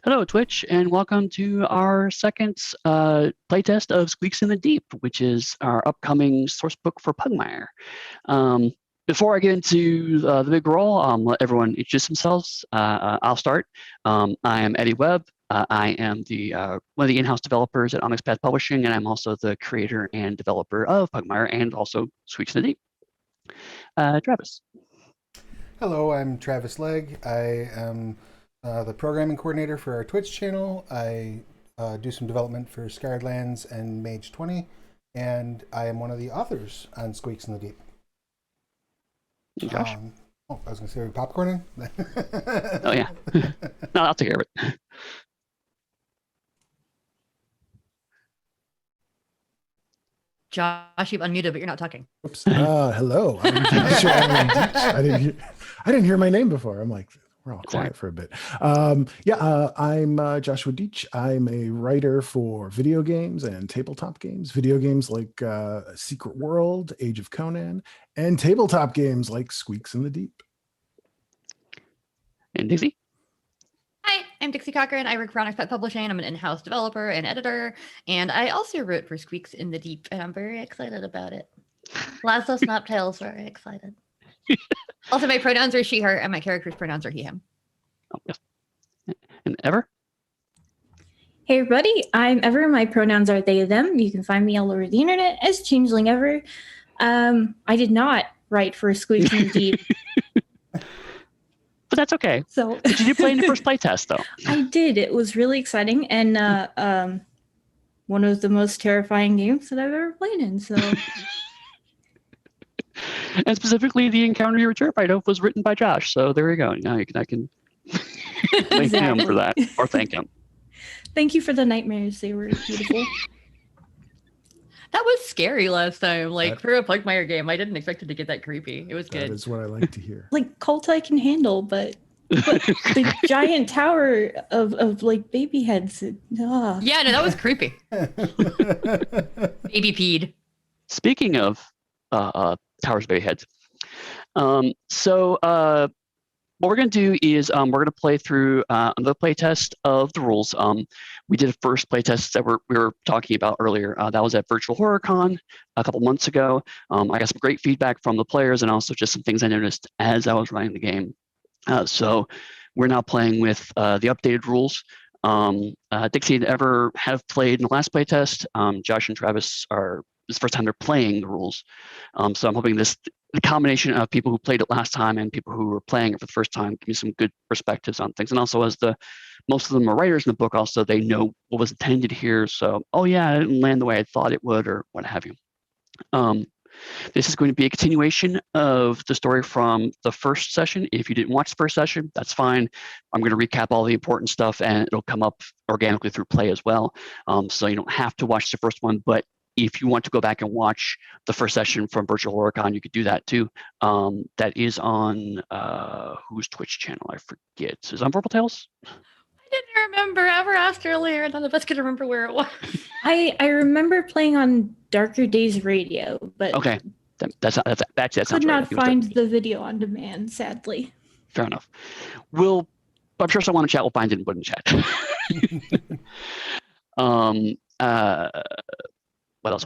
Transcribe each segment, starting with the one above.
Hello, Twitch, and welcome to our second playtest of Squeaks in the Deep, which is our upcoming source book for Pugmire. Before I get into the big roll, let everyone introduce themselves. I'll start. I am Eddy Webb. I am one of the in-house developers at Onyx Publishing, and I'm also the creator and developer of Pugmire and also Squeaks in the Deep. Travis. Hello, I'm Travis Legg. I am the programming coordinator for our Twitch channel. I do some development for Scarred Lands and Mage 20, and I am one of the authors on Squeaks in the Deep. Josh? I was going to say, are we popcorning? Oh, yeah. No, I'll take care of it. Josh, you've unmuted, but you're not talking. Oops. Hello. I'm Josh. I didn't hear my name before. I'm like, we're all quiet for a bit. I'm Joshua Deach. I'm a writer for video games and tabletop games. Video games like Secret World, Age of Conan, and tabletop games like Squeaks in the Deep. And Dixie? Hi, I'm Dixie Cochran. I work for Onyx Publishing. I'm an in-house developer and editor, and I also wrote for Squeaks in the Deep, and I'm very excited about it. Lazo Snaptail's very excited. Also, my pronouns are she, her, and my character's pronouns are he, him. Oh, yes. And Ever? Hey everybody, I'm Ever. My pronouns are they, them. You can find me all over the internet as Changeling Ever. I did not write for Squeaks in the Deep. But that's okay. So Did you play in your first playtest, though? I did. It was really exciting and one of the most terrifying games that I've ever played in. So, and specifically, the encounter you were terrified of was written by Josh. So there you go. Now I can thank him for that, or thank him. Thank you for the nightmares. They were beautiful. That was scary last time. Like, for a Pugmire game, I didn't expect it to get that creepy. It was good. That is what I like to hear. Like cult I can handle, but the giant tower of like baby heads. Yeah, no, that was creepy. Baby peed. Speaking of Towers Bay Heads, what we're going to do is we're going to play through the playtest of the rules. We did a first playtest that we were talking about earlier. That was at Virtual HorrorCon a couple months ago. I got some great feedback from the players and also just some things I noticed as I was running the game. So we're now playing with the updated rules. Dixie and Ever have played in the last playtest. Josh and Travis this is the first time they're playing the rules. So I'm hoping the combination of people who played it last time and people who were playing it for the first time give me some good perspectives on things. And also, as most of them are writers in the book, also they know what was intended here. So, oh yeah, it didn't land the way I thought it would, or what have you. This is going to be a continuation of the story from the first session. If you didn't watch the first session, that's fine. I'm going to recap all the important stuff, and it'll come up organically through play as well. So you don't have to watch the first one, but if you want to go back and watch the first session from Virtual HorrorCon, you could do that too. That is on whose Twitch channel? I forget. Is it on Purple Tales? I didn't remember. Ever asked earlier. None of us could remember where it was. I remember playing on Darker Days Radio, but okay, that's actually that sounds could not right. find the video on demand, sadly. Fair enough. I'm sure someone in chat will find it and put it in chat. What else?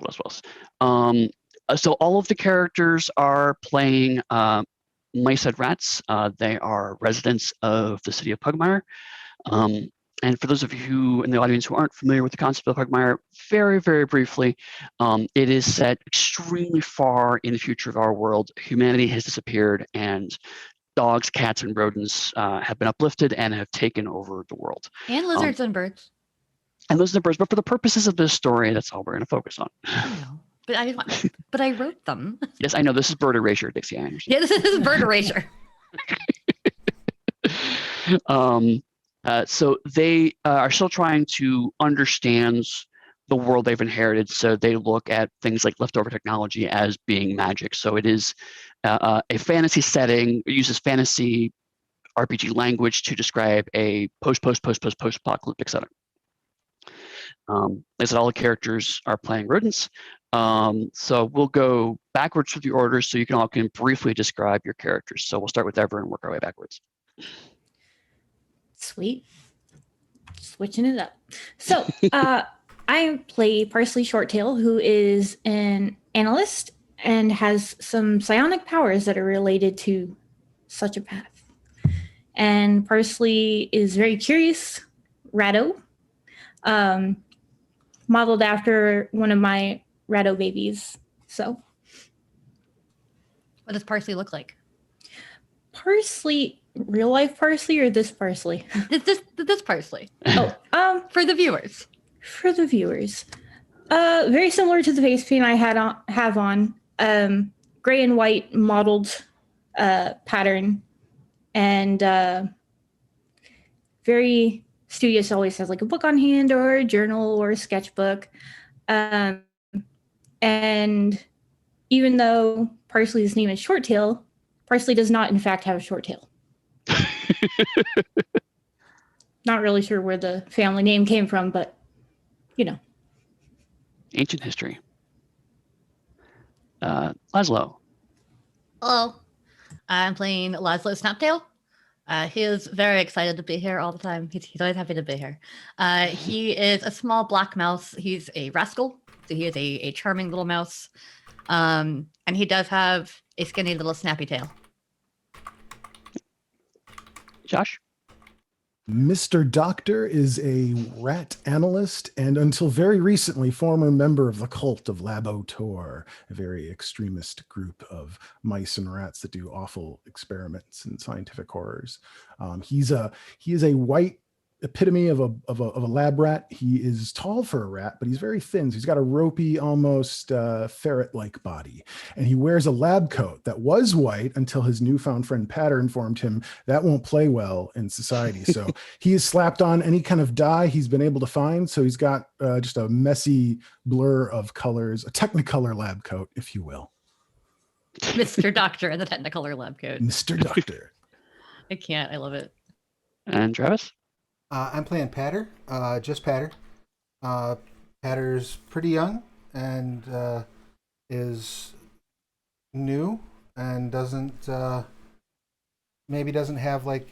So all of the characters are playing mice and rats. They are residents of the city of Pugmire. And for those of you in the audience who aren't familiar with the concept of Pugmire, very, very briefly, it is set extremely far in the future of our world. Humanity has disappeared, and dogs, cats, and rodents have been uplifted and have taken over the world. And lizards and birds. And those are the birds, but for the purposes of this story, that's all we're going to focus on. I know, but I wrote them. Yes, I know. This is bird erasure, Dixie. I understand. Yeah, this is bird erasure. So they are still trying to understand the world they've inherited. So they look at things like leftover technology as being magic. So it is a fantasy setting. It uses fantasy RPG language to describe a post-apocalyptic setting. Like I said, all the characters are playing rodents. So we'll go backwards through the order so you all can briefly describe your characters. So we'll start with Ever and work our way backwards. Sweet. switching it up. So I play Parsley Shorttail, who is an analyst and has some psionic powers that are related to such a path. And Parsley is very curious, ratto, modeled after one of my ratto babies. So, What does Parsley look like? Parsley, real life Parsley or this Parsley? This Parsley. Oh, For the viewers. for the viewers, very similar to the face paint I have on, gray and white modeled pattern, and very studious. Always has like a book on hand or a journal or a sketchbook, and even though Parsley's name is Shorttail, Parsley does not in fact have a short tail. Not really sure where the family name came from, but you know. Ancient history. Laszlo. Hello. I'm playing Laszlo Snaptail. He is very excited to be here all the time. He's always happy to be here. He is a small black mouse. He's a rascal. So he is a charming little mouse. And he does have a skinny little snappy tail. Josh. Mr. Doctor is a rat analyst and until very recently former member of the cult of Labotor, a very extremist group of mice and rats that do awful experiments and scientific horrors. He is a white epitome of a lab rat. He is tall for a rat, but he's very thin. So he's got a ropey, almost ferret-like body. And he wears a lab coat that was white until his newfound friend Patter informed him that won't play well in society. So he has slapped on any kind of dye he's been able to find. So he's got just a messy blur of colors, a Technicolor lab coat, if you will. Mr. Doctor and the Technicolor lab coat. Mr. Doctor. I can't. I love it. And Travis. I'm playing Patter, just Patter. Patter's pretty young and is new and doesn't have like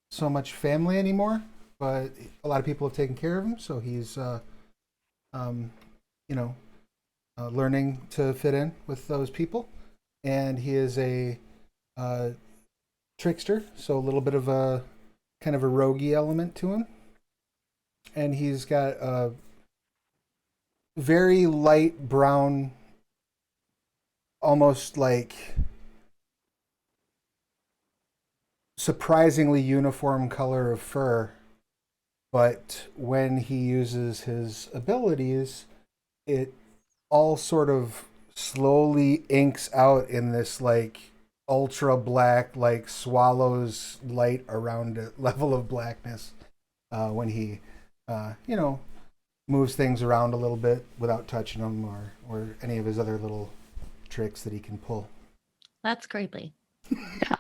so much family anymore, but a lot of people have taken care of him, so he's learning to fit in with those people. And he is a trickster, so a little bit of a kind of a roguey element to him. And he's got a very light brown, almost like surprisingly uniform color of fur. But when he uses his abilities, it all sort of slowly inks out in this like ultra black, like swallows light around a level of blackness when he moves things around a little bit without touching them or any of his other little tricks that he can pull. That's creepy. Yeah.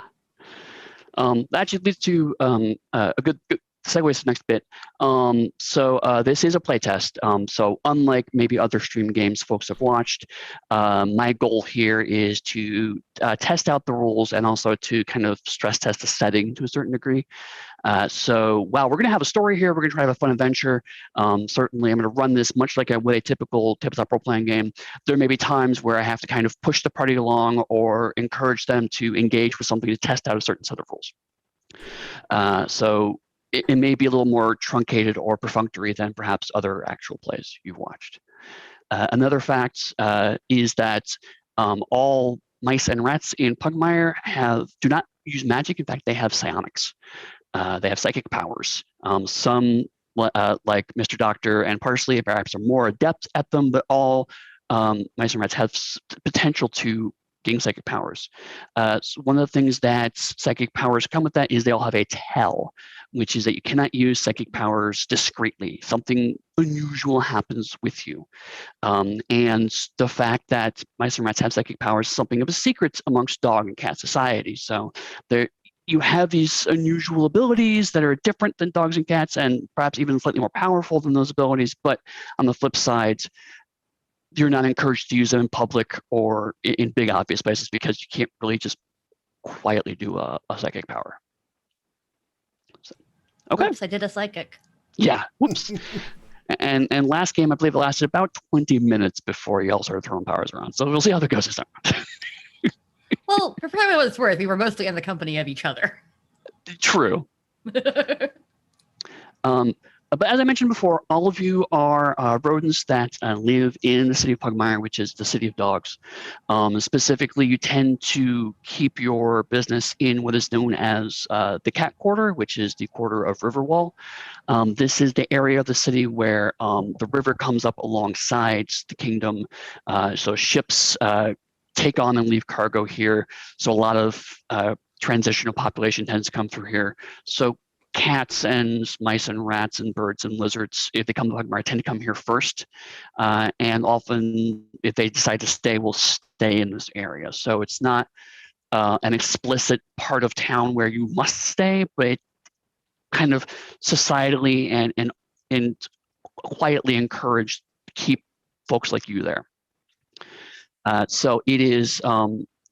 That actually leads to a good segue to the next bit. So this is a playtest. So unlike maybe other stream games folks have watched, my goal here is to test out the rules and also to kind of stress test the setting to a certain degree. So while we're going to have a story here, we're going to try to have a fun adventure. Certainly, I'm going to run this much like I would a typical tabletop role-playing game. There may be times where I have to kind of push the party along or encourage them to engage with something to test out a certain set of rules. So it may be a little more truncated or perfunctory than perhaps other actual plays you've watched. Another fact is that all mice and rats in Pugmire do not use magic. In fact, they have psionics. They have psychic powers. Some, like Mr. Doctor and Parsley, perhaps are more adept at them, but all mice and rats have potential to gain psychic powers. So one of the things that psychic powers come with that is they all have a tell, which is that you cannot use psychic powers discreetly. Something unusual happens with you. And the fact that mice and rats have psychic powers is something of a secret amongst dog and cat society. So you have these unusual abilities that are different than dogs and cats and perhaps even slightly more powerful than those abilities. But on the flip side, you're not encouraged to use them in public or in big obvious places because you can't really just quietly do a psychic power. So, okay. Oops, I did a psychic. Yeah. Whoops. And last game, I believe it lasted about 20 minutes before y'all started throwing powers around. So we'll see how that goes this time. Well, for probably what it's worth, we were mostly in the company of each other. True. But as I mentioned before, all of you are rodents that live in the city of Pugmire, which is the city of dogs. Specifically, you tend to keep your business in what is known as the Cat Quarter, which is the quarter of Riverwall. This is the area of the city where the river comes up alongside the kingdom. So ships take on and leave cargo here. So a lot of transitional population tends to come through here. So cats and mice and rats and birds and lizards, if they come to Pugmire, tend to come here first. And often, if they decide to stay, will stay in this area. So it's not an explicit part of town where you must stay, but it kind of societally and quietly encouraged to keep folks like you there. So it is a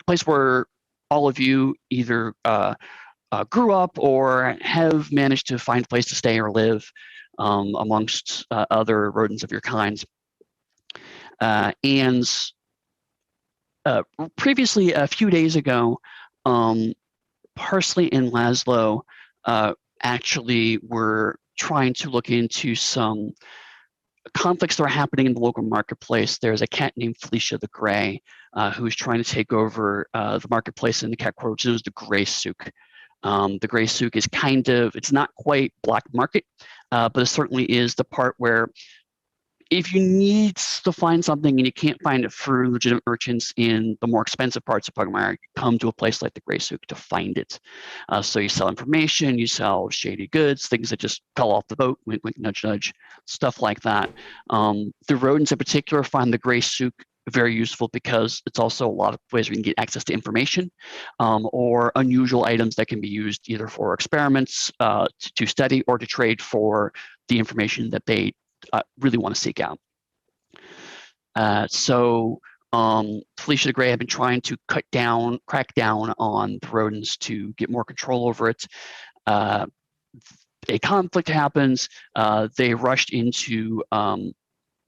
place where all of you either grew up or have managed to find a place to stay or live amongst other rodents of your kinds. And previously, a few days ago, Parsley and Laszlo actually were trying to look into some conflicts that are happening in the local marketplace. There's a cat named Felicia the Gray who is trying to take over the marketplace in the cat quarter, which is the Gray Souk. The Gray Souk is it's not quite black market, but it certainly is the part where if you need to find something and you can't find it through legitimate merchants in the more expensive parts of Pugmire, you come to a place like the Gray Souk to find it. So you sell information, you sell shady goods, things that just fell off the boat, wink, wink, nudge, nudge, stuff like that. The rodents in particular find the Gray Souk very useful because it's also a lot of ways we can get access to information or unusual items that can be used either for experiments to study or to trade for the information that they really want to seek out. So Felicia the Gray had been trying to crack down on the rodents to get more control over it. A conflict happens. They rushed into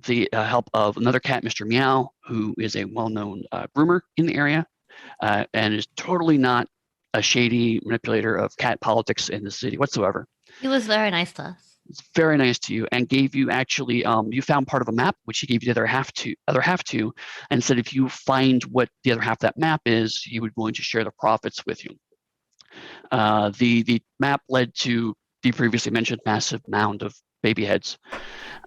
the help of another cat, Mr. Meow, who is a well-known groomer in the area and is totally not a shady manipulator of cat politics in the city whatsoever. He was very nice to us. It's very nice to you, and gave you actually you found part of a map which he gave you the other half to, and said if you find what the other half of that map is, he would be willing to share the profits with you. The map led to the previously mentioned massive mound of baby heads,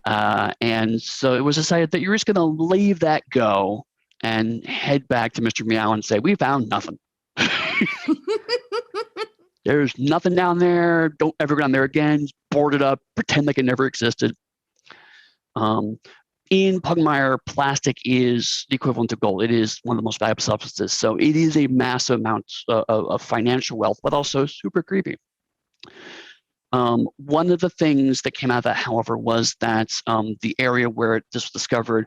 and so it was decided that you're just going to leave that go and head back to Mr. Meow and say we found nothing. There's nothing down there. Don't ever go down there again. Board it up. Pretend like it never existed. In Pugmire, plastic is the equivalent of gold. It is one of the most valuable substances. So it is a massive amount of financial wealth, but also super creepy. One of the things that came out of that, however, was that the area where this was discovered,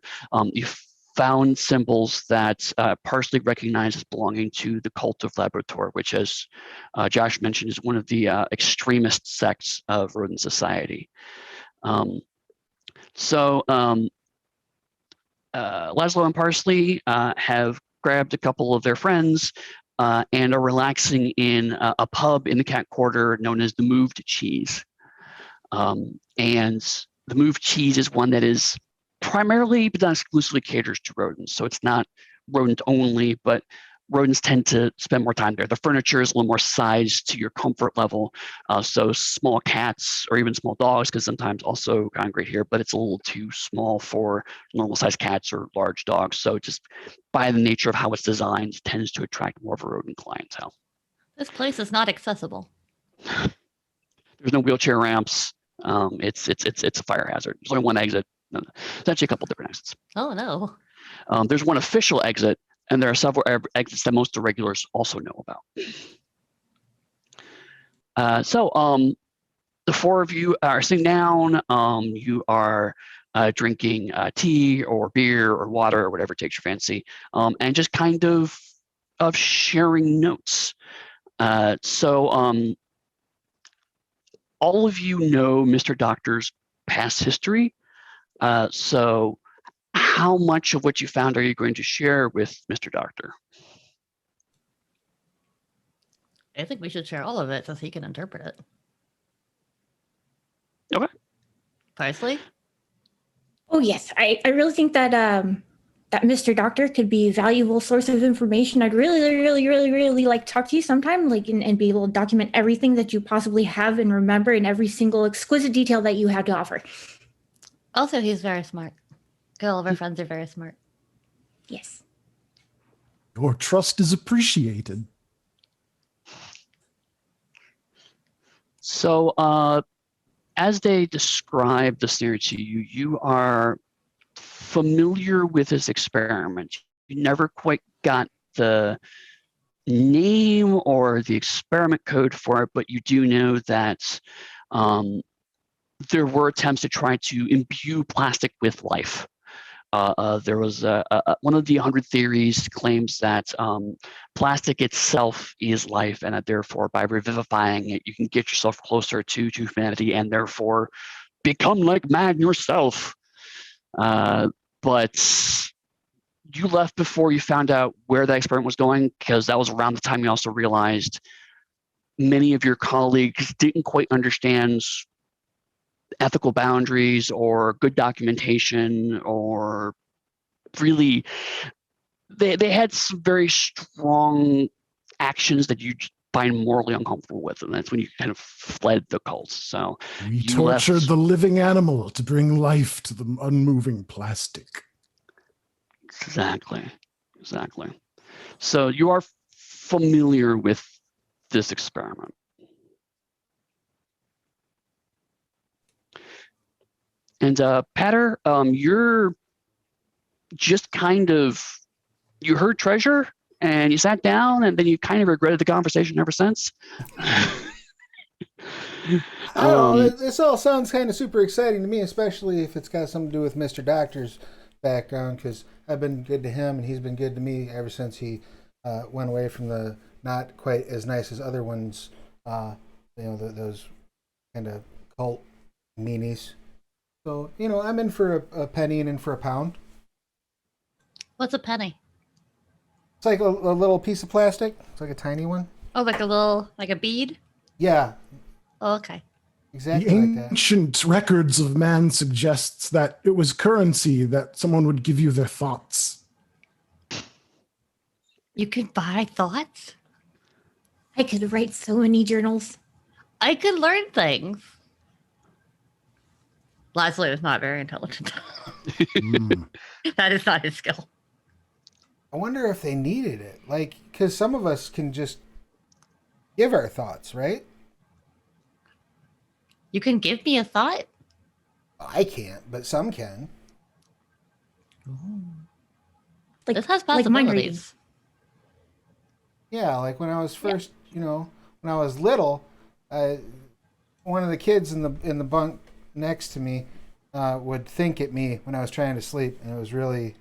you found symbols that partially recognized as belonging to the cult of Laborator, which, as Josh mentioned, is one of the extremist sects of rodent society. So Laszlo and Parsley have grabbed a couple of their friends and are relaxing in a pub in the cat quarter known as the Moved Cheese. And the Moved Cheese is one that is primarily but not exclusively caters to rodents. So it's not rodent only, but rodents tend to spend more time there. The furniture is a little more sized to your comfort level. So small cats or even small dogs, because sometimes also congregate here, but it's a little too small for normal sized cats or large dogs. So just by the nature of how it's designed, it tends to attract more of a rodent clientele. This place is not accessible. There's no wheelchair ramps. It's a fire hazard. There's only one exit. There's actually a couple different exits. Oh no. There's one official exit, and there are several exits that most of the regulars also know about. So the four of you are sitting down. You are drinking tea or beer or water or whatever takes your fancy, and just kind of sharing notes. So all of you know Mr. Doctor's past history. So how much of what you found are you going to share with Mr. Doctor? I think we should share all of it so he can interpret it. Okay. Parsley? Oh yes, I really think that that Mr. Doctor could be a valuable source of information. I'd really like to talk to you sometime, like and be able to document everything that you possibly have and remember in every single exquisite detail that you have to offer. Also, he's very smart. All of our friends are very smart. Yes. Your trust is appreciated. So as they describe the scenario to you, you are familiar with this experiment. You never quite got the name or the experiment code for it, but you do know that there were attempts to try to imbue plastic with life. There was one of the 100 theories claims that plastic itself is life, and that therefore by revivifying it, you can get yourself closer to humanity and therefore become like man yourself. But you left before you found out where that experiment was going, because that was around the time you also realized many of your colleagues didn't quite understand ethical boundaries or good documentation, or really they had some very strong actions that you find morally uncomfortable with, and that's when you kind of fled the cults. So We you tortured left. the living animal to bring life to the unmoving plastic. Exactly. So you are familiar with this experiment. And Patter, you're just kind of, you heard treasure and you sat down and then you kind of regretted the conversation ever since. I don't know. This all sounds kind of super exciting to me, especially if it's got something to do with Mr. Doctor's background, because I've been good to him and he's been good to me ever since he went away from the not quite as nice as other ones, those kind of cult meanies. So, I'm in for a penny and in for a pound. What's a penny? It's like a little piece of plastic. It's like a tiny one. Oh, like a bead? Yeah, Oh, okay. exactly The like that. ancient records of man suggests that it was currency that someone would give you their thoughts. You could buy thoughts? I could write so many journals. I could learn things. Laszlo is not very intelligent. That is not his skill. I wonder if they needed it. Like, because some of us can just give our thoughts, right? You can give me a thought? I can't, but some can. Like, This has like mind reading. possibilities. Yeah, like when I was first, when I was little, one of the kids in the bunk next to me would think at me when I was trying to sleep, and it was really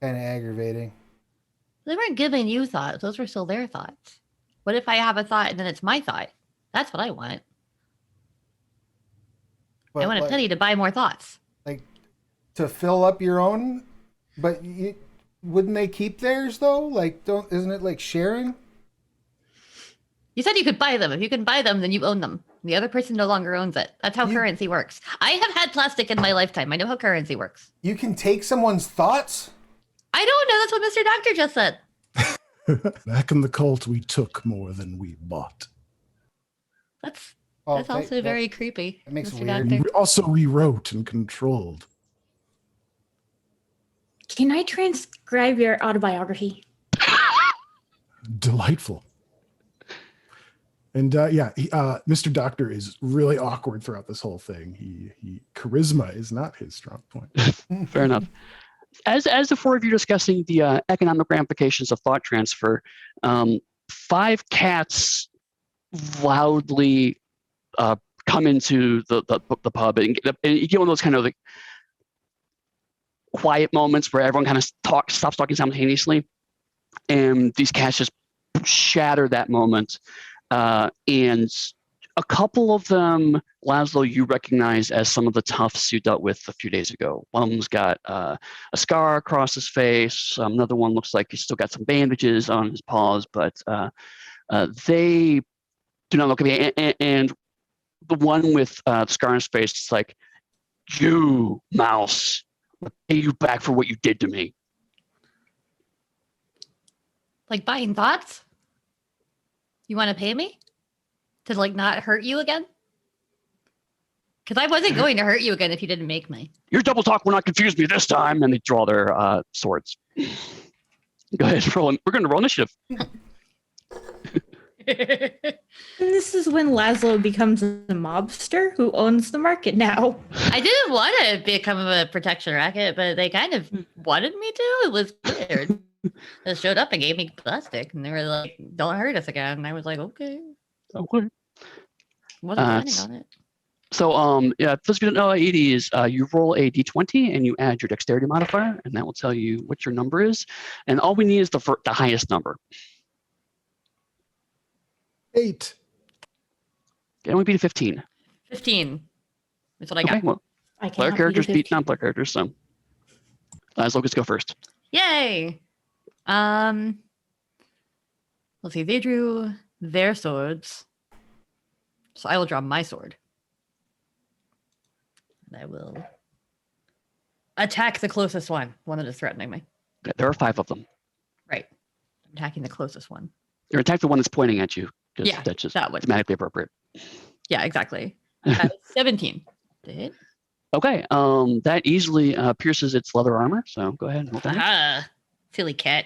kind of aggravating. They weren't giving you thoughts. Those were still their thoughts. What if I have a thought and then it's my thought? That's what I want. But I want a penny to buy more thoughts. like to fill up your own, but wouldn't they keep theirs though? Like, isn't it like sharing? You said you could buy them. If you can buy them, then you own them. The other person no longer owns it. That's how currency works. I have had plastic in my lifetime. I know how currency works. You can take someone's thoughts? I don't know. That's what Mr. Doctor just said. Back in the cult, we took more than we bought. That's Oh, also very creepy. that makes it Mr. weird. Doctor. We also rewrote and controlled. Can I transcribe your autobiography? Delightful. And Mr. Doctor is really awkward throughout this whole thing. He charisma is not his strong point. Fair enough. As the four of you discussing the economic ramifications of thought transfer, 5 cats loudly come into the pub, and you get one of those kind of like quiet moments where everyone kind of stops talking simultaneously, and these cats just shatter that moment. And A couple of them, Laszlo, you recognize as some of the toughs you dealt with a few days ago. One of them's got a scar across his face. Another one looks like he's still got some bandages on his paws, but they do not look at me. And the one with the scar on his face, it's like, you, mouse, I'll pay you back for what you did to me. Like buying thoughts? You want to pay me? To like not hurt you again? Because I wasn't going to hurt you again if you didn't make me. Your double talk will not confuse me this time. And they draw their swords. Go ahead, roll. We're going to roll initiative. And this is when Laszlo becomes a mobster who owns the market now. I didn't want to become a protection racket, but they kind of wanted me to. It was weird. They showed up and gave me plastic, and they were like, "Don't hurt us again." And I was like, "Okay." Okay. Wasn't planning on it. So, yeah, those of you don't know, Eddy is you roll a d20 and you add your dexterity modifier, and that will tell you what your number is. And all we need is the highest number. 8. Can we beat a 15? 15. That's what I got. Okay, well, I player cannot characters beat a beat 15. non-player characters, so Laszlo gets to go first. Yay! Let's see. They drew their swords, so I will draw my sword, and I will attack the closest one that is threatening me. Okay, there are 5 of them. Right, I'm attacking the closest one. You're attack the one that's pointing at you, because Yeah, that's just that one. thematically appropriate. Yeah, exactly. 17. To hit. Okay, that easily pierces its leather armor, so go ahead and roll damage. Aha! Silly cat.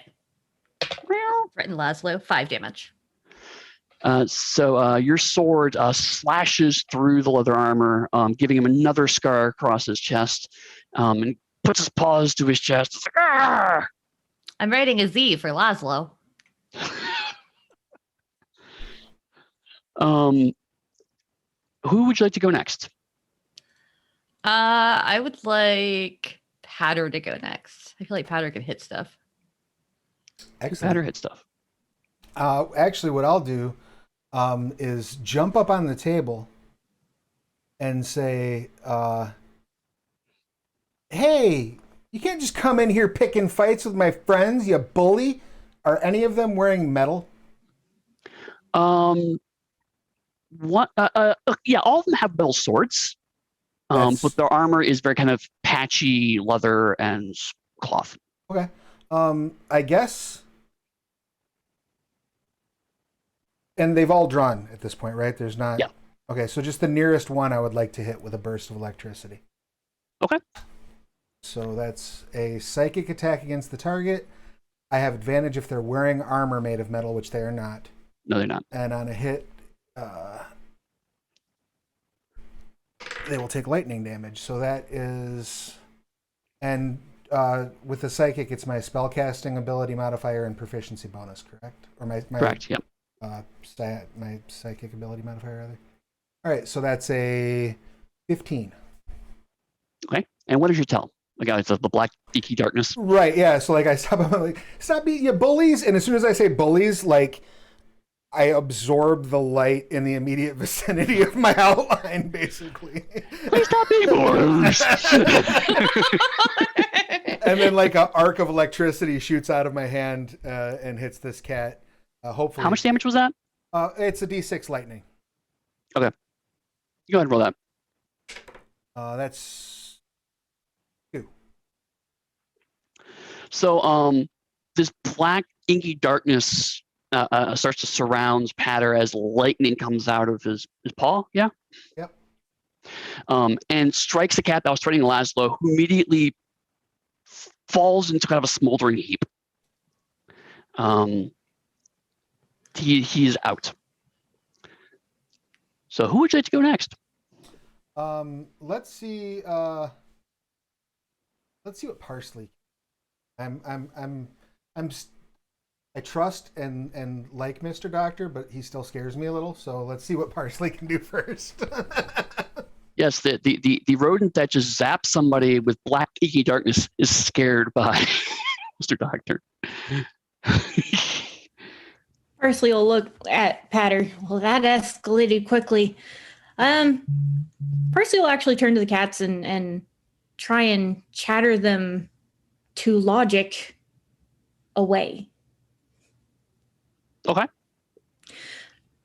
Threaten Laszlo. 5 damage. So your sword slashes through the leather armor, giving him another scar across his chest, and puts his paws to his chest. It's like, "Argh!" I'm writing a Z for Laszlo. Who would you like to go next? I would like Patter to go next. I feel like Patter can hit stuff. Excellent. Patter hit stuff. Actually, what I'll do is jump up on the table and say, "Hey, you can't just come in here picking fights with my friends, you bully. Are any of them wearing metal?" What? Yeah, all of them have metal swords, but their armor is very kind of patchy leather and cloth. Okay. I guess. And they've all drawn at this point, right? There's not. Yeah. Okay, so just the nearest one I would like to hit with a burst of electricity. Okay. So that's a psychic attack against the target. I have advantage if they're wearing armor made of metal, which they are not. No, they're not. And on a hit, they will take lightning damage. So that is, and with the psychic, it's my spellcasting ability modifier and proficiency bonus, correct? Or my Correct. Yep. my psychic ability modifier, rather. All right, so that's a 15. Okay. And what did you tell? Like, it's the black inky darkness. Right, yeah. So like I stop, I'm like, "Stop beating you bullies!" And as soon as I say bullies, like I absorb the light in the immediate vicinity of my outline, basically. Please stop being bullies. And then like an arc of electricity shoots out of my hand and hits this cat. Hopefully. How much damage was that? It's a D6 lightning. Okay. Go ahead and roll that. That's 2. So, this black inky darkness starts to surround Patter as lightning comes out of his paw. Yeah. Yep. And strikes the cat that was threatening Laszlo, who immediately falls into kind of a smoldering heap. He is out. So who would you like to go next? Let's see what Parsley. I trust and like Mr. Doctor, but he still scares me a little. So let's see what Parsley can do first. Yes, the rodent that just zaps somebody with black inky darkness is scared by Mr. Doctor. Parsley will look at Patter. Well, that escalated quickly. Parsley will actually turn to the cats and try and chatter them to logic away. Okay.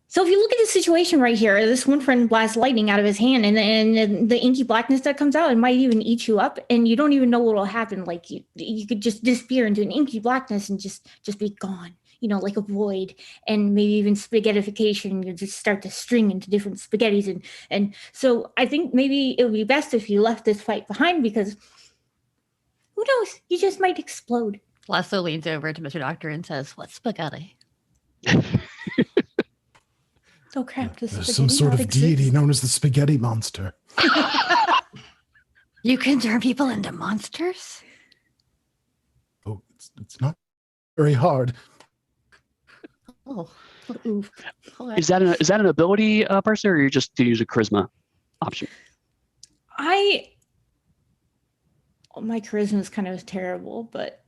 So if you look at the situation right here, this one friend blasts lightning out of his hand, and the inky blackness that comes out, it might even eat you up, and you don't even know what will happen. Like you could just disappear into an inky blackness and just be gone. Like a void, and maybe even spaghettification. You just start to string into different spaghettis, and so I think maybe it would be best if you left this fight behind, because who knows, you just might explode. Lasso leans over to Mr. Doctor and says, "What's spaghetti?" Oh crap! There's some sort of deity known as the spaghetti monster. You can turn people into monsters? Oh, it's not very hard. Oh, oof. Okay. Is that an ability, Parsley, or you're just to use a charisma option? My charisma is kind of terrible, but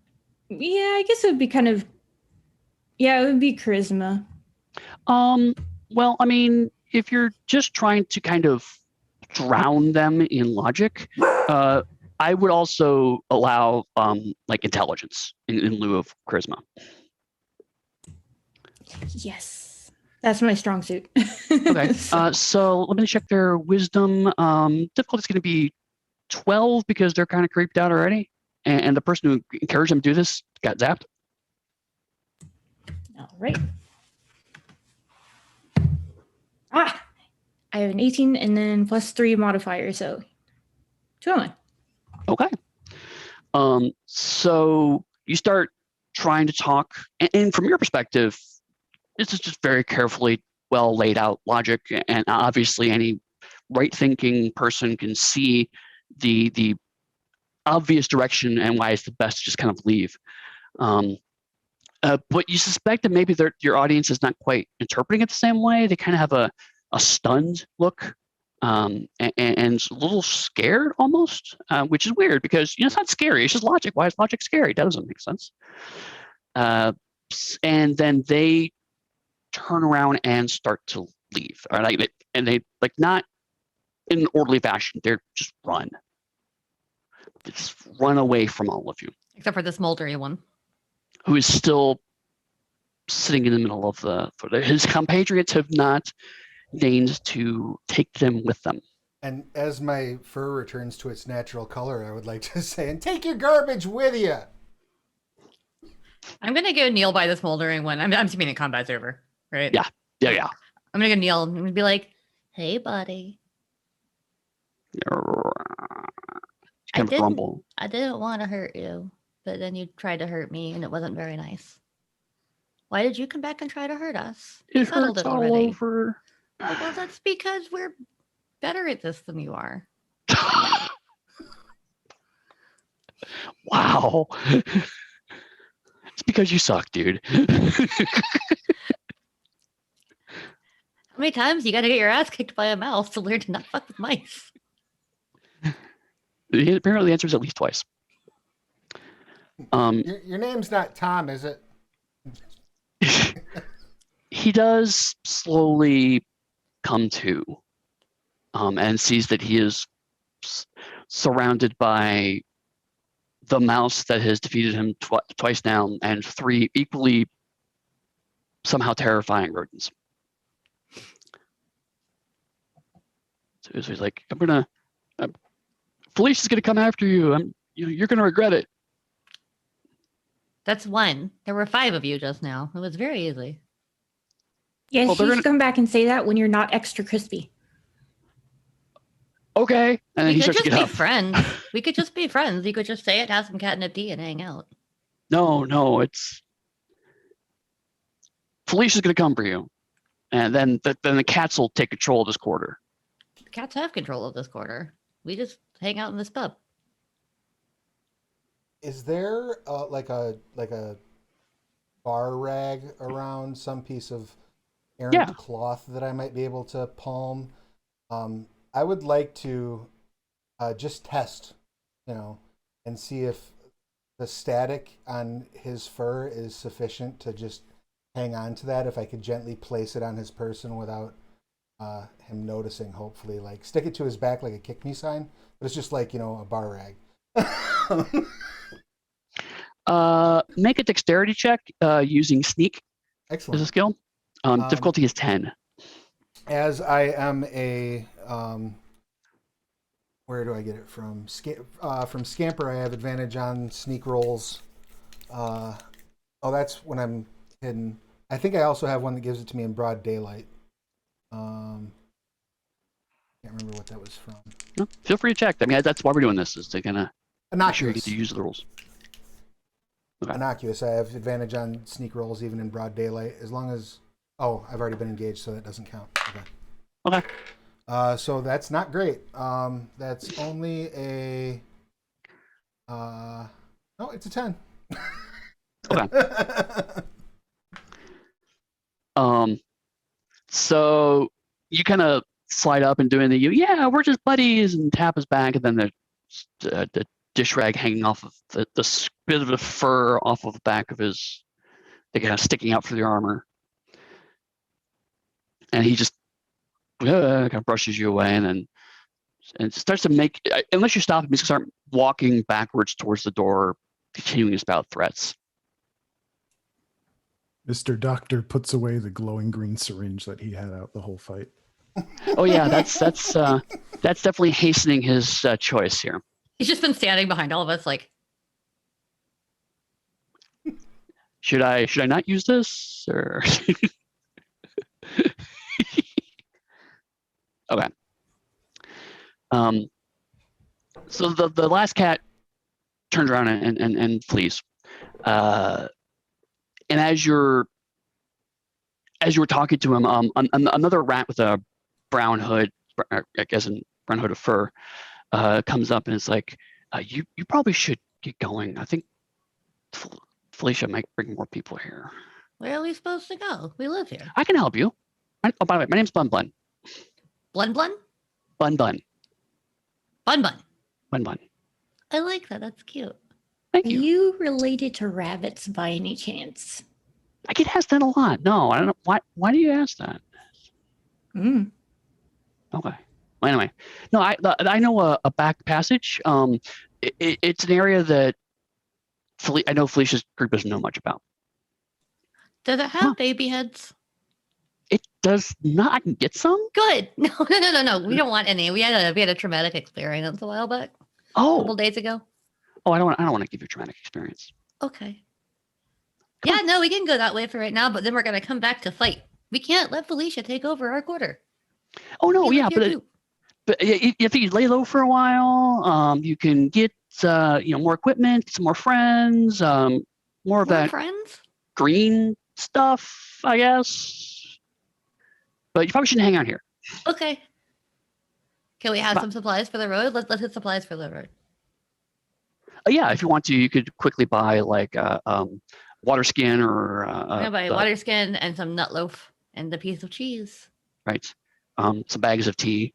yeah, I guess it would be it would be charisma. Well, I mean, if you're just trying to kind of drown them in logic, I would also allow like intelligence in lieu of charisma. Yes, that's my strong suit. Okay. So let me check their wisdom. Difficulty is going to be 12 because they're kind of creeped out already, and the person who encouraged them to do this got zapped. All right. I have an 18 and then +3 modifier, so 21. Okay. So you start trying to talk, and from your perspective, this is just very carefully well laid out logic, and obviously any right-thinking person can see the obvious direction and why it's the best to just kind of leave. But you suspect that maybe your audience is not quite interpreting it the same way. They kind of have a stunned look, and a little scared almost, which is weird because it's not scary. It's just logic. Why is logic scary? That doesn't make sense. And then they turn around and start to leave. All right, and they not in an orderly fashion. They're just run. Just run away from all of you. Except for this moldery one, who is still sitting in the middle of his compatriots have not deigned to take them with them. And as my fur returns to its natural color, I would like to say, and take your garbage with you. I'm gonna go kneel by this moldering one. I'm assuming the combat's over, right? Yeah. I'm gonna go kneel. I'm gonna be like, "Hey, buddy." Kind of grumble. I didn't want to hurt you, but then you tried to hurt me, and it wasn't very nice. Why did you come back and try to hurt us? It hurts all over. Well, that's because we're better at this than you are. Wow. It's because you suck, dude. How many times you gotta get your ass kicked by a mouse to learn to not fuck with mice? Apparently the answer is at least twice. Your name's not Tom, is it? He does slowly come to, and sees that he is surrounded by the mouse that has defeated him twice now, and 3 equally somehow terrifying rodents. So he's like, Felicia's gonna come after you. You're gonna regret it. That's one. There were 5 of you just now. It was very easy. Yes, Well, you should come back and say that when you're not extra crispy. Okay. And then We he could starts to just get be up. friends. We could just be friends. You could just say it, have some catnip tea, and hang out. No, it's Felicia's gonna come for you, and then the cats will take control of this quarter. The cats have control of this quarter. We just hang out in this pub. Is there like a bar rag around, some piece of errant cloth that I might be able to palm? I would like to just test, and see if the static on his fur is sufficient to just hang on to that, if I could gently place it on his person without him noticing, hopefully, like stick it to his back like a kick me sign, but it's just like, a bar rag. Make a dexterity check using sneak as a Excellent. skill. Difficulty is 10. As I am where do I get it from? From Scamper, I have advantage on sneak rolls. That's when I'm hidden. I think I also have one that gives it to me in broad daylight. Can't remember what that was from. No, feel free to check. I mean, that's why we're doing this, is to kind of make sure you get Innocuous. to use the rules. Okay. Innocuous. I have advantage on sneak rolls even in broad daylight, as long as. Oh, I've already been engaged, so that doesn't count. Okay. So that's not great. That's only a. No, it's a 10. Okay. So you kind of slide up and doing yeah, we're just buddies, and tap his back, and then the dish rag hanging off of the bit of the fur off of the back of his, they kind of sticking out through the armor, and he just kind of brushes you away, and starts to make, unless you stop him, he's gonna start walking backwards towards the door, continuing to spout threats. Mr. Doctor puts away the glowing green syringe that he had out the whole fight. Oh yeah, that's definitely hastening his choice here. He's just been standing behind all of us, like, Should I not use this, or? Okay. So the last cat turns around and flees. And as you're talking to him, another rat with a brown hood, I guess a brown hood of fur, comes up and is like, you probably should get going. I think Felicia might bring more people here. where are we supposed to go? We live here. I can help you. Oh, by the way, my name's Bun Bun. Blun Blun? Bun Bun. Bun Bun. Bun Bun. I like that. That's cute. Thank Are you. you related to rabbits by any chance? I get asked that a lot. No, I don't know. Why do you ask that? Mm. Okay. Well, anyway, no, I know a back passage. It's an area that I know Felicia's group doesn't know much about. Does it have baby heads? It does not. I can get some. Good. No. We don't want any. We had a traumatic experience a while back. A couple Oh, days ago. I don't want to give you a traumatic experience. Okay. Yeah, no, we can go that way for right now, but then we're gonna come back to fight. We can't let Felicia take over our quarter. Oh no, We yeah, live here too. but if you lay low for a while, you can get more equipment, some more friends, more of More that friends? green stuff, I guess. But you probably shouldn't hang out here. Okay. Can we have But- some supplies for the road? Let's hit supplies for the road. Yeah, if you want to, you could quickly buy like water skin or I'm gonna buy water skin and some nut loaf and a piece of cheese. right, some bags of tea.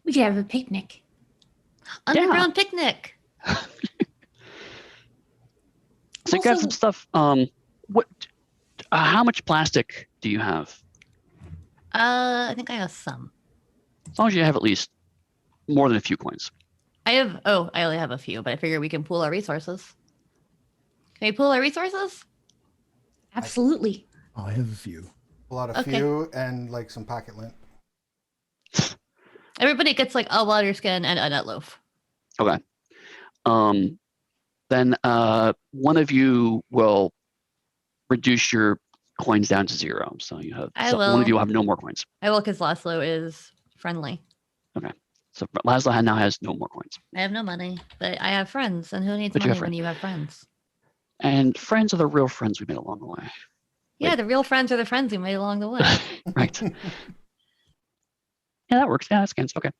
We could have a picnic. Underground picnic. So you got Also- some stuff. What? How much plastic do you have? I think I have some. As long as you have at least more than a few coins. I only have a few, but I figure we can pool our resources. Can we pool our resources? Absolutely. Oh, I have a few. A lot of Okay. few and like some pocket lint. Everybody gets like a water skin and a nut loaf. Okay. Then one of you will reduce your coins down to 0. So you have one of you will have no more coins. I will, because Laszlo is friendly. So Laszlo now has no more coins. I have no money, but I have friends, and who needs But you money have when you have friends? And friends are the real friends we made along the way. Yeah, the real friends are the friends we made along the way. Right. Yeah, that works. Yeah, that's good. Okay.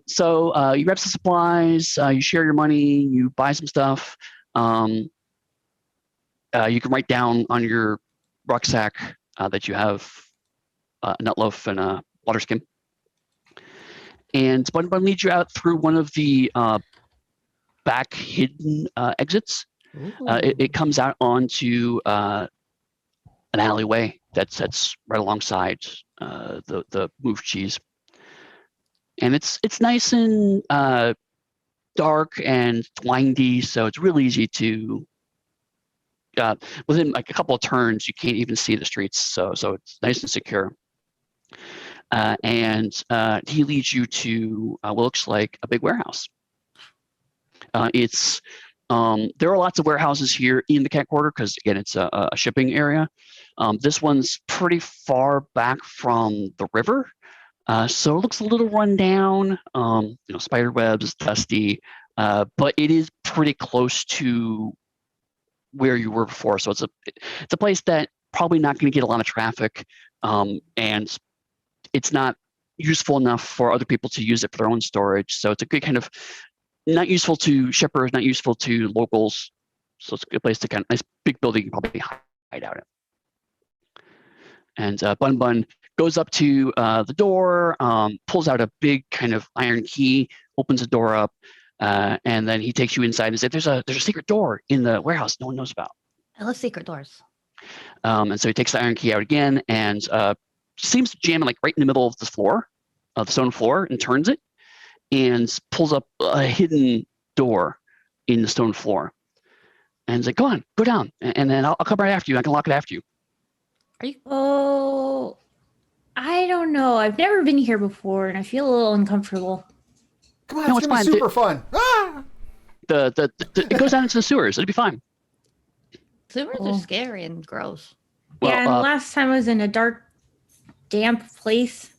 So you grab some supplies, you share your money, you buy some stuff. You can write down on your rucksack that you have a nut loaf and a water skin. And Bun Bun leads you out through one of the back hidden exits. It comes out onto an alleyway that's right alongside the moved cheese, and it's nice and dark and windy, so it's really easy to within like a couple of turns you can't even see the streets, so it's nice and secure. And he leads you to what looks like a big warehouse. It's there are lots of warehouses here in the cat quarter because again it's a shipping area. This one's pretty far back from the river, so it looks a little run down. Spider webs, dusty, but it is pretty close to where you were before. So it's a place that probably not going to get a lot of traffic, and it's not useful enough for other people to use it for their own storage. So it's a good kind of not useful to shippers, not useful to locals. So it's a good place to kind of nice big building you can probably hide out in. And Bun Bun goes up to the door, pulls out a big kind of iron key, opens the door up, and then he takes you inside and says, "There's a secret door in the warehouse no one knows about." I love secret doors. And so he takes the iron key out again and seems to jam it like right in the middle of the floor, of the stone floor, and turns it and pulls up a hidden door in the stone floor. And he's like, "Go on, go down, and then I'll come right after you. I can lock it after you." Are you? Oh, I don't know. I've never been here before, and I feel a little uncomfortable. Come on, No, it's it's gonna be fine. super fun. Ah! It goes down into the sewers. It'll be fine. Sewers Oh. are scary and gross. Well, yeah, and the last time I was in a dark, damp place.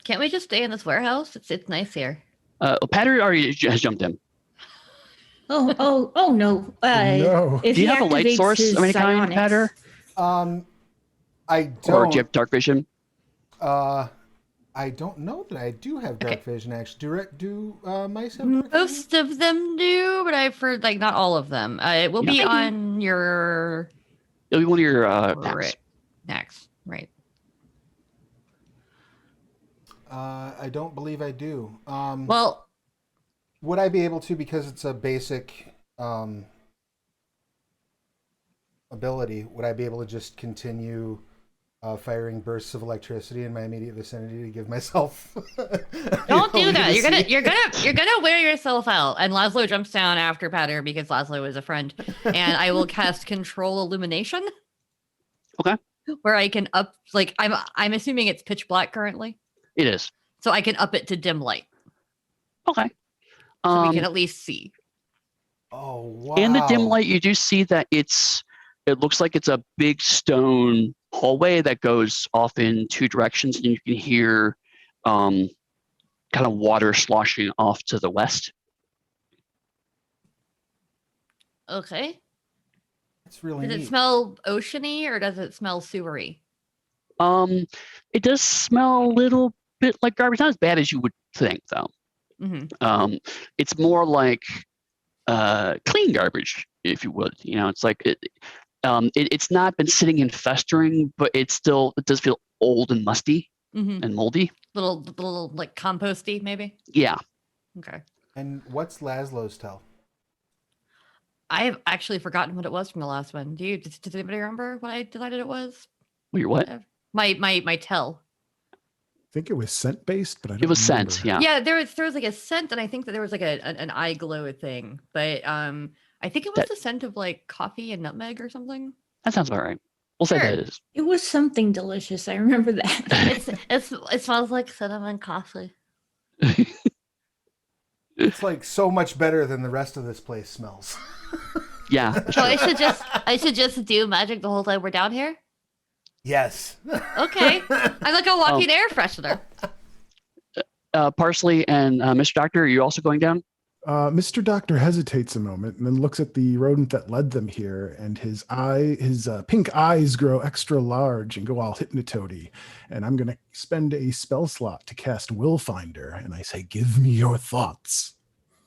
Can't we just stay in this warehouse? It's nice here. Patter already has jumped in. Oh no. No. If Do you he have a light activates source his of any kind, psionics- Patter? I Or don't. do you have dark vision? I don't know that I do have dark vision. Actually, do mice have dark vision? Most of them do, but I've heard like not all of them. It will be Yeah. on your It'll be one of your apps. next, right? I don't believe I do. Well, Would I be able to, because it's a basic ability, would I be able to just continue firing bursts of electricity in my immediate vicinity to give myself don't do that. immediacy? You're gonna wear yourself out. And Laszlo jumps down after Patter because Laszlo is a friend. And I will cast Control Illumination. Okay. Where I can up I'm assuming it's pitch black currently. It is. So I can up it to dim light. Okay. So we can at least see. Oh wow! In the dim light, you do see that it looks like it's a big stone hallway that goes off in two directions, and you can hear kind of water sloshing off to the west. Okay. It's really Does neat. it smell oceany or does it smell sewery? It does smell a little bit like garbage. Not as bad as you would think, though. Mm-hmm. It's more like clean garbage, if you would. It's like it's not been sitting and festering, but it does feel old and musty Mm-hmm. and moldy. Little like composty, maybe. Yeah. Okay. And what's Laszlo's tell? I've actually forgotten what it was from the last one. Does anybody remember what I decided it was? You're what? My tell. I think it was scent based, but I don't It was remember. scent. Yeah. Yeah, there was like a scent, and I think that there was like an eye glow thing, but I think it was the scent of like coffee and nutmeg or something. That sounds about right. We'll say Sure. that it is. It was something delicious. I remember that. It smells like cinnamon coffee. It's like so much better than the rest of this place smells. Yeah. So I should just do magic the whole time we're down here. Yes. Okay, I'm like a walking air freshener. Parsley and Mr. Doctor, are you also going down? Mr. Doctor hesitates a moment and then looks at the rodent that led them here, and his pink eyes grow extra large and go all hypnotoady. And I'm going to spend a spell slot to cast Will Finder, and I say, "Give me your thoughts."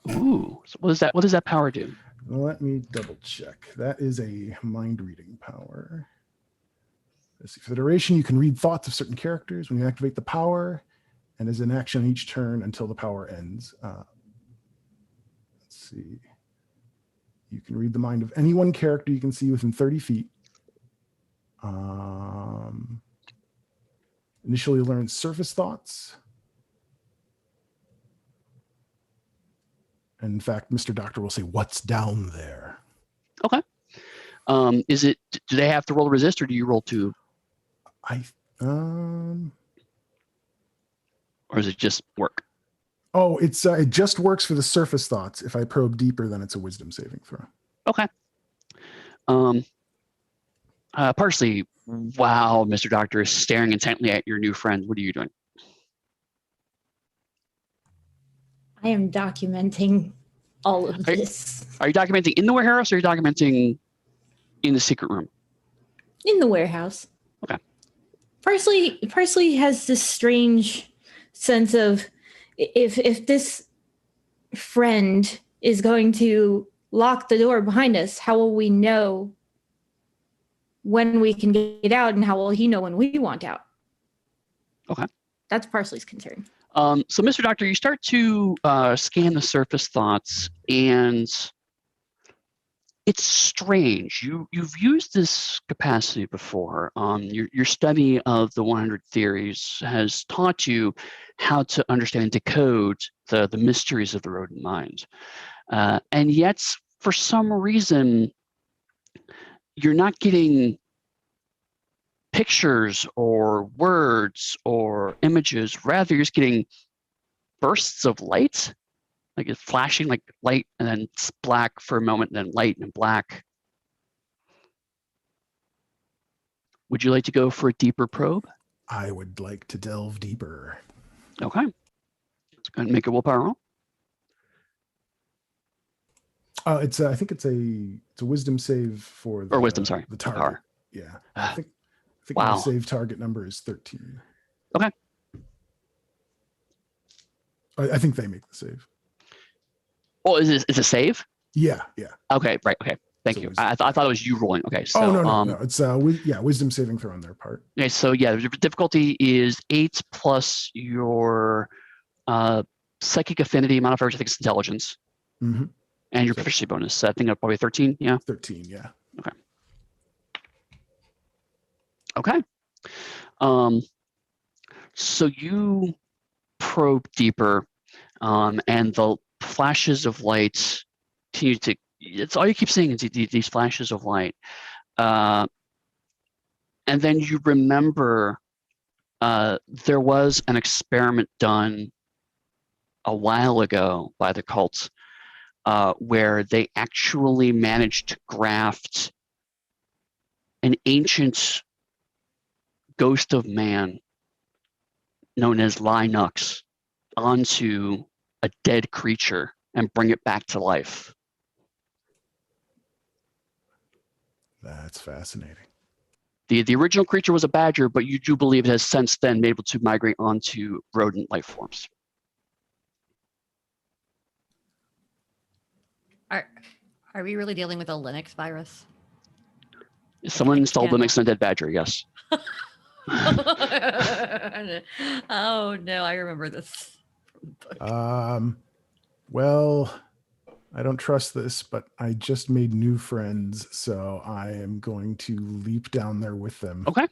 Ooh. So what does that power do? Let me double check. That is a mind reading power. For the duration, you can read thoughts of certain characters when you activate the power, and as an action each turn until the power ends. Let's see. You can read the mind of any one character you can see within 30 feet. Initially learn surface thoughts. And in fact, Mr. Doctor will say, "What's down there?" Okay. Is it? Do they have to roll resist, or do you roll to, or does it just work? Oh, it just works for the surface thoughts. If I probe deeper, then it's a wisdom saving throw. Okay. Parsley, wow, Mr. Doctor is staring intently at your new friend. What are you doing? I am documenting all of Are- this Are you documenting in the warehouse, or are you documenting in the secret room? in the warehouse. Okay. Parsley has this strange sense of if this friend is going to lock the door behind us, how will we know when we can get out, and how will he know when we want out? Okay. That's Parsley's concern. So, Mr. Doctor, you start to scan the surface thoughts, and it's strange. You've used this capacity before. Your study of the 100 theories has taught you how to understand and decode the mysteries of the rodent mind. And yet, for some reason, you're not getting pictures or words or images. Rather, you're just getting bursts of light, like it's flashing like light, and then it's black for a moment, and then light and black. Would you like to go for a deeper probe? I would like to delve deeper. Okay. Let's go ahead and make a willpower roll. I think it's a wisdom save for the, Or wisdom, sorry. the target. Power. Yeah. I think Wow. my save target number is 13. Okay. I think they make the save. Oh, is it a save? Yeah. Okay, right. Okay. Thank So you. wisdom. I thought it was you rolling. Okay. So, No. It's wisdom saving throw on their part. Okay, so yeah, the difficulty is 8 plus your psychic affinity modifier, which I think is intelligence, Mm-hmm. and your proficiency bonus. So I think probably 13. Yeah. 13. Yeah. Okay. So you probe deeper, and the flashes of light continue to. It's all you keep seeing is these flashes of light, and then you remember there was an experiment done a while ago by the cult where they actually managed to graft an ancient ghost of man known as Linux onto a dead creature and bring it back to life. That's fascinating. The original creature was a badger, but you do believe it has since then been able to migrate onto rodent life forms. Are we really dealing with a Linux virus? Someone installed cannot. Linux on a dead badger, yes. Oh no, I remember this from the book. Well, I don't trust this, but I just made new friends, so I am going to leap down there with them. Okay.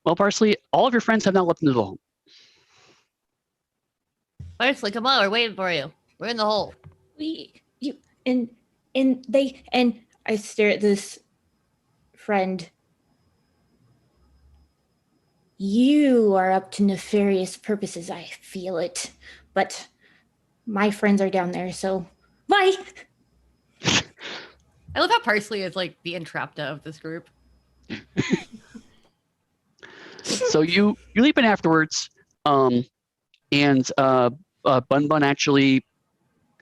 Well, Parsley, all of your friends have now left into the home. Parsley, come on, we're waiting for you. We're in the hole. And I stare at this friend. You are up to nefarious purposes, I feel it. But my friends are down there, so bye. I love how Parsley is like the entrapta of this group. So you leap in afterwards, and Bun Bun actually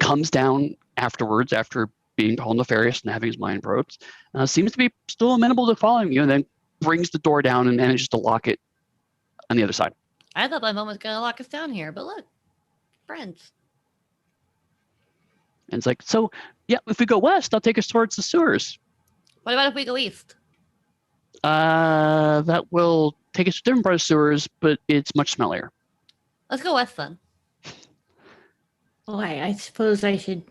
comes down afterwards after being called nefarious and having his mind probed. Seems to be still amenable to following you, and then brings the door down and manages to lock it on the other side. I thought my mom was gonna lock us down here, but look, friends. And it's like, so yeah, if we go west, I'll take us towards the sewers. What about if we go east? That will take us to a different part of sewers, but it's much smellier. Let's go west then. Oh, I suppose I should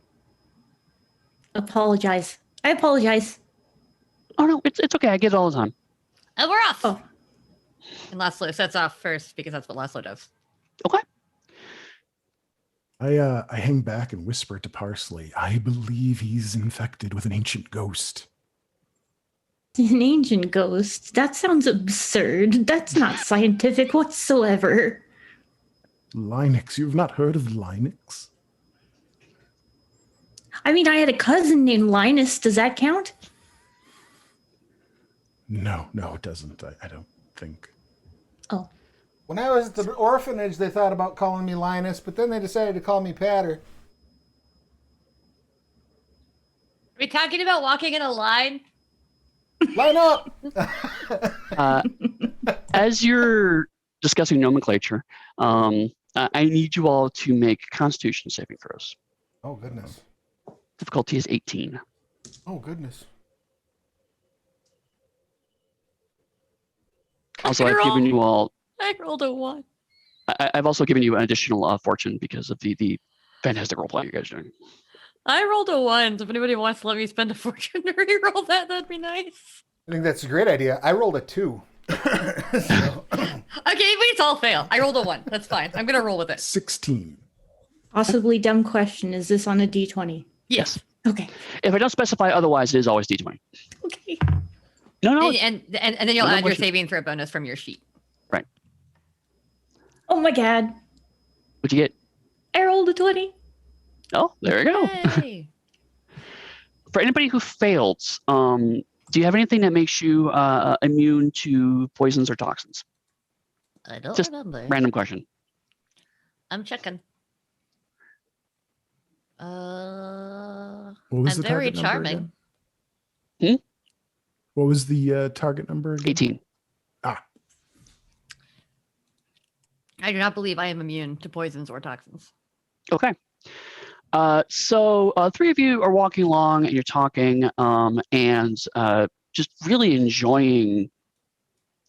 apologize. I apologize. Oh no, it's okay. I get it all the time. And we're off. Oh. And Laszlo sets off first because that's what Laszlo does. Okay. I hang back and whisper to Parsley, I believe he's infected with an ancient ghost. An ancient ghost? That sounds absurd. That's not scientific whatsoever. Linux. You've not heard of Linux? I mean, I had a cousin named Linus. Does that count? No, it doesn't. I don't think. Oh. When I was at the orphanage, they thought about calling me Linus, but then they decided to call me Patter. Are we talking about walking in a line? Line up! As you're discussing nomenclature, I need you all to make Constitution saving throws. Oh, goodness. Difficulty is 18. Oh, goodness. Also, I've given you all. I rolled a 1. I've also given you an additional fortune because of the fantastic roleplay you guys are doing. I rolled a 1. So if anybody wants to let me spend a fortune to re-roll that, that'd be nice. I think that's a great idea. I rolled a 2. So, Okay, please all fail. I rolled a 1. That's fine. I'm gonna roll with it. 16. Possibly dumb question. Is this on a D20? Yes. Okay. If I don't specify otherwise, it is always D20. Okay. No. And then you'll No add your question. saving throw bonus from your sheet. Oh my god. What'd you get? I rolled a 20. Oh, there you go. Yay. For anybody who failed, do you have anything that makes you immune to poisons or toxins? I don't Just remember. Random question. I'm checking. What I'm was the very target number charming. again? What was the target number again? 18. I do not believe I am immune to poisons or toxins. Okay. So three of you are walking along and you're talking and just really enjoying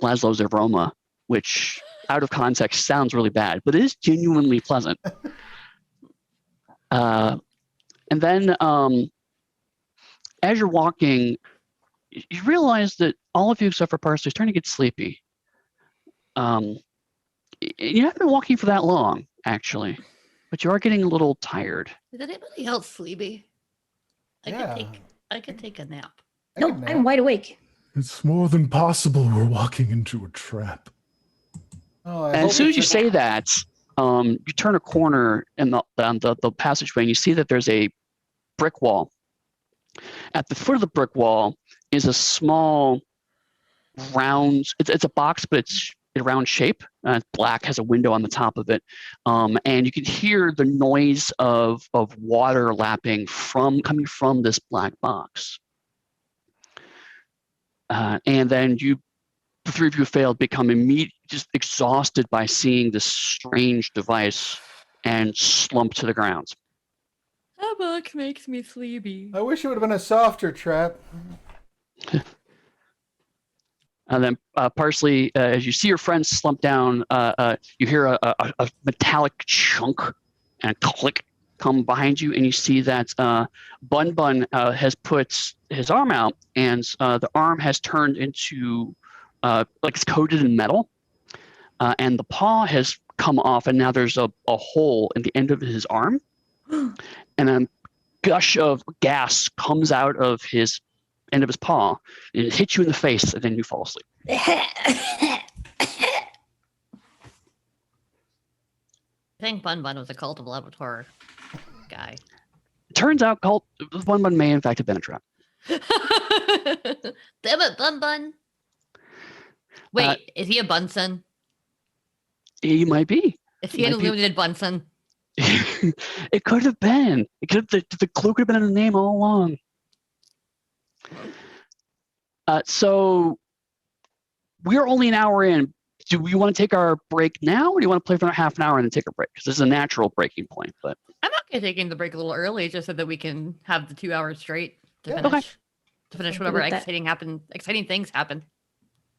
Laszlo's aroma, which out of context sounds really bad, but it is genuinely pleasant. And then as you're walking, you realize that all of you except for Parsley is starting to get sleepy. You haven't been walking for that long, actually, but you are getting a little tired. Is anybody else sleepy? Yeah. I could take a nap. I No, could nap. I'm wide awake. It's more than possible we're walking into a trap. Oh, I And hope as soon as you it's say that, you turn a corner in the passageway and you see that there's a brick wall. At the foot of the brick wall is a small round, it's a box, but it's a round shape. Black, has a window on the top of it. And you can hear the noise of water lapping coming from this black box. And then the three of you failed, become just exhausted by seeing this strange device and slump to the ground. That book makes me sleepy. I wish it would have been a softer trap. And then Parsley, as you see your friends slump down, you hear a metallic chunk and a click come behind you, and you see that Bun Bun has put his arm out, and the arm has turned into like it's coated in metal, and the paw has come off, and now there's a hole in the end of his arm, and a gush of gas comes out of his end of his paw, and it hits you in the face, and then you fall asleep. I think Bun Bun was a cult of laboratory guy. It turns out Bun Bun may in fact have been a trap. Damn it, Bun Bun. Wait, is he a Bunsen? He might be. Is he an might be. illuminated Bunsen? It could have been. The clue could have been in the name all along. So we're only an hour in. Do we want to take our break now, or do you want to play for half an hour and then take a break? Because this is a natural breaking point. But I'm okay taking the break a little early, just so that we can have the 2 hours straight to Yeah. finish. Okay. To finish Good whatever with that. exciting things happen.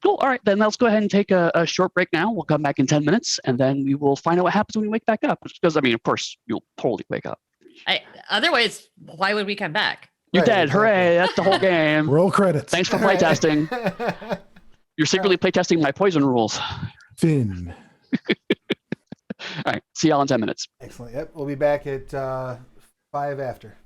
cool. All right, then let's go ahead and take a short break now. We'll come back in 10 minutes, and then we will find out what happens when we wake back up. Because I mean, of course, you'll totally wake up. Otherwise, why would we come back? You're Right, dead. exactly. Hooray. That's the whole game. Roll credits. Thanks for Right. playtesting. You're secretly playtesting my poison rules. Finn. All right. See y'all in 10 minutes. Excellent. Yep. We'll be back at 5 after.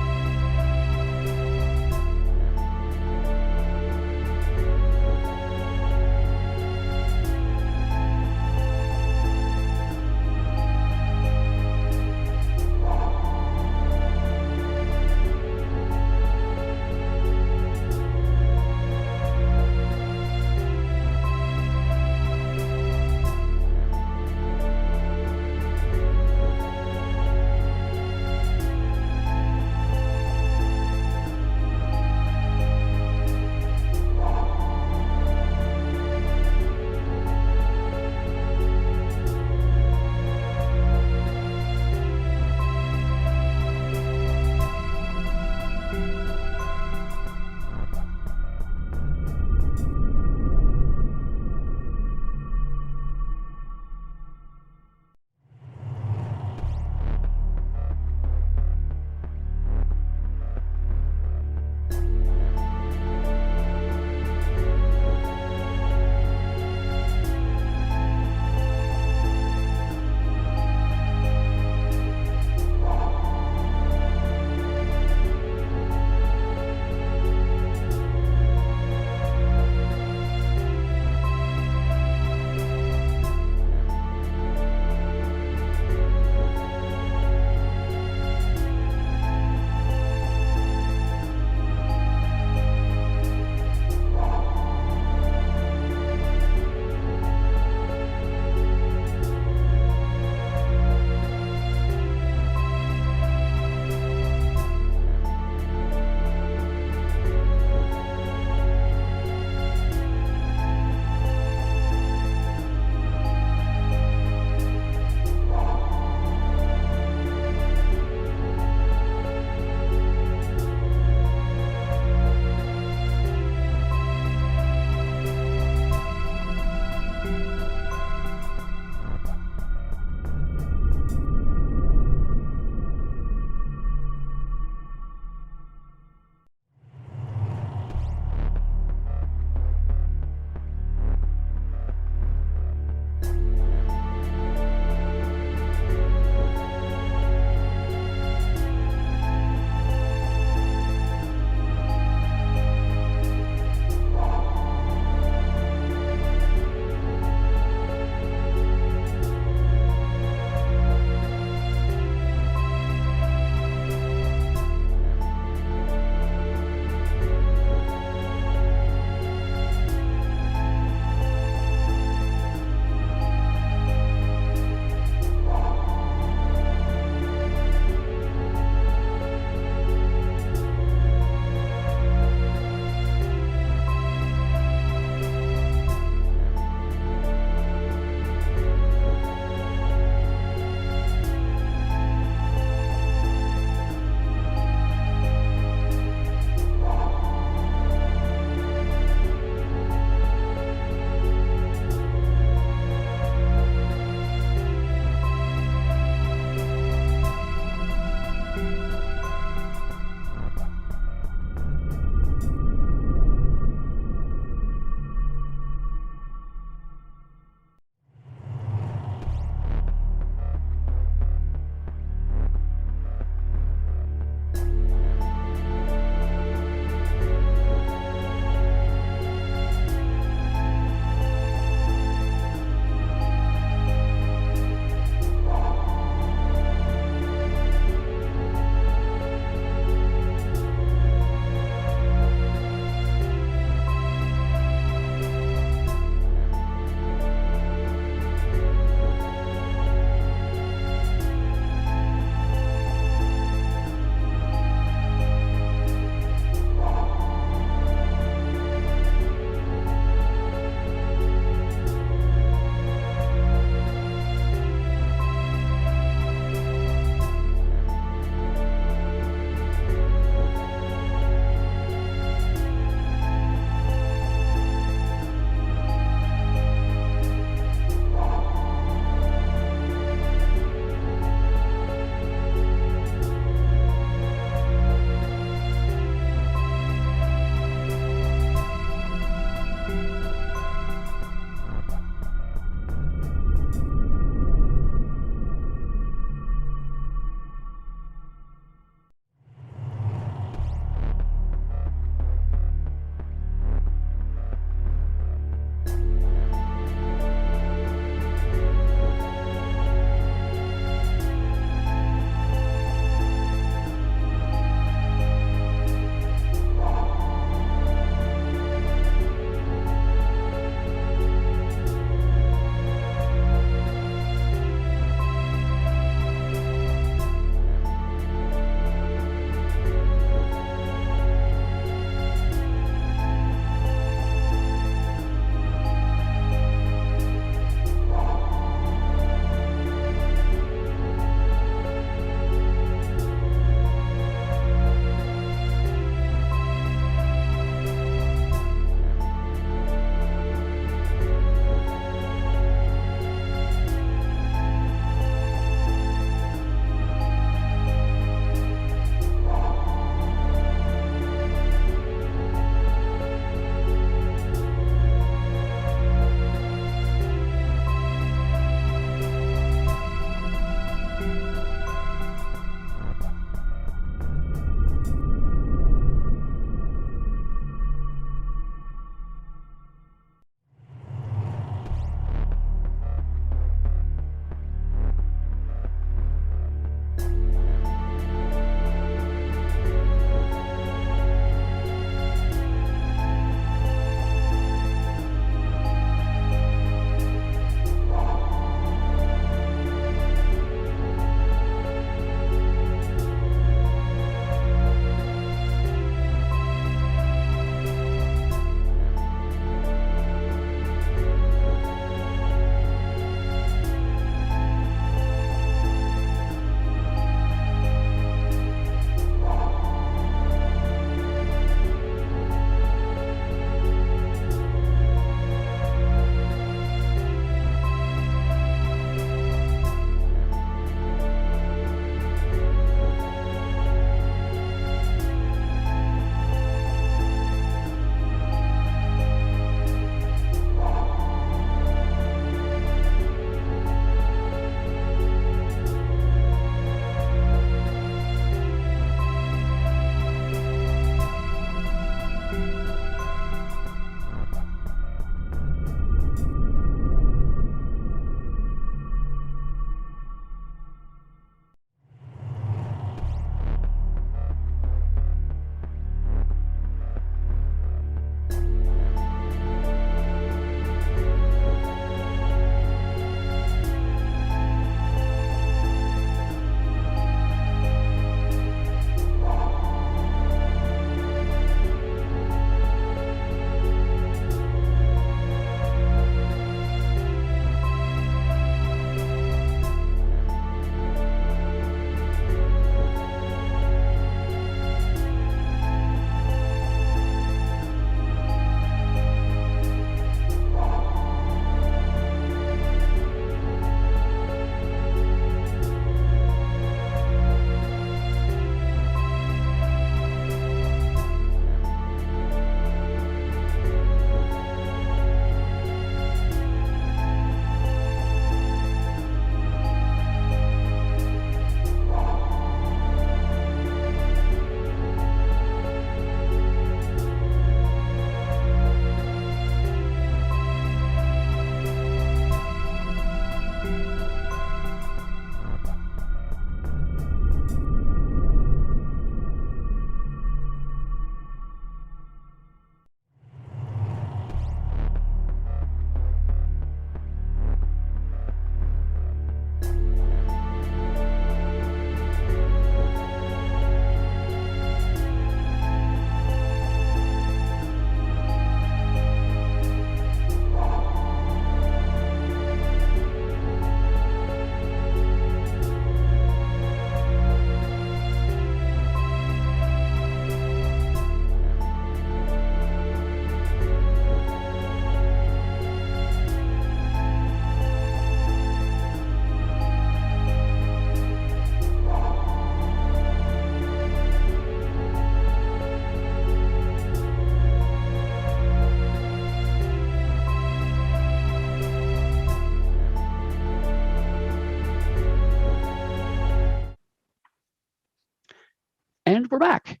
And we're back.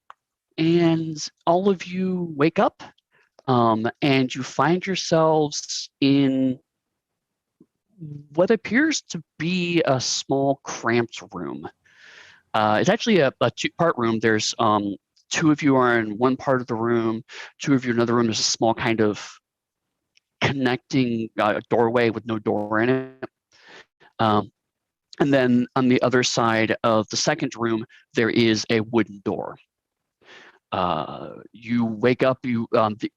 And all of you wake up, and you find yourselves in what appears to be a small, cramped room. It's actually a two-part room. There's two of you are in one part of the room, two of you in another room. There's a small kind of connecting doorway with no door in it. And then on the other side of the second room, there is a wooden door. You wake up.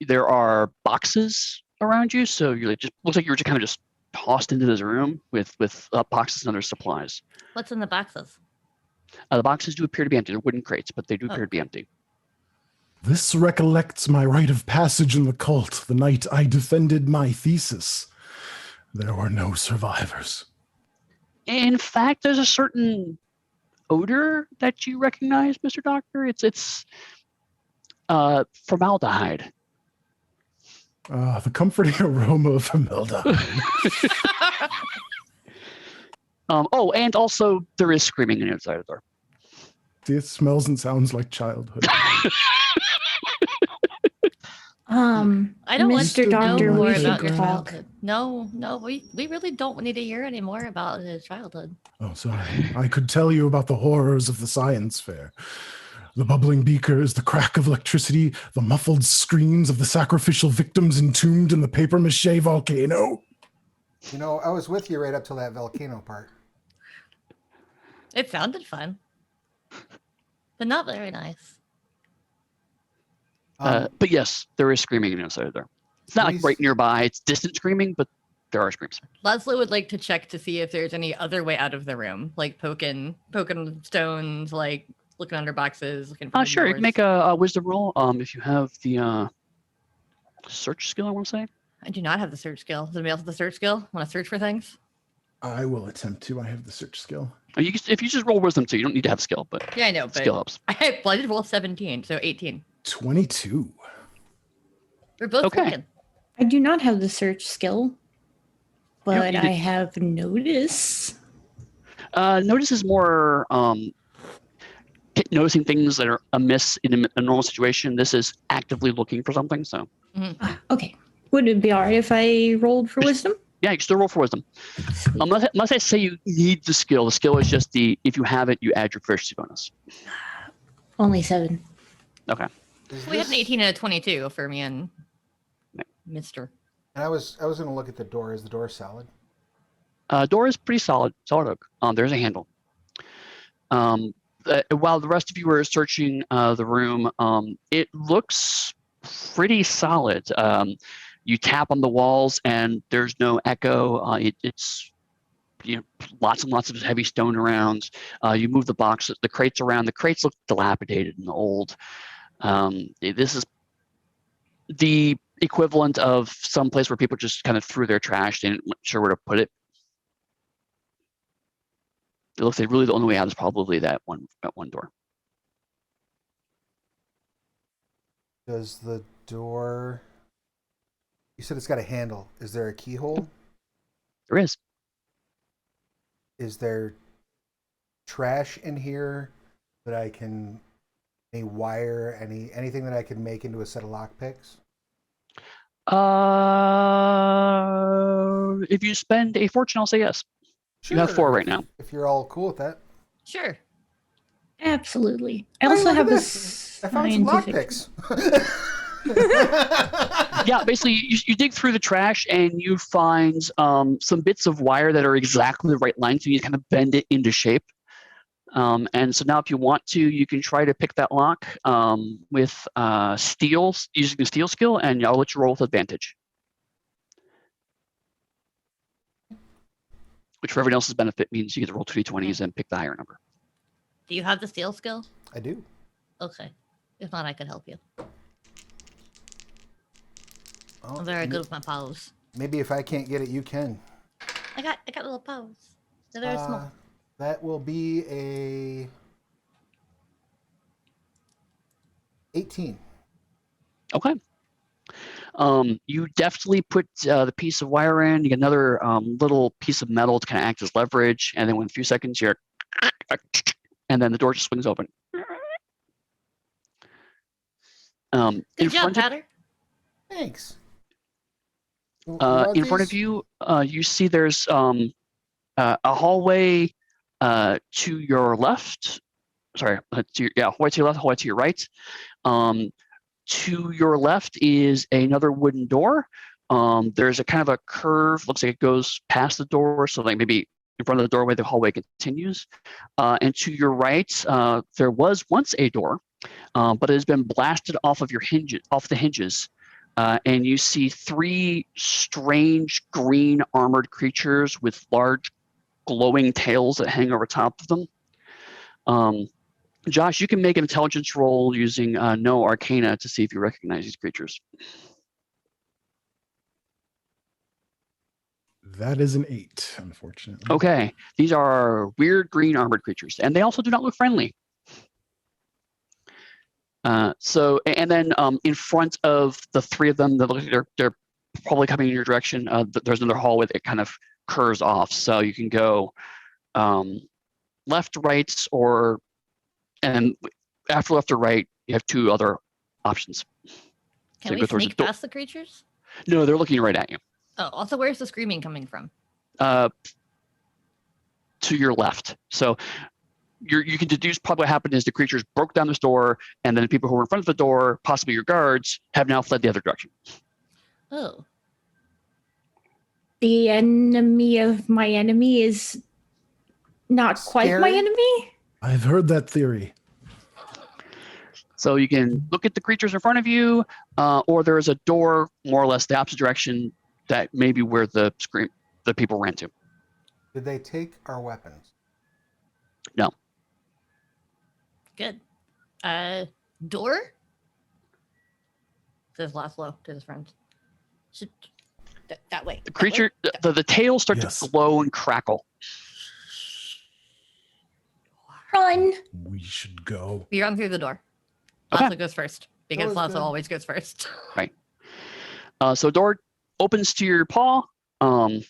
There are boxes around you, so you're just looks like you were just kind of just tossed into this room with boxes and other supplies. What's in the boxes? The boxes do appear to be empty. They're wooden crates, but they do appear to be empty. This recollects my rite of passage in the cult, the night I defended my thesis. There were no survivors. In fact, there's a certain odor that you recognize, Mr. Doctor. It's formaldehyde. The comforting aroma of formaldehyde. And also there is screaming on the other side of the door. It smells and sounds like childhood. I don't want Mr. to Doctor, know more we should about your talk. childhood. No, we really don't need to hear any more about his childhood. Oh, sorry. I could tell you about the horrors of the science fair. The bubbling beakers, the crack of electricity, the muffled screams of the sacrificial victims entombed in the papier-mâché volcano. You know, I was with you right up till that volcano part. It sounded fun, but not very nice. But yes, there is screaming on the other side of the door. It's not like right nearby. It's distant screaming, but there are screams. Leslie would like to check to see if there's any other way out of the room, like poking stones, like looking under boxes, looking for Sure, you can doors. make a wisdom roll if you have the search skill, I want to say. I do not have the search skill. Does anybody else have the search skill? Want to search for things? I will attempt to. I have the search skill. If you just roll wisdom too, you don't need to have skill, but Yeah, I know, but skill helps. I did roll 17, so 18. 22. We're both Okay. working. I do not have the search skill, but you I did- have notice. Notice is more noticing things that are amiss in a normal situation. This is actively looking for something. So Okay. Would it be alright if I rolled for wisdom? yeah, you can still roll for wisdom. Unless I say you need the skill. The skill is just if you have it, you add your proficiency bonus. Only 7. Okay. We had an 18 and a 22 for me and Mr. And I was going to look at the door. Is the door solid? Door is pretty solid oak. There's a handle. While the rest of you are searching the room, it looks pretty solid. You tap on the walls and there's no echo. It's lots and lots of heavy stone around. You move the boxes, the crates around. The crates look dilapidated and old. This is the equivalent of some place where people just kind of threw their trash. They weren't sure where to put it. It looks like really the only way out is probably that one door. Does the door... You said it's got a handle. Is there a keyhole? There is. Is there trash in here that I can... Any wire, anything that I can make into a set of lockpicks? If you spend a fortune, I'll say yes. You have 4 right now. If you're all cool with that. Sure. Absolutely. I Hey, also look at have a this. I found some scientific... lockpicks. Yeah, basically, you dig through the trash and you find some bits of wire that are exactly the right length. So you kind of bend it into shape. And so now if you want to, you can try to pick that lock with steel, using the steel skill, and I'll let you roll with advantage. Which for everyone else's benefit means you get to roll 2d20s and pick the higher number. Do you have the steel skill? I do. Okay. If not, I could help you. Oh, I'm very good with my paws. Maybe if I can't get it, you can. I got little paws. They're very small. That will be a 18. Okay. You definitely put the piece of wire in. You get another little piece of metal to kind of act as leverage, and then within a few seconds, you're, and then the door just swings open. In Good job, front of Patter. Thanks. in front of you, you see there's a hallway to your left. Sorry, hallway to your left, hallway to your right. To your left is another wooden door. There's a kind of a curve. Looks like it goes past the door, so like maybe in front of the doorway, the hallway continues. And to your right, there was once a door, but it has been blasted off of the hinges. And you see 3 strange green armored creatures with large glowing tails that hang over top of them. Josh, you can make an intelligence roll using no arcana to see if you recognize these creatures. That is an 8, unfortunately. Okay, these are weird green armored creatures, and they also do not look friendly. And then in front of the 3 of them, they're probably coming in your direction. There's another hallway that kind of curves off, so you can go left, right, and after left or right, you have 2 other options. Can So we go towards sneak the door. past the creatures? No, they're looking right at you. Oh, also, where's the screaming coming from? To your left. So you can deduce probably what happened is the creatures broke down this door, and then the people who were in front of the door, possibly your guards, have now fled the other direction. Oh, The enemy of my enemy is not quite my Scary? enemy. I've heard that theory. So you can look at the creatures in front of you, or there is a door more or less the opposite direction that may be where the people ran to. Did they take our weapons? No. good. Door? Says Laszlo to his friends. That way. The creature, the tails start Yes. to glow and crackle. Run. We should go. You run through the door. Okay. Laszlo goes first because That was Laszlo good. always goes first. So door opens to your paw. All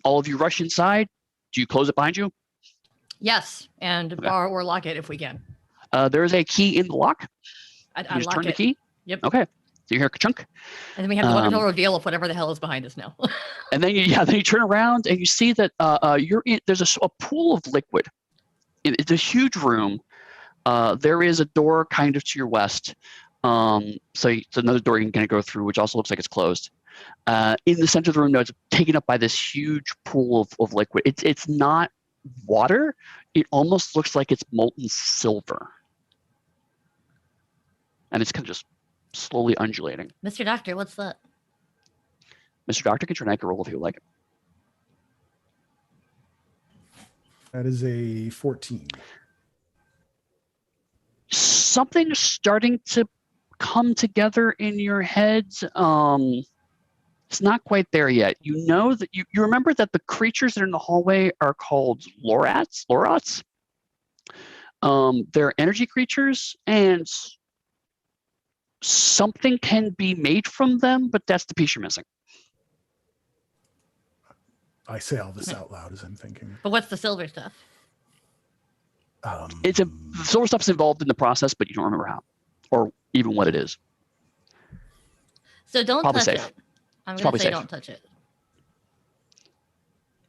of you rush inside. Do you close it behind you? Yes, and Okay. bar or lock it if we can. There is a key in the lock. I You just lock turn the it. key. Yep. Okay. So you hear a chunk. And then we have the wonderful reveal of whatever the hell is behind us now. And then you turn around and you see that there's a pool of liquid. It's a huge room. There is a door kind of to your west. So it's another door you can go through, which also looks like it's closed. In the center of the room, though, it's taken up by this huge pool of liquid. It's not water. It almost looks like it's molten silver. And it's kind of just slowly undulating. Mr. Doctor, what's that? Mr. Doctor, can you make a roll if you would like. That is a 14. Something is starting to come together in your head. It's not quite there yet. You know that you remember that the creatures that are in the hallway are called Lorots. They're energy creatures, and something can be made from them, but that's the piece you're missing. I say all this out loud as I'm thinking. But what's the silver stuff? The silver stuff's involved in the process, but you don't remember how, or even what it is. So don't Probably touch safe. it. I'm It's going probably to say safe. don't touch it.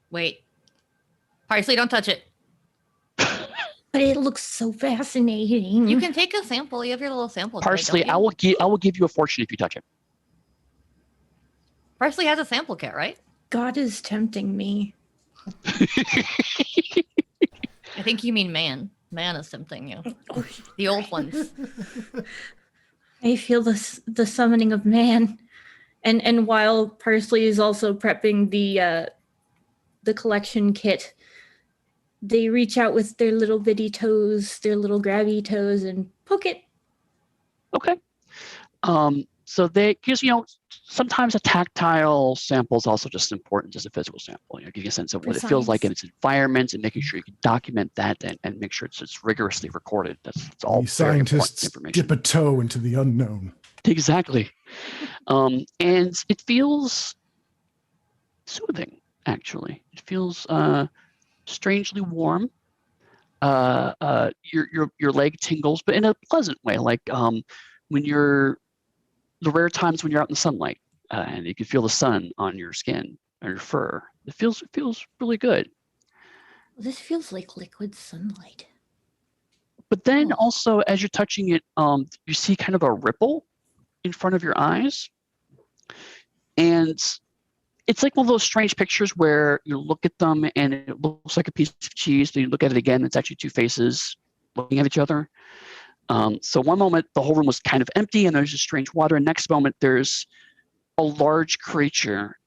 Wait. Parsley, don't touch it. But it looks so fascinating. You can take a sample. You have your little sample. tray, Parsley, don't I you? will give you a fortune if you touch it. Parsley has a sample kit, right? God is tempting me. I think you mean man. Man is tempting you. The old ones. I feel the summoning of man. And while Parsley is also prepping the collection kit, they reach out with their little bitty toes, their little grabby toes, and poke it. Okay. So because sometimes a tactile sample is also just as important as a physical sample. Give you a sense of what it feels like in its environment, and making sure you can document that and make sure it's rigorously recorded. That's all. The very important scientists information. dip a toe into the unknown. Exactly. And it feels soothing, actually. It feels strangely warm. Your leg tingles, but in a pleasant way, like when you're the rare times when you're out in the sunlight and you can feel the sun on your skin or your fur. It feels really good. This feels like liquid sunlight. But then also, as you're touching it, you see kind of a ripple in front of your eyes. And it's like one of those strange pictures where you look at them and it looks like a piece of cheese. Then you look at it again, it's actually two faces looking at each other. So one moment, the whole room was kind of empty and there's just strange water. And next moment, there's a large creature.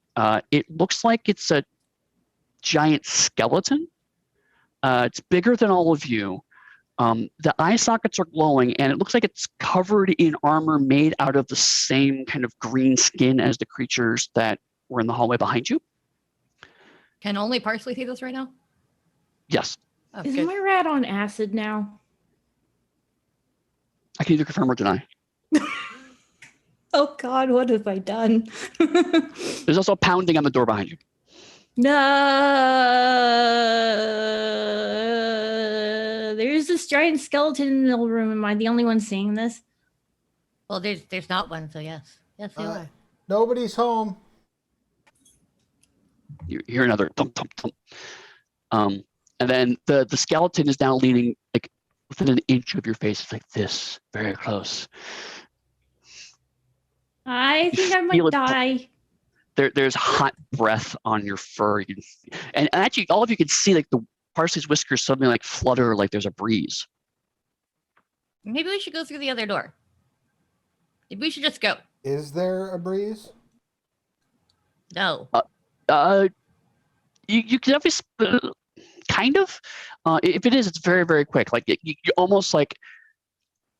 It looks like it's a giant skeleton. It's bigger than all of you. The eye sockets are glowing, and it looks like it's covered in armor made out of the same kind of green skin as the creatures that were in the hallway behind you. Can only partially see this right now? Yes. Oh, Is good. my rat on acid now? I can either confirm or deny. Oh God, what have I done? There's also pounding on the door behind you. No, there's this giant skeleton in the room. Am I the only one seeing this? Well, there's not one, so yes. Yes, you are. Nobody's home. You hear another thump, thump, thump. And then the skeleton is now leaning like within an inch of your face. It's like this, very close. I think I feel might it die. There's hot breath on your fur. And actually, all of you can see like the Parsley's whiskers suddenly like flutter like there's a breeze. Maybe we should go through the other door. Maybe we should just go. Is there a breeze? No. You can definitely kind of. If it is, it's very, very quick. Like you almost like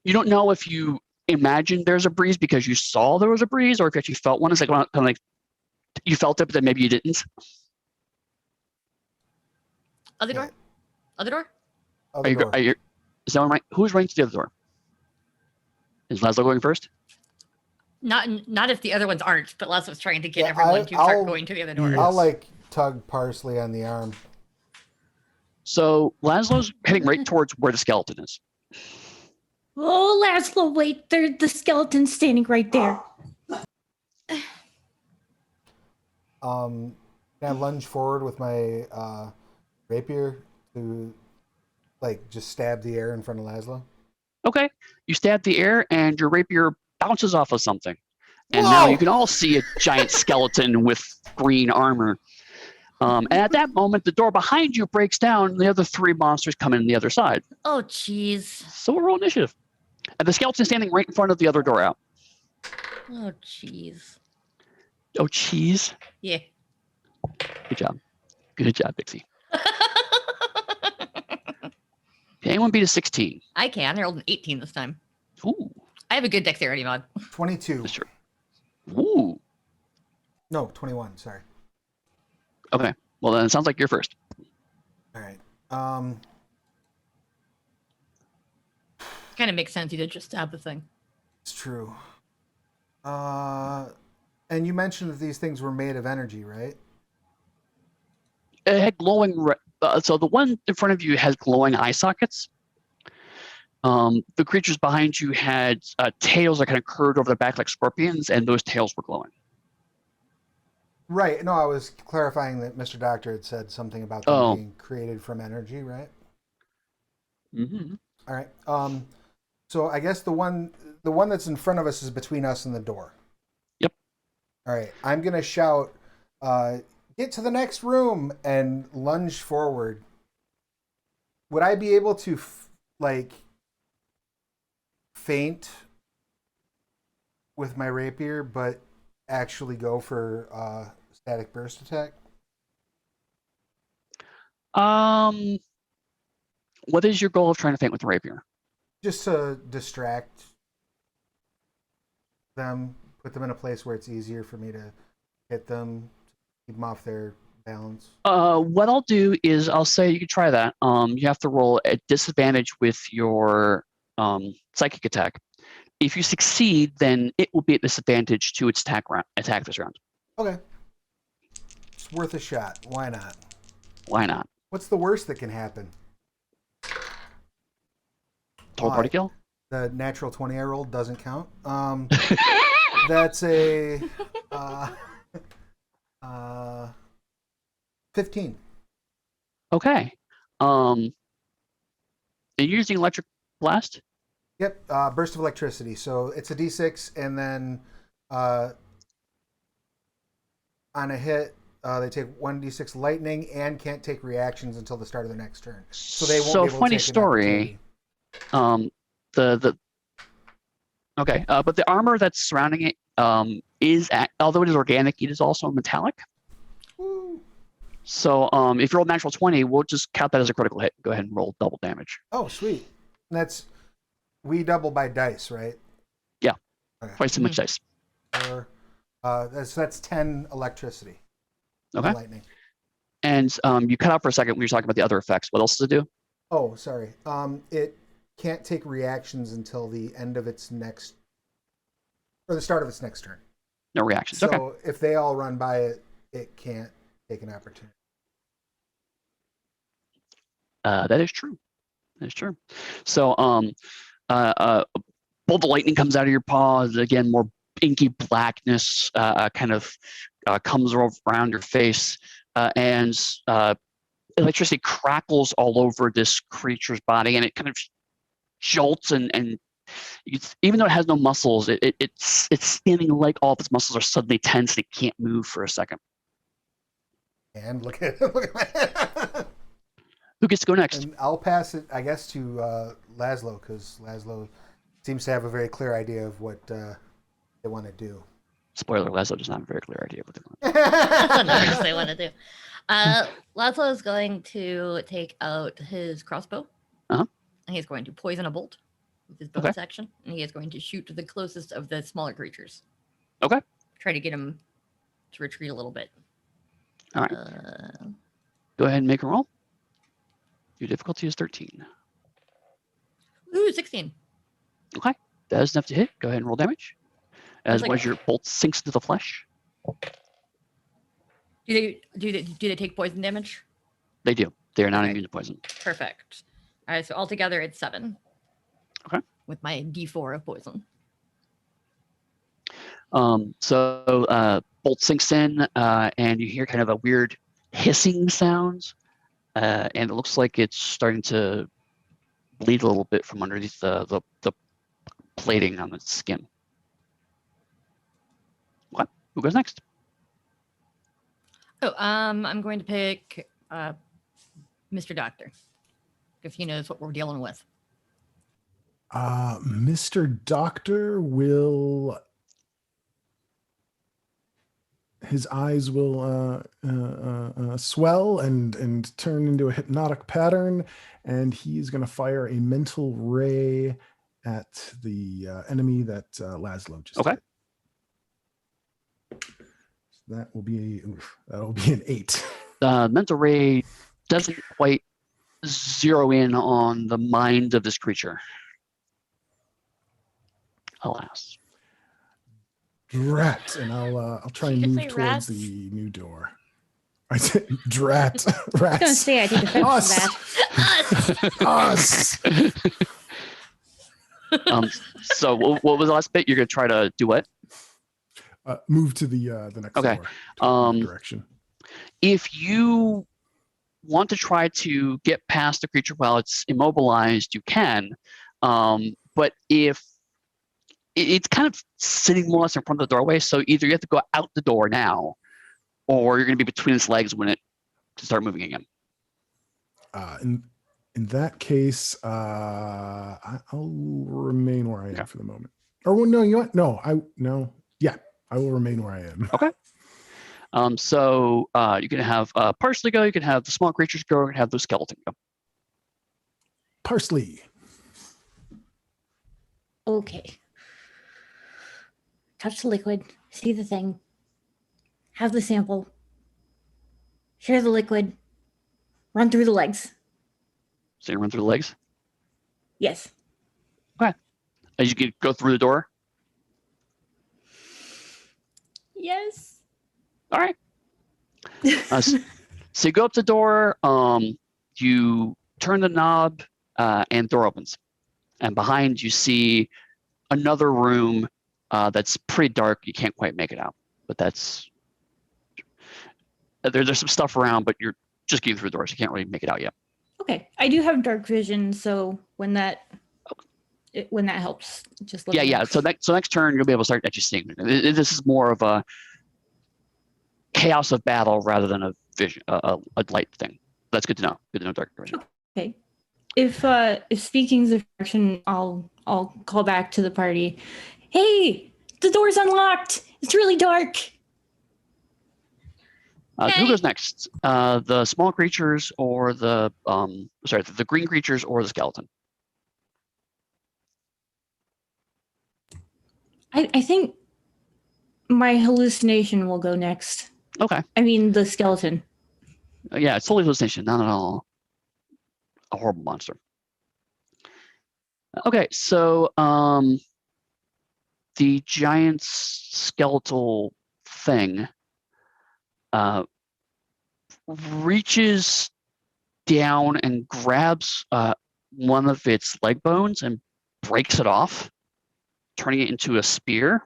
you don't know if you imagined there's a breeze because you saw there was a breeze, or if you actually felt one. It's like kind of like you felt it, but then maybe you didn't. Other door? Other door? Other door. Is that one right? Who's running to the other door? Is Laszlo going first? Not if the other ones aren't, but Laszlo's trying to get Yeah, everyone to start I'll- going to the other door. I'll like tug Parsley on the arm. So Laszlo's heading right towards where the skeleton is. Oh, Laszlo, wait! The skeleton's standing right there. Can I lunge forward with my rapier to like just stab the air in front of Laszlo? Okay. You stab the air and your rapier bounces off of something. And now you can all see a giant skeleton with green armor. And at that moment, the door behind you breaks down and the other three monsters come in the other side. Oh, jeez. So we'll roll initiative. And the skeleton's standing right in front of the other door out. Oh, jeez. Oh, cheese. Yeah. Good job. Good job, Dixie. Can anyone beat a 16? I can. I rolled an 18 this time. Ooh, I have a good dexterity mod. 22. that's true. Ooh. No, 21. Sorry. Okay. Well, then it sounds like you're first. All right. Kind of makes sense. You did just stab the thing. It's true. And you mentioned that these things were made of energy, right? It had glowing. So the one in front of you has glowing eye sockets. The creatures behind you had tails that kind of curved over their back like scorpions, and those tails were glowing. Right. No, I was clarifying that Mr. Doctor had said something about them being created from energy, right? Mm-hmm. All right. So I guess the one that's in front of us is between us and the door. Yep. All right. I'm gonna shout, "Get to the next room!" and lunge forward. Would I be able to feint with my rapier, but actually go for static burst attack? What is your goal of trying to feint with the rapier? Just to distract them, put them in a place where it's easier for me to hit them, keep them off their balance. What I'll do is I'll say you can try that. You have to roll at disadvantage with your psychic attack. If you succeed, then it will be at disadvantage to its attack this round. Okay. It's worth a shot. Why not? Why not? What's the worst that can happen? Total party kill? The natural 20 I rolled doesn't count. That's a 15. Okay. Are you using electric blast? Yep, burst of electricity. So it's a d6, and then on a hit, they take 1d6 lightning and can't take reactions until the start of their next turn. So they won't be able funny to take story. The okay, but the armor that's surrounding it although it is organic, it is also metallic. Woo. So if you roll natural 20, we'll just count that as a critical hit. Go ahead and roll double damage. Oh, sweet. We double by dice, right? Yeah, okay. Twice as much dice. Or that's 10 electricity. Okay. Lightning. And you cut out for a second when you were talking about the other effects. What else does it do? Oh, sorry. It can't take reactions until the end of its next, or the start of its next turn. No reactions. So okay. if they all run by it, it can't take an opportunity. That is true. That is true. So bolt of lightning comes out of your paws. Again, more inky blackness kind of comes around your face, and electricity crackles all over this creature's body, and it kind of jolts and even though it has no muscles, it's standing like all of its muscles are suddenly tense and it can't move for a second. And look at my Who gets to go next? And I'll pass it, I guess, to Laszlo, because Laszlo seems to have a very clear idea of what they want to do. Spoiler: Laszlo does not have a very clear idea of what they want. That's what numbers they want to do. Laszlo is going to take out his crossbow. Uh-huh. And he's going to poison a bolt with his bonus action. And he is going to shoot the closest of the smaller creatures. Okay. Try to get him to retreat a little bit. All right. Go ahead and make a roll. Your difficulty is 13. Ooh, 16. Okay. That is enough to hit. Go ahead and roll damage. As Like your bolt sinks into the flesh. Do they take poison damage? They do. They are not immune to poison. Perfect. All right, so altogether it's 7. Okay. With my D4 of poison. Bolt sinks in, and you hear kind of a weird hissing sound, and it looks like it's starting to bleed a little bit from underneath the plating on its skin. What? Who goes next? Oh, I'm going to pick Mr. Doctor because he knows what we're dealing with. Mr. Doctor will. His eyes will swell and turn into a hypnotic pattern, and he's going to fire a mental ray at the enemy that Laszlo just hit. So that'll be an 8. Mental ray doesn't quite zero in on the mind of this creature. Alas. Drat, and I'll try and move towards rats? the new door. I said drat. Rats. I was gonna say I take offense to that. Us. So what was the last bit? You're gonna try to do what? Move to the next Okay. door. To the direction. If you want to try to get past the creature while it's immobilized, you can. But if it's kind of sitting more or less in front of the doorway, so either you have to go out the door now, or you're going to be between its legs when it to start moving again. In that case, I'll remain where I am for the moment. Or well, no, you know what? No, I will remain where I am. Okay. So you can have parsley go, you can have the small creatures go, and have the skeleton go. Parsley. Okay. Touch the liquid, see the thing, have the sample, share the liquid, run through the legs. So you run through the legs. Yes. Okay. As you can go through the door. Yes. All right. So you go up the door, you turn the knob, and door opens. And behind you see another room that's pretty dark. You can't quite make it out, but that's there's some stuff around, but you're just getting through the doors. You can't really make it out yet. Okay, I do have dark vision, so when that helps, just let me know. Yeah. So next turn you'll be able to start actually seeing. This is more of a chaos of battle rather than a vision, a light thing. That's good to know. Good to know dark vision. Okay. If speaking of direction, I'll call back to the party. Hey, the door's unlocked. It's really dark. So who goes next? The small creatures or the green creatures or the skeleton? I think my hallucination will go next. Okay. I mean the skeleton. Yeah, it's totally hallucination, not at all a horrible monster. Okay, so the giant skeletal thing reaches down and grabs one of its leg bones and breaks it off, turning it into a spear,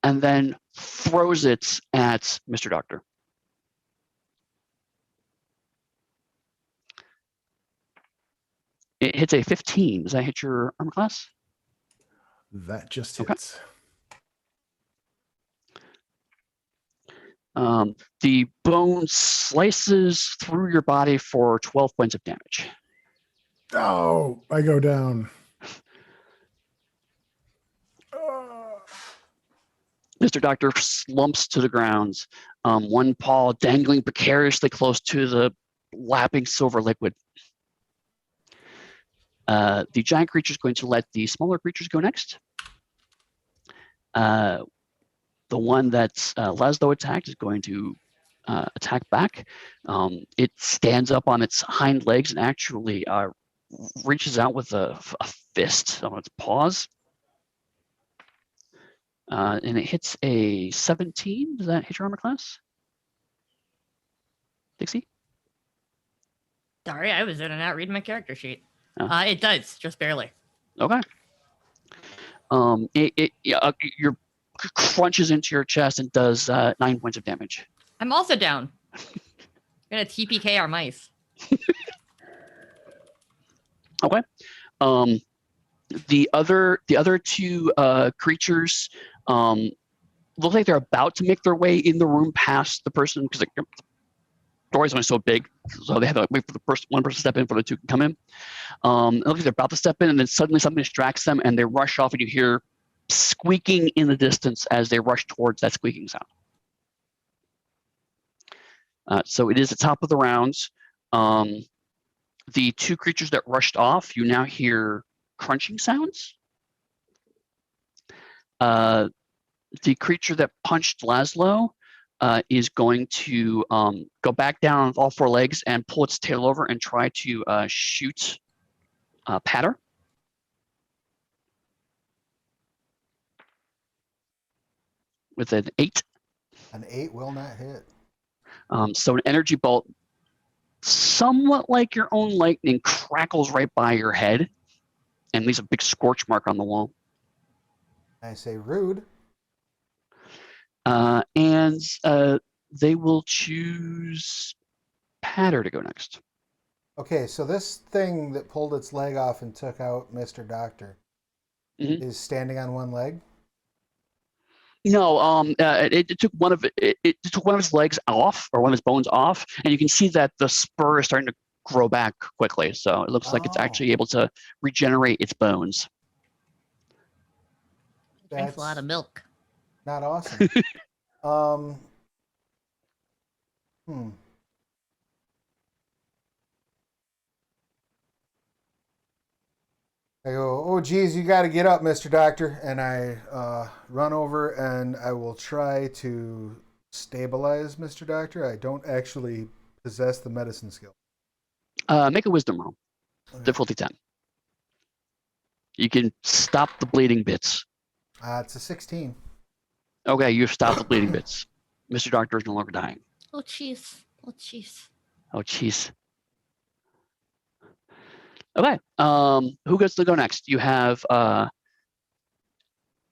and then throws it at Mr. Doctor. It hits a 15. Does that hit your armor class? That just Okay. hits. The bone slices through your body for 12 points of damage. Oh, I go down. Mr. Doctor slumps to the ground, one paw dangling precariously close to the lapping silver liquid. The giant creature is going to let the smaller creatures go next. The one that's Laszlo attacked is going to attack back. It stands up on its hind legs and actually reaches out with a fist on its paws. And it hits a 17. Does that hit your armor class? Dixie? Sorry, I was in and out reading my character sheet. Oh. It does, just barely. Okay. Your crunches into your chest and does 9 points of damage. I'm also down. Gonna TPK our mice. Okay. The other two creatures look like they're about to make their way in the room past the person because the door is only so big, so they have to wait for the one person to step in before the two can come in. It looks like they're about to step in, and then suddenly something distracts them, and they rush off, and you hear squeaking in the distance as they rush towards that squeaking sound. So it is the top of the rounds. The two creatures that rushed off, you now hear crunching sounds. The creature that punched Laszlo is going to go back down with all four legs and pull its tail over and try to shoot Patter. With an 8. An 8 will not hit. So an energy bolt, somewhat like your own lightning, crackles right by your head and leaves a big scorch mark on the wall. I say rude. And they will choose Patter to go next. Okay, so this thing that pulled its leg off and took out Mr. Doctor is standing on one leg? No, it took one of it took one of his legs off, or one of his bones off, and you can see that the spur is starting to grow back quickly. So it looks like it's actually able to regenerate its bones. Drinks a lot of milk. Not awesome. I go, oh, geez, you got to get up, Mr. Doctor. And I run over and I will try to stabilize Mr. Doctor. I don't actually possess the medicine skill. Make a wisdom roll. Okay. Difficulty 10. You can stop the bleeding bits. It's a 16. Okay, you've stopped the bleeding bits. Mr. Doctor is no longer dying. Oh, jeez. Oh, jeez. Oh, jeez. Okay. Who gets to go next? You have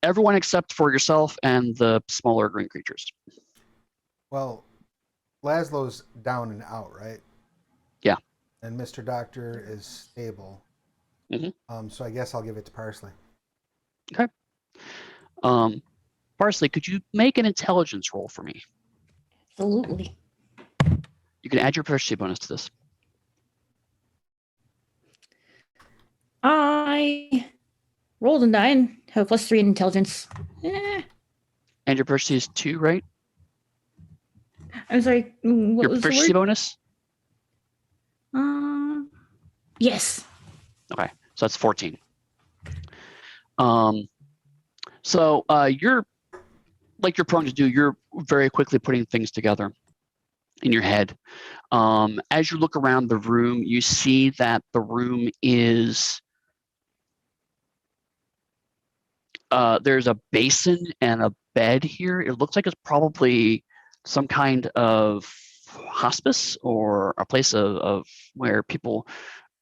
Everyone except for yourself and the smaller green creatures. Well, Laszlo's down and out, right? Yeah. And Mr. Doctor is stable. So I guess I'll give it to Parsley. Okay. Parsley, could you make an intelligence roll for me? Absolutely. You can add your proficiency bonus to this. I rolled a 9, have a +3 in intelligence. And your proficiency is 2, right? I'm sorry, what Your was the proficiency word? bonus? Yes. Okay, so that's 14. So you're, like you're prone to do, you're very quickly putting things together in your head. As you look around the room, you see that the room is, there's a basin and a bed here. It looks like it's probably some kind of hospice or a place of where people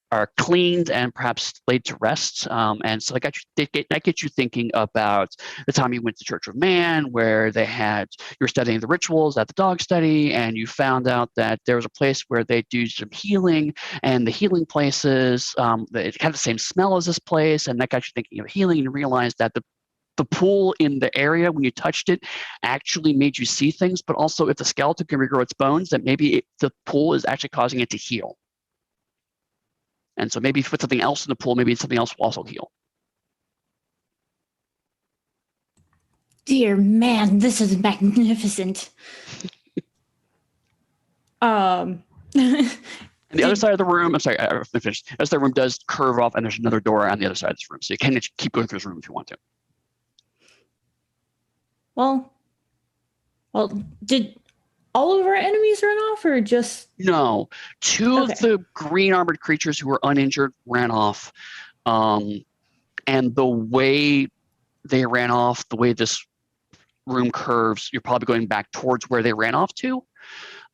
are cleaned and perhaps laid to rest. And so that gets you thinking about the time you went to Church of Man, where you were studying the rituals at the dog study, and you found out that there was a place where they do some healing, and the healing places, it had the same smell as this place, and that got you thinking of healing, and you realized that the pool in the area, when you touched it, actually made you see things, but also if the skeleton can regrow its bones, that maybe the pool is actually causing it to heal. And so maybe if you put something else in the pool, maybe something else will also heal. Dear man, this is magnificent. And the other side of the room, I'm sorry, I finished. The other side of the room does curve off, and there's another door on the other side of this room. So you can keep going through this room if you want to. Well, did all of our enemies run off, or just? No, two Okay. of the green armored creatures who were uninjured ran off. And the way they ran off, the way this room curves, you're probably going back towards where they ran off to.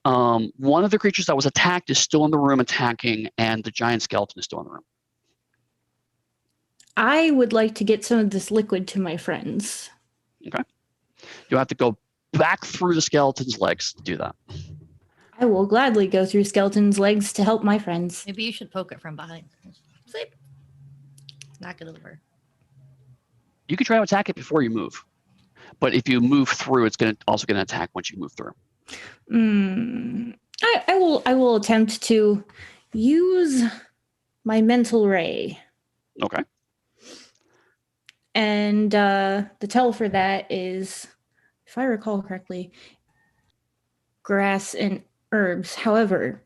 One of the creatures that was attacked is still in the room attacking, and the giant skeleton is still in the room. I would like to get some of this liquid to my friends. Okay. You'll have to go back through the skeleton's legs to do that. I will gladly go through skeleton's legs to help my friends. Maybe you should poke it from behind. Sleep. Knock it over. You can try to attack it before you move. But if you move through, it's also going to attack once you move through. I will attempt to use my mental ray. Okay. And the tell for that is, if I recall correctly, grass and herbs. However,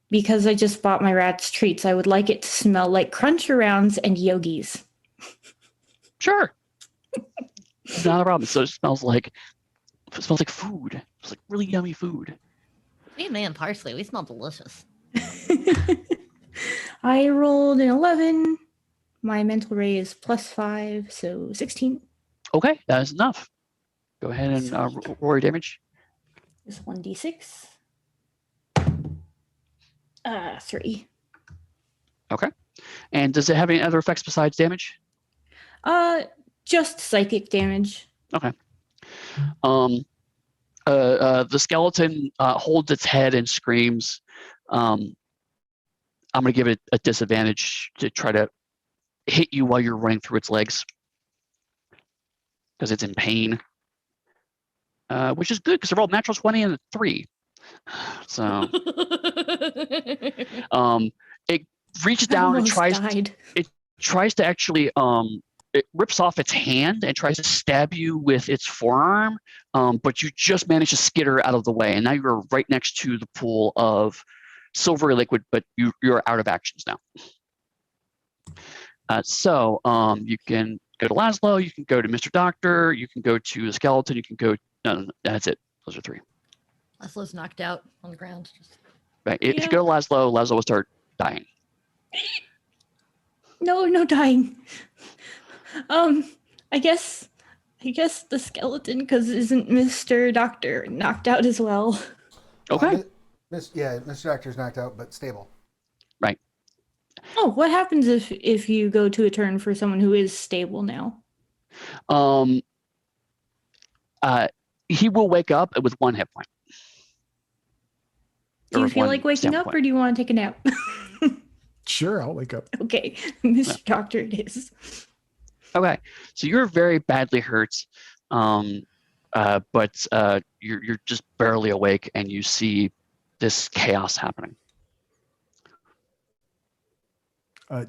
because I just bought my rat's treats, I would like it to smell like Crunch-Arounds and Yogis. Sure. Not a problem. So it smells like food. It's like really yummy food. Me and Parsley, we smell delicious. I rolled an 11. My mental ray is +5, so 16. Okay, that is enough. Go ahead and roll your damage. Is 1d6. 3. Okay. And does it have any other effects besides damage? Just psychic damage. Okay. The skeleton holds its head and screams. I'm going to give it a disadvantage to try to hit you while you're running through its legs because it's in pain, which is good because I rolled natural 20 and a 3. So it reaches down and tries to actually it rips off its hand and tries to stab you with its forearm, but you just manage to skitter out of the way, and now you're right next to the pool of silvery liquid, but you're out of actions now. So you can go to Laszlo, you can go to Mr. Doctor, you can go to the skeleton, you can go. No, that's it. Those are 3. Laszlo's knocked out on the ground. Right. If you go to Laszlo will start dying. No dying. I guess the skeleton, because isn't Mr. Doctor knocked out as well? Okay. Mr. Doctor's knocked out, but stable. Right. Oh, what happens if you go to a turn for someone who is stable now? Um, he will wake up with 1 hit point. Do you Or feel 1 like waking stamina up, point. or do you want to take a nap? Sure, I'll wake up. Okay, Mr. Doctor, it is. Okay, so you're very badly hurt, but you're just barely awake, and you see this chaos happening.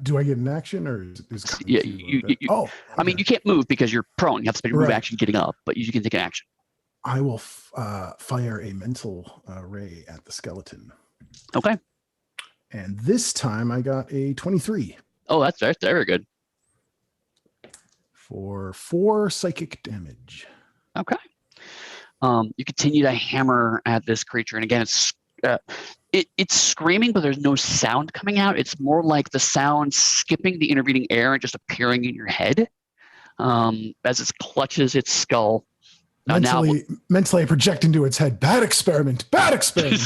Do I get an action, or is coming Yeah, to you, the- you, Oh, I mean, okay. you can't move because you're prone. You have to spend your move Right. action getting up, but you can take an action. I will fire a mental ray at the skeleton. Okay. And this time I got a 23 Oh, that's very good. for 4 psychic damage. Okay. You continue to hammer at this creature, and again, it's screaming, but there's no sound coming out. It's more like the sound skipping the intervening air and just appearing in your head as it clutches its skull. Mentally I project into its head. Bad experiment. Bad experiment.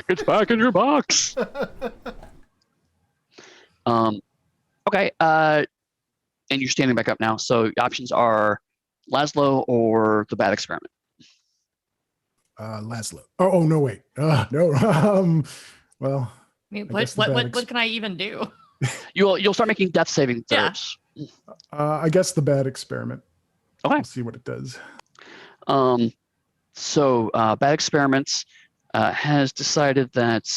It's back in your box. Okay. And you're standing back up now. So the options are Laszlo or the bad experiment. Laszlo. Oh no, wait. No. Well, I mean, I guess the what can I even do? You'll start making death saving Yeah. throws. I guess the bad experiment. Okay. We'll see what it does. So bad experiments has decided that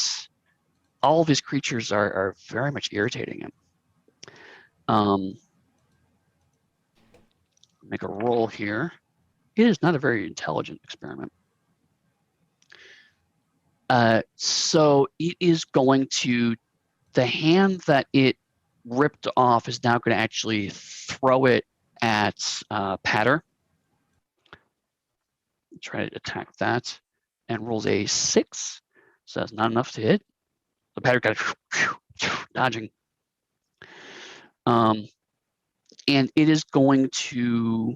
all of his creatures are very much irritating him. Make a roll here. It is not a very intelligent experiment. So it is going to, the hand that it ripped off is now going to actually throw it at Patter. Try to attack that, and rolls a 6. So that's not enough to hit. The Patter got dodging. And it is going to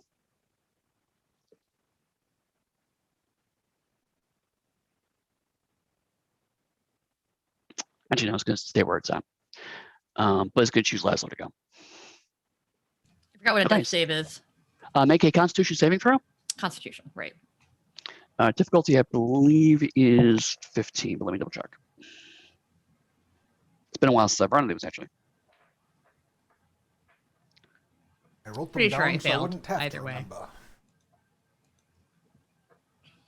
actually no, it's going to stay where it's at. But it's going to choose Laszlo to go. I forgot what a Okay. death save is. Make a Constitution saving throw. Constitution, right? Difficulty, I believe, is 15, but let me double check. It's been a while since I've run these, actually. I wrote them Pretty sure I down so I failed wouldn't have either to way. remember.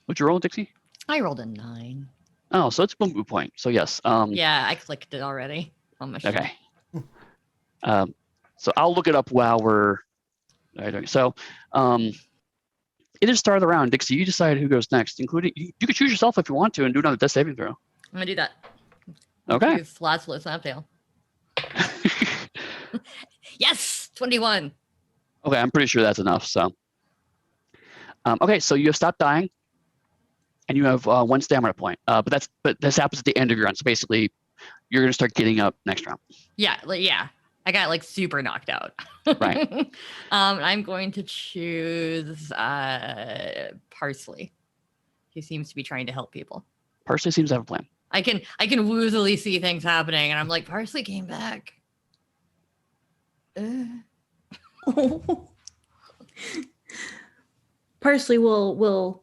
What'd you roll, Dixie? I rolled a 9. Oh, so it's a move point. So yes. Yeah, I clicked it already on my sheet. Okay. So I'll look it up while we're doing. So it is start of the round. Dixie, you decide who goes next, including you could choose yourself if you want to and do another death saving throw. I'm gonna do that. Okay. Use Laszlo Snaptail. Yes, 21. Okay, I'm pretty sure that's enough. So okay, so you have stopped dying, and you have 1 stamina point. But this happens at the end of your round. So basically, you're gonna start getting up next round. Yeah, yeah. I got like super knocked out. Right. I'm going to choose Parsley. He seems to be trying to help people. Parsley seems to have a plan. I can woozily see things happening, and I'm like, Parsley came back. Parsley will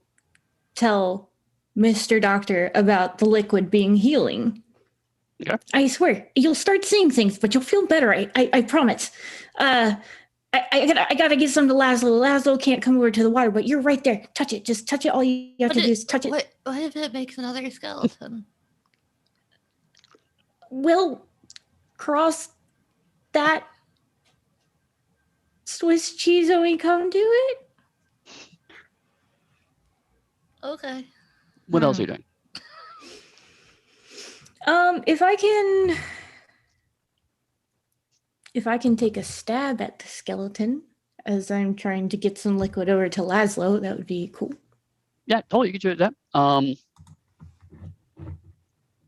tell Mr. Doctor about the liquid being healing. Okay. I swear, you'll start seeing things, but you'll feel better. I promise. I gotta get some to Laszlo. Laszlo can't come over to the water, but you're right there. Touch it. Just touch it. All you have to do is touch it. What if it makes another skeleton? We'll cross that Swiss cheese when we come to it. Okay. What else are you doing? If I can take a stab at the skeleton as I'm trying to get some liquid over to Laszlo, that would be cool. Yeah, totally. You could do that.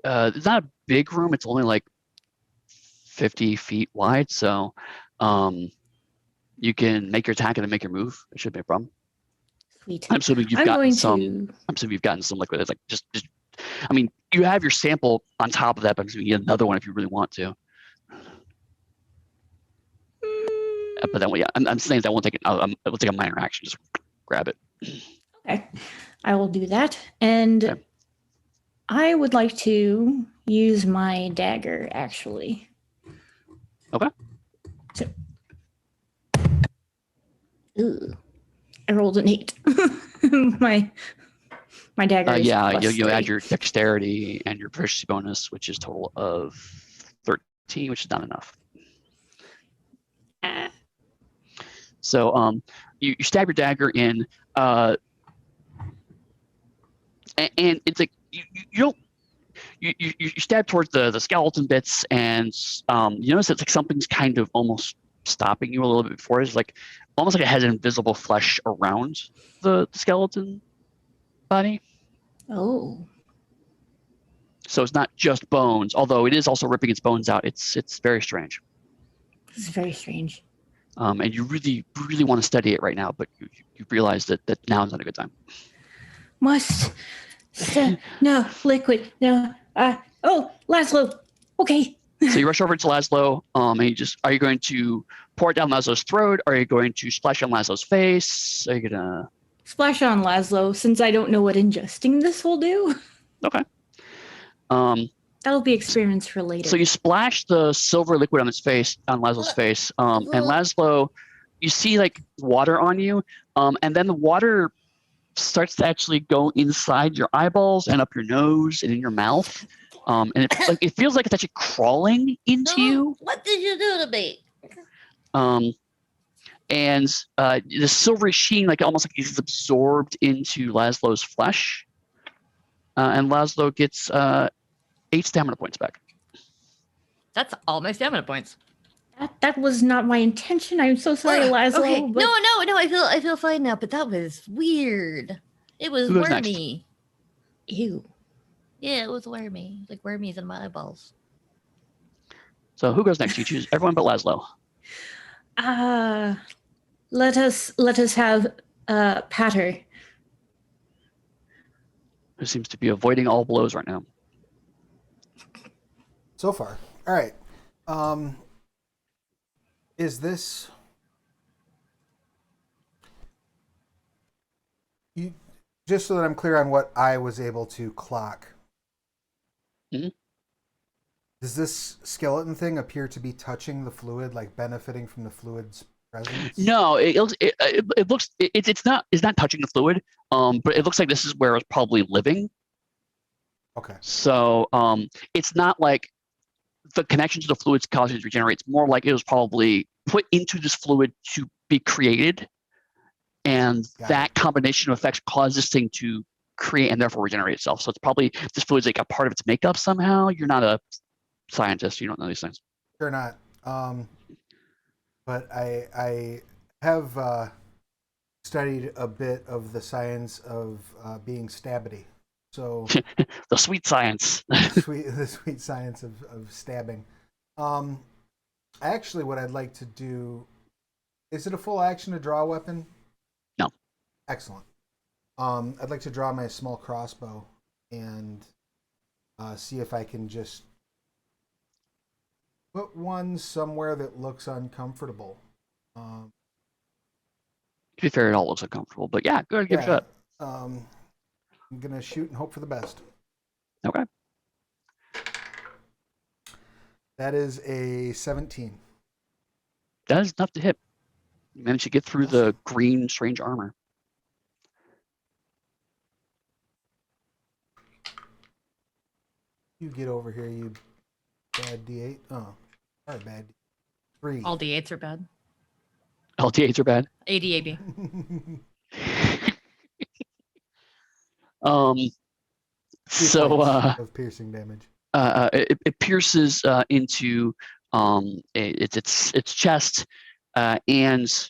It's not a big room. It's only like 50 feet wide. So you can make your attack and then make your move. It shouldn't be a problem. Sweet. I'm assuming you've gotten some liquid. It's like just I mean, you have your sample on top of that, but you can get another one if you really want to. But then, yeah, I'm saying that won't take it. It will take a minor action. Just grab it. Okay, I will do that. And Okay. I would like to use my dagger, actually. Okay. So, ooh, I rolled an 8. my dagger is Yeah, plus you add 3. your dexterity and your proficiency bonus, which is total of 13, which is not enough. So you stab your dagger in, and it's like you stab towards the skeleton bits, and you notice it's like something's kind of almost stopping you a little bit before. It's like almost like it has invisible flesh around the skeleton body. Oh, So it's not just bones, although it is also ripping its bones out. It's very strange. this is very strange. And you really, really want to study it right now, but you realize that now is not a good time. No, liquid, no. Oh, Laszlo. Okay. So you rush over to Laszlo, and are you going to pour it down Laszlo's throat? Are you going to splash on Laszlo's face? Are you gonna Splash on Laszlo, since I don't know what ingesting this will do. Okay. That'll be experience for later. So you splash the silver liquid on Laszlo's face, and Laszlo, you see like water on you, and then the water starts to actually go inside your eyeballs and up your nose and in your mouth, and it feels like it's actually crawling into you. What did you do to me? And the silvery sheen, like almost like is absorbed into Laszlo's flesh, and Laszlo gets 8 stamina points back. That's all my stamina points. That was not my intention. I'm so sorry, Laszlo. Okay. But... No. I feel fine now, but that was weird. It was Who goes next? wormy. Ew. Yeah, it was wormy. Like wormies in my eyeballs. So who goes next? You choose everyone but Laszlo. Let us have Patter. Who seems to be avoiding all blows right now. So far. All right. Is this... Just so that I'm clear on what I was able to clock. Mm-hmm. Does this skeleton thing appear to be touching the fluid, like benefiting from the fluid's presence? No, it's not touching the fluid, but it looks like this is where it's probably living. Okay. So it's not like the connection to the fluid's causing it to regenerate. It's more like it was probably put into this fluid to be created, and that combination of effects caused this thing to create and therefore regenerate itself. So it's probably this fluid's like a part of its makeup somehow. You're not a scientist. You don't know these things. Sure not. But I have studied a bit of the science of being stabbity. So the sweet science. the sweet science of stabbing. Actually, what I'd like to do, is it a full action to draw a weapon? No. Excellent. I'd like to draw my small crossbow and see if I can just put one somewhere that looks uncomfortable. To be fair, it all looks uncomfortable, but yeah, go ahead, give it a shot. I'm gonna shoot and hope for the best. Okay. That is a 17. That is enough to hit. You managed to get through the green, strange armor. You get over here, you bad D8. Oh, or bad 3. All D8s are bad. LT8s are bad. ADAB. So of piercing damage. it pierces into its chest, and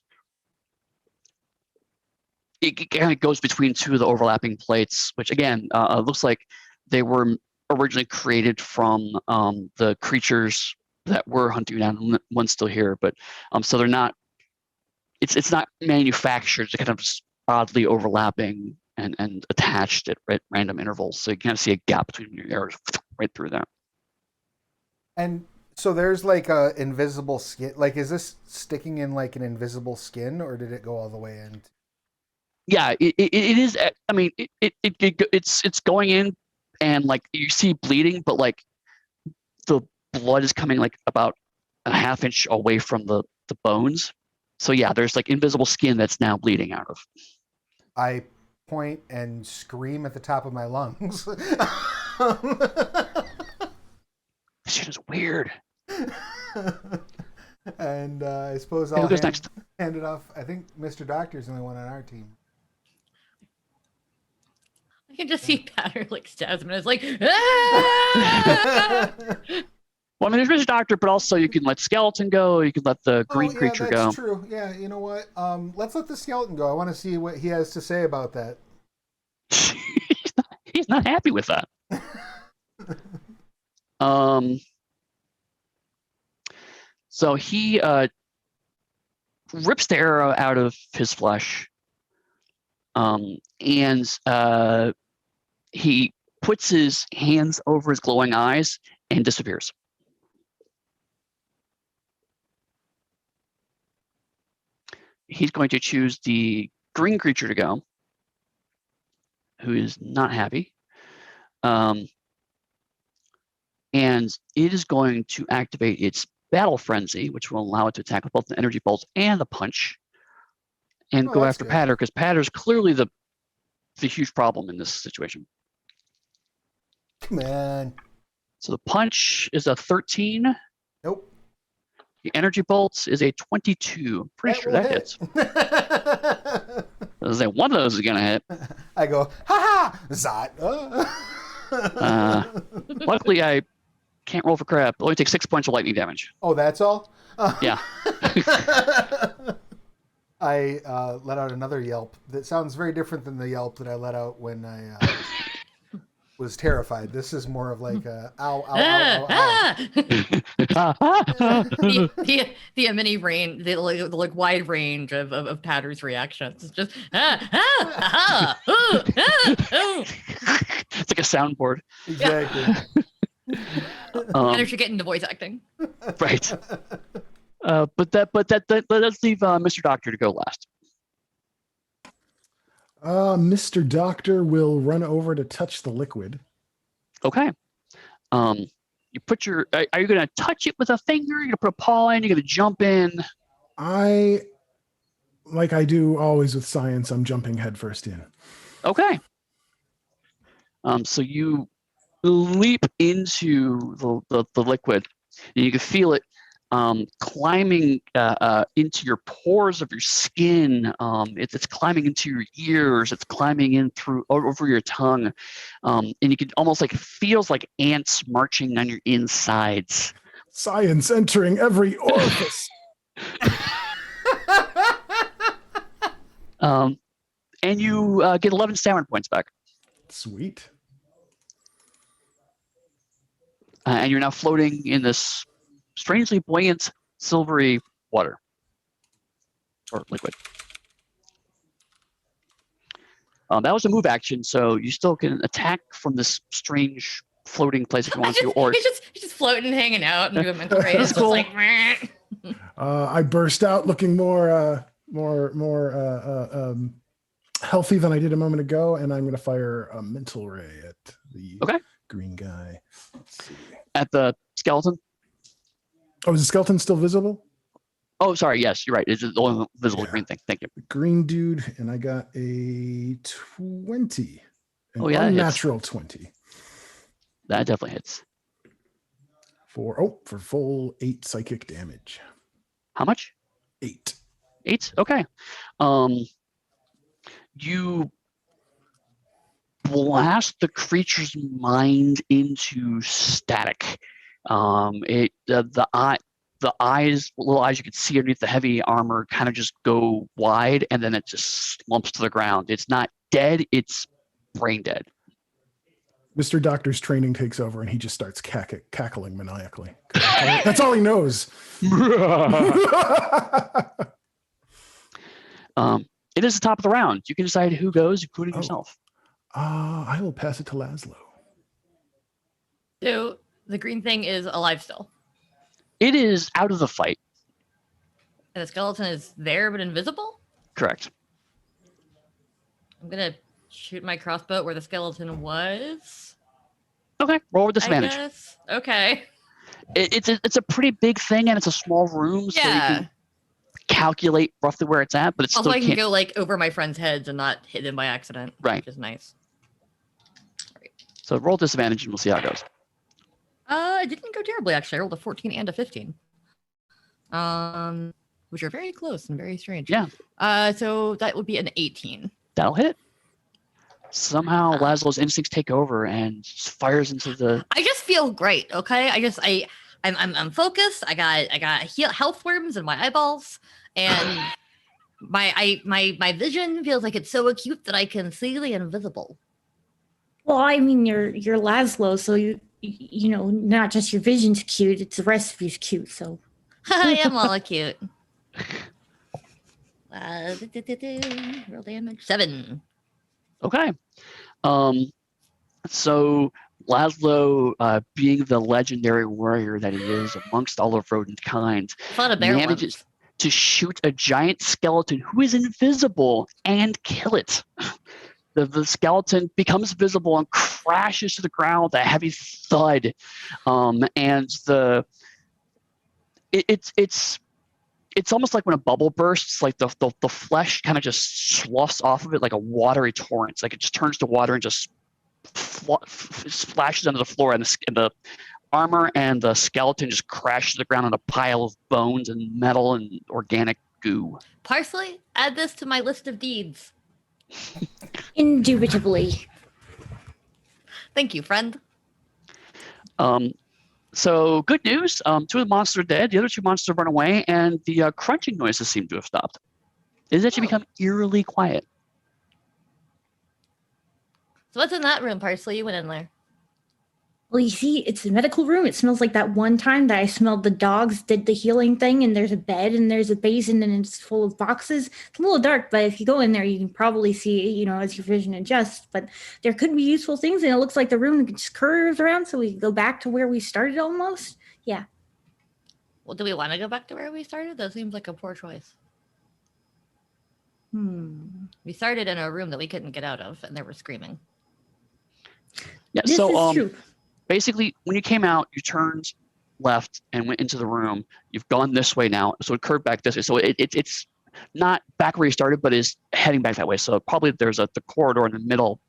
it kind of goes between two of the overlapping plates, which again looks like they were originally created from the creatures that were hunting down. One's still here, but so they're not. It's not manufactured. They're kind of just oddly overlapping and attached at random intervals. So you kind of see a gap between your arrows right through that. And So there's like a invisible skin. Like, is this sticking in like an invisible skin, or did it go all the way in? Yeah, it is. I mean, it's going in, and like you see bleeding, but like the blood is coming like about a half inch away from the bones. So yeah, there's like invisible skin that's now bleeding out of. I point and scream at the top of my lungs. This shit is weird. And I suppose Okay, I'll who goes next? hand it off. I think Mr. Doctor's the only one on our team. I can just see Patter like stabs him and it's like, ah! Well, I mean, there's Mr. Doctor, but also you can let Skeleton go. You can let the green creature that's go. true. Yeah, you know what? Let's let the skeleton go. I want to see what he has to say about that. He's not happy with that. So he rips the arrow out of his flesh, and he puts his hands over his glowing eyes and disappears. He's going to choose the green creature to go, who is not happy. And it is going to activate its battle frenzy, which will allow it to attack with both the energy bolts and the punch, and go that's after good. Patter, because Patter's clearly the huge problem in this situation. Come on. So the punch is a 13. Nope. The energy bolts is a 22. Pretty sure that hits. I was like, one of those is gonna hit. I go, ha ha, Zot. Luckily, I can't roll for crap. It only takes 6 points of lightning damage. Oh, that's all? Yeah. I let out another yelp that sounds very different than the yelp that I let out when I was terrified. This is more of like a ow, ow, ow, ow, ow. The mini range, the like wide range of Patter's reactions. It's just ooh. It's like a soundboard. Exactly. Patter should get into voice acting. Right. But let's leave Mr. Doctor to go last. Mr. Doctor will run over to touch the liquid. Okay. You put your. Are you gonna touch it with a finger? You're gonna put a paw in. You're gonna jump in. Like I do always with science, I'm jumping headfirst in. Okay. So you leap into the liquid, and you can feel it climbing into your pores of your skin. It's climbing into your ears. It's climbing in through over your tongue, and you can almost like it feels like ants marching on your insides. Science entering every orifice. And you get 11 stamina points back. Sweet. And you're now floating in this strangely buoyant silvery water or liquid. That was a move action, so you still can attack from this strange floating place if you want to. Or he's just floating, hanging out, and doing mental raise. That's It's cool. like, meh. I burst out looking more healthy than I did a moment ago, and I'm going to fire a mental ray at the green guy. Let's see. At the skeleton. Oh, is the skeleton still visible? Oh, sorry. Yes, you're right. It's the only visible green thing. Thank you. Green dude, and I got a 20. An unnatural 20. That definitely hits. For full 8 psychic damage. How much? 8. 8? Okay. You blast the creature's mind into static. The eyes, little eyes you can see underneath the heavy armor, kind of just go wide, and then it just slumps to the ground. It's not dead; it's brain dead. Mr. Doctor's training takes over, and he just starts cackling maniacally. That's all he knows. It is the top of the round. You can decide who goes, including yourself. I will pass it to Laszlo. So the green thing is alive still. It is out of the fight. And the skeleton is there but invisible? Correct. I'm gonna shoot my crossbow where the skeleton was. Okay. Roll with I disadvantage. guess. Okay. It's a pretty big thing, and it's a small room, so you Yeah. can calculate roughly where it's at, but it's Also, still I can can't. go like over my friends' heads and not hit them by accident. Right. Which is nice. So roll disadvantage, and we'll see how it goes. It didn't go terribly actually. I rolled a 14 and a 15. Which are very close and very strange. Yeah. So that would be an 18. That'll hit. Somehow Laszlo's instincts take over and just fires into the. I just feel great. Okay. I'm focused. I got health worms in my eyeballs, and my vision feels like it's so acute that I can see the invisible. Well, I mean, you're Laszlo, so you know, not just your vision's cute; it's the rest of you's cute. So I am all cute. Roll damage 7. Okay. So Laszlo, being the legendary warrior that he is amongst all of rodent kind, Fought a bear manages once. to shoot a giant skeleton who is invisible and kill it. The skeleton becomes visible and crashes to the ground with a heavy thud. And it's almost like when a bubble bursts, like the flesh kind of just sloughs off of it like a watery torrent. Like it just turns to water and just splashes onto the floor, and the armor and the skeleton just crashes to the ground on a pile of bones and metal and organic goo. Parsley, add this to my list of deeds. indubitably. Thank you, friend. So good news, 2 of the monsters are dead, the other 2 monsters have run away, and the crunching noises seem to have stopped. It's actually become eerily quiet. So what's in that room, Parsley? You went in there. Well, you see, it's a medical room. It smells like that one time that I smelled the dogs did the healing thing, and there's a bed and there's a basin and it's full of boxes. It's a little dark, but if you go in there, you can probably see, you know, as your vision adjusts. But there could be useful things, and it looks like the room just curves around, so we can go back to where we started almost. Yeah. Well, do we want to go back to where we started? That seems like a poor choice. We started in a room that we couldn't get out of, and they were screaming. Yeah, This so is true. basically, when you came out, you turned left and went into the room. You've gone this way now, so it curved back this way. So it's not back where you started, but is heading back that way. So probably there's the corridor in the middle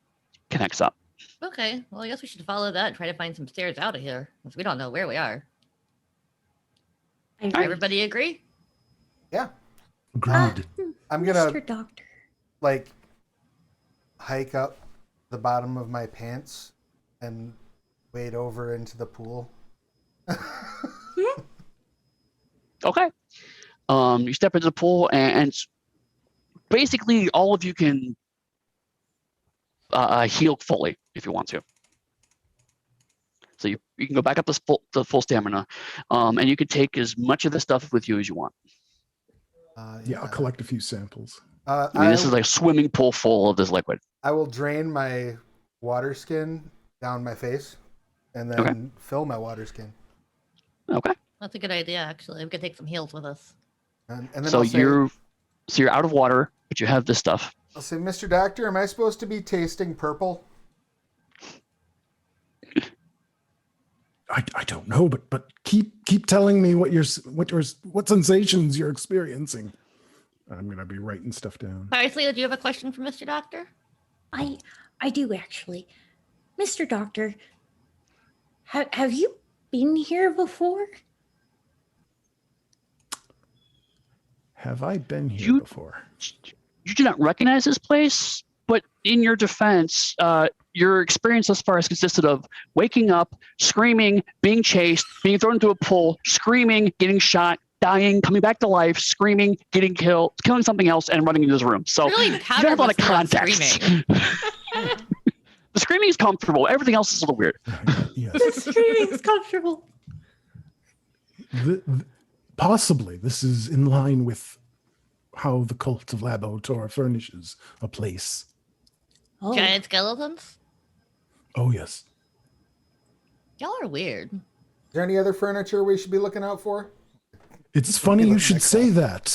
connects up. Okay, well, I guess we should follow that and try to find some stairs out of here, because we don't know where we are. Everybody agree? Yeah. Agreed. I'm gonna Mr. Doctor. like hike up the bottom of my pants and wade over into the pool. Okay. You step into the pool, and basically all of you can heal fully if you want to. So you can go back up to full stamina, and you can take as much of this stuff with you as you want. Yeah, I'll collect a few samples. I mean, this is like a swimming pool full of this liquid. I will drain my water skin down my face and then fill my water skin. Okay. That's a good idea, actually. We could take some heals with us. And then So you're out of water, but you have this stuff. I'll say, Mr. Doctor, am I supposed to be tasting purple? I don't know, but keep telling me what sensations you're experiencing. I'm gonna be writing stuff down. Parsley, do you have a question for Mr. Doctor? I do actually. Mr. Doctor, have you been here before? Have I been here before? You do not recognize this place, but in your defense, your experience thus far has consisted of waking up, screaming, being chased, being thrown into a pool, screaming, getting shot, dying, coming back to life, screaming, getting killed, killing something else, and running into this room. So Really you don't have a lot of context. screaming. The screaming is comfortable. Everything else is a little weird. Yes. The screaming is comfortable. Possibly this is in line with how the cult of Labotor furnishes a place. Oh, Giant skeletons? Oh, yes. Y'all are weird. there any other furniture we should be looking out for? It's funny you should say that.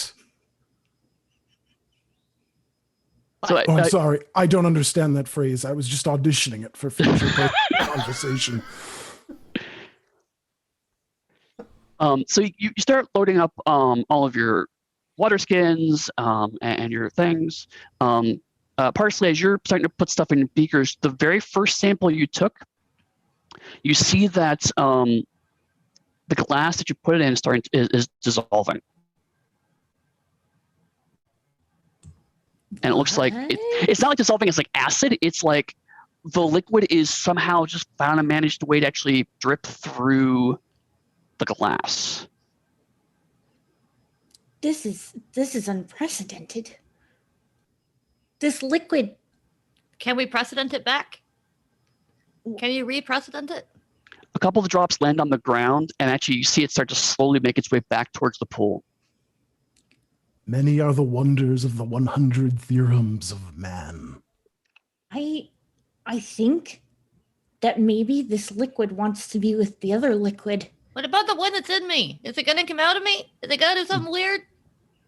So Oh, I'm sorry. I don't understand that phrase. I was just auditioning it for future conversation. So you start loading up all of your water skins and your things. Partially, as you're starting to put stuff in beakers, the very first sample you took, you see that the glass that you put it in is dissolving. And it looks like it's not like dissolving, it's like acid. It's like the liquid is somehow just found and managed a way to actually drip through the glass. This is unprecedented. This liquid. Can we precedent it back? Can you re-precedent it? A couple of drops land on the ground, and actually you see it start to slowly make its way back towards the pool. Many are the wonders of the 100 theorems of man. I think that maybe this liquid wants to be with the other liquid. What about the one that's in me? Is it gonna come out of me? Is it gonna do something weird?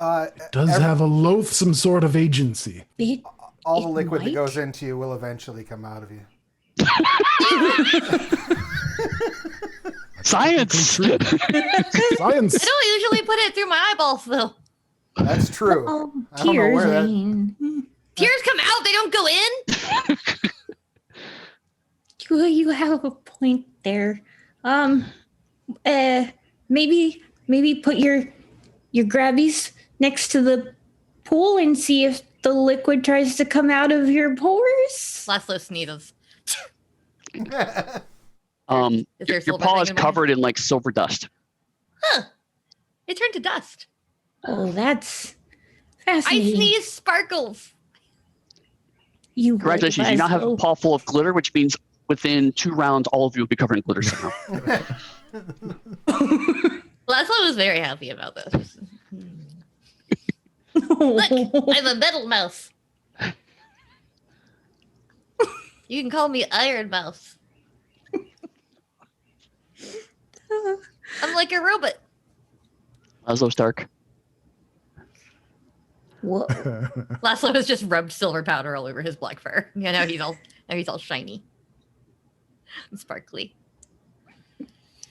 It does have a loathsome sort of agency. All the It liquid that might. goes into you will eventually come out of you. Science! Science. I don't usually put it through my eyeballs though. That's true. Oh, I don't know tears. where I that- mean, Tears come out, they don't go in. you have a point there. Maybe put your grabbies next to the pool and see if the liquid tries to come out of your pores. Laszlo sneezes. Is there Your silver paw thing is in my- covered in like silver dust. It turned to dust. Oh, that's I fascinating. sneeze sparkles. You would, Congratulations, you now have a Laszlo. paw full of glitter, which means within 2 rounds, all of you will be covered in glitter somehow. Laszlo was very happy about this. Look, I'm a metal mouse. You can call me Iron Mouse. I'm like a robot. Laszlo Stark. Whoa. Laszlo has just rubbed silver powder all over his black fur. Yeah, now he's all shiny and sparkly.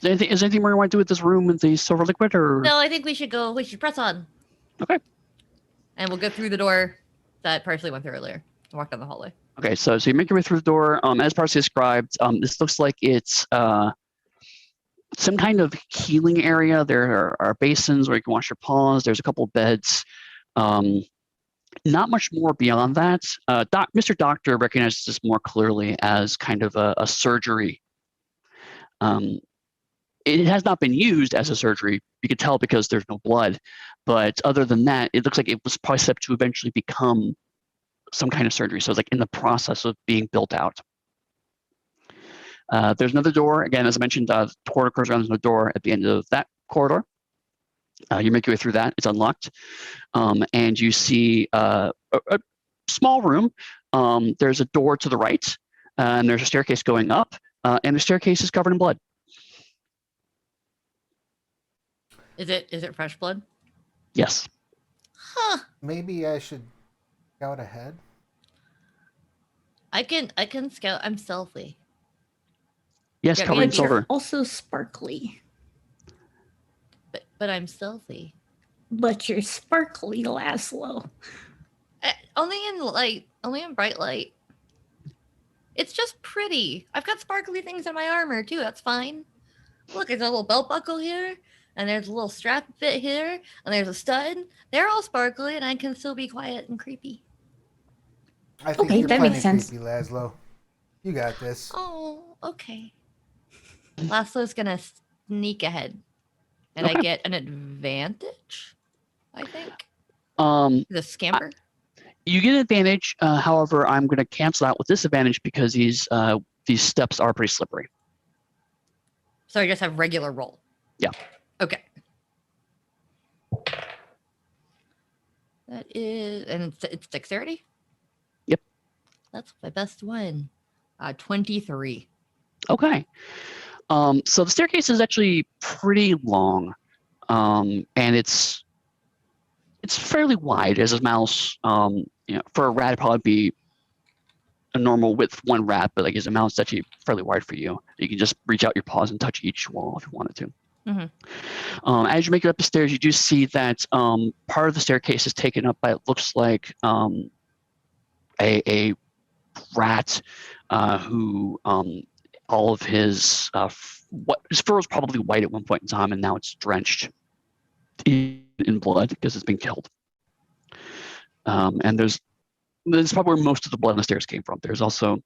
Is there anything more you want to do with this room with the silver liquid, or? No, I think we should go. We should press on. Okay. And we'll go through the door that Parsley went through earlier. And walk down the hallway. Okay, so you make your way through the door. As Parsley described, this looks like it's some kind of healing area. There are basins where you can wash your paws. There's a couple of beds. Not much more beyond that. Mr. Doctor recognizes this more clearly as kind of a surgery. It has not been used as a surgery. You could tell because there's no blood. But other than that, it looks like it was probably set up to eventually become some kind of surgery. So it's like in the process of being built out. There's another door. Again, as I mentioned, the corridor goes around. There's no door at the end of that corridor. You make your way through that. It's unlocked. And you see a small room. There's a door to the right. And there's a staircase going up. And the staircase is covered in blood. Is it fresh blood? Yes. Huh. Maybe I should scout ahead. I can scout. I'm stealthy. Yes, Yeah, covered in but silver. Also sparkly. But I'm stealthy. But you're sparkly, Laszlo. Only in light. Only in bright light. It's just pretty. I've got sparkly things in my armor too. That's fine. Look, there's a little belt buckle here, and there's a little strap bit here, and there's a stud. They're all sparkly, and I can still be quiet and creepy. I think Okay, you're that plenty makes sense. creepy, Laszlo. You got this. Oh, okay. Laszlo's gonna sneak ahead, and I Okay. get an advantage. I think the scamper. You get an advantage. However, I'm going to cancel out with disadvantage because these steps are pretty slippery. So I just have regular roll. Yeah. Okay. That is, and it's dexterity? Yep. That's my best one. 23. Okay. So the staircase is actually pretty long, and it's fairly wide as a mouse. For a rat, it'd probably be a normal width one rat, but like as a mouse, it's actually fairly wide for you. You can just reach out your paws and touch each wall if you wanted to. As you make it up the stairs, you do see that part of the staircase is taken up by, it looks like, a rat who all of his fur was probably white at one point in time, and now it's drenched in blood because it's been killed. And there's probably where most of the blood on the stairs came from. There's also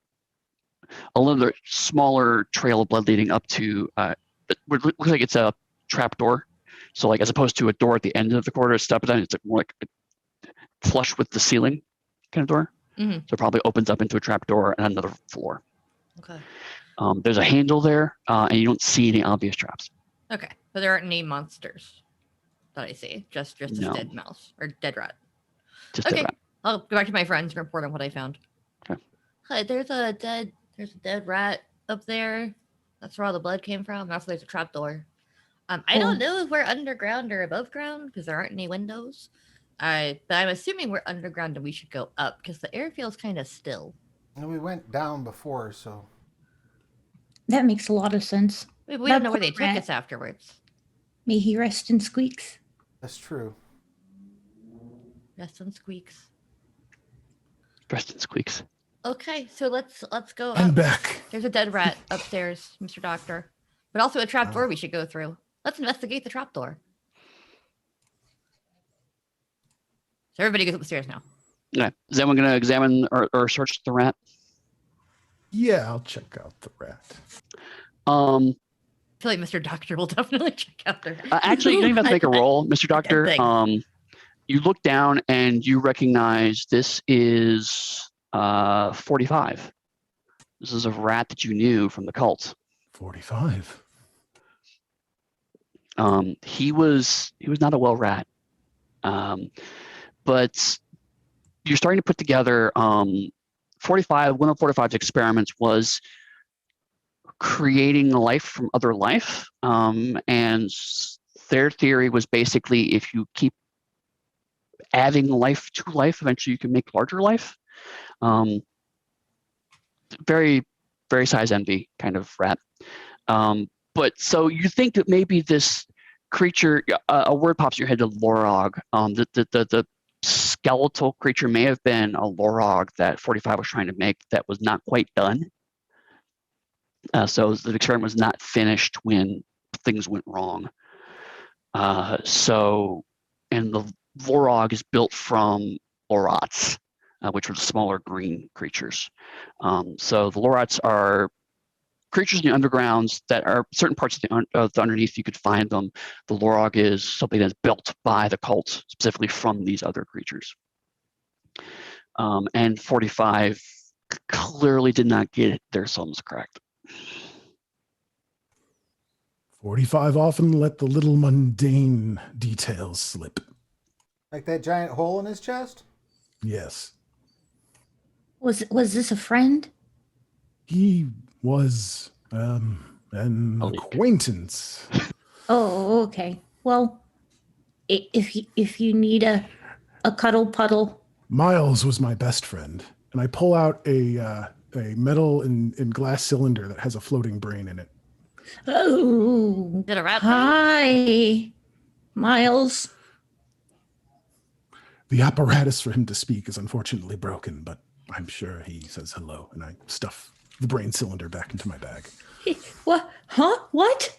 a little smaller trail of blood leading up to it looks like it's a trap door. So like as opposed to a door at the end of the corridor, it's more like flush with the ceiling kind of door. So it probably opens up into a trap door and another floor. Okay. There's a handle there, and you don't see any obvious traps. Okay. But there aren't any monsters that I see. Just a No. dead mouse or dead rat. Just a Okay. rat. I'll go back to my friends and report on what I found. Okay. Hi, there's a dead rat up there. That's where all the blood came from. Also, there's a trap door. I don't know if we're underground or above ground because there aren't any windows. But I'm assuming we're underground and we should go up because the air feels kind of still. And we went down before, so That makes a lot of sense. We don't That know where they poor took rat. us afterwards. May he rest in squeaks. that's true. Rest on Squeaks. Dressed in squeaks. Okay, so let's go I'm up. back. There's a dead rat upstairs, Mr. Doctor. But also a trap door we should go through. Let's investigate the trap door. So everybody goes up the stairs now. Yeah. Is anyone going to examine or search the rat? Yeah, I'll check out the rat. Um, I feel like Mr. Doctor will definitely check out the rat. Actually, you don't even have to make a roll, Mr. Doctor. thing. You look down and you recognize this is 45. This is a rat that you knew from the cult. 45. He was not a well rat, but you're starting to put together 45. One of 45's experiments was creating life from other life, and their theory was basically if you keep adding life to life, eventually you can make larger life. Very, very size envy kind of rat. But so you think that maybe this creature, a word pops in your head to Lorog. The skeletal creature may have been a Lorog that 45 was trying to make that was not quite done. So the experiment was not finished when things went wrong. And the Lorog is built from Lorots, which were the smaller green creatures. So the Lorots are creatures in the undergrounds that are certain parts of the underneath you could find them. The Lorog is something that's built by the cult specifically from these other creatures. And 45 clearly did not get their sums correct. 45 often let the little mundane details slip. Like that giant hole in his chest? Yes. Was this a friend? He was an A leak. acquaintance. Oh, okay. Well, if you need a cuddle puddle, Miles was my best friend, and I pull out a metal and glass cylinder that has a floating brain in it. oh, Did a rat? hi, Miles. The apparatus for him to speak is unfortunately broken, but I'm sure he says hello, and I stuff the brain cylinder back into my bag. What? Huh? What?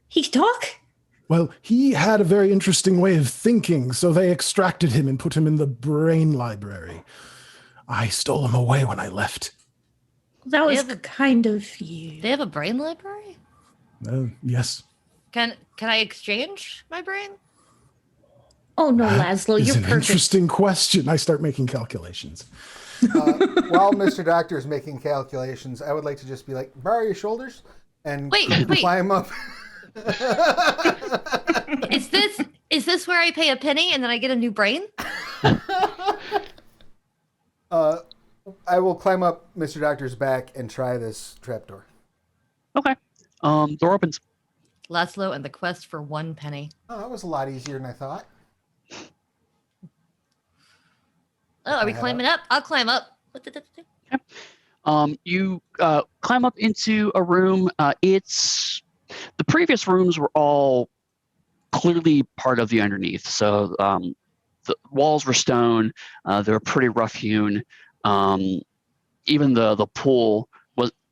He talk? Well, he had a very interesting way of thinking, so they extracted him and put him in the brain library. I stole him away when I left. That was Yeah, kind of you. They have a brain library? Yes. Can I exchange my brain? Oh no, Laszlo, It's you're an perfect. interesting question. I start making calculations. While Mr. Doctor is making calculations, I would like to just be like, borrow your shoulders and Wait. climb up. Is this where I pay a penny and then I get a new brain? I will climb up Mr. Doctor's back and try this trapdoor. Okay. Door opens. Laszlo and the quest for 1 penny. Oh, that was a lot easier than I thought. Oh, are we I have climbing up? I'll climb up. You climb up into a room. It's the previous rooms were all clearly part of the underneath. So the walls were stone. They were pretty rough hewn. Even the pool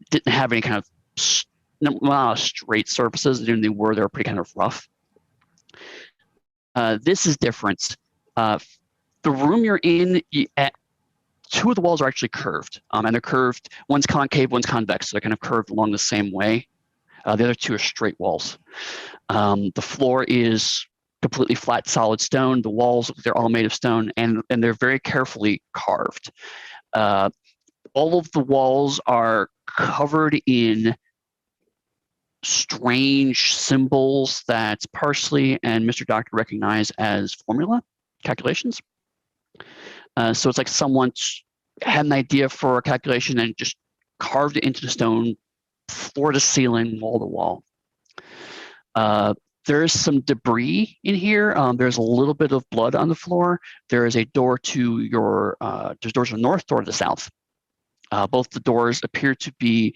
didn't have any kind of straight surfaces. Even they were pretty kind of rough. This is different. The room you're in, two of the walls are actually curved, and they're curved. One's concave, one's convex. So they're kind of curved along the same way. The other two are straight walls. The floor is completely flat, solid stone. The walls, they're all made of stone, and they're very carefully carved. All of the walls are covered in strange symbols that Parsley and Mr. Doctor recognize as formula calculations. So it's like someone had an idea for a calculation and just carved it into the stone, floor to ceiling, wall to wall. There is some debris in here. There's a little bit of blood on the floor. There is a door to your, there's doors to the north, door to the south. Both the doors appear to be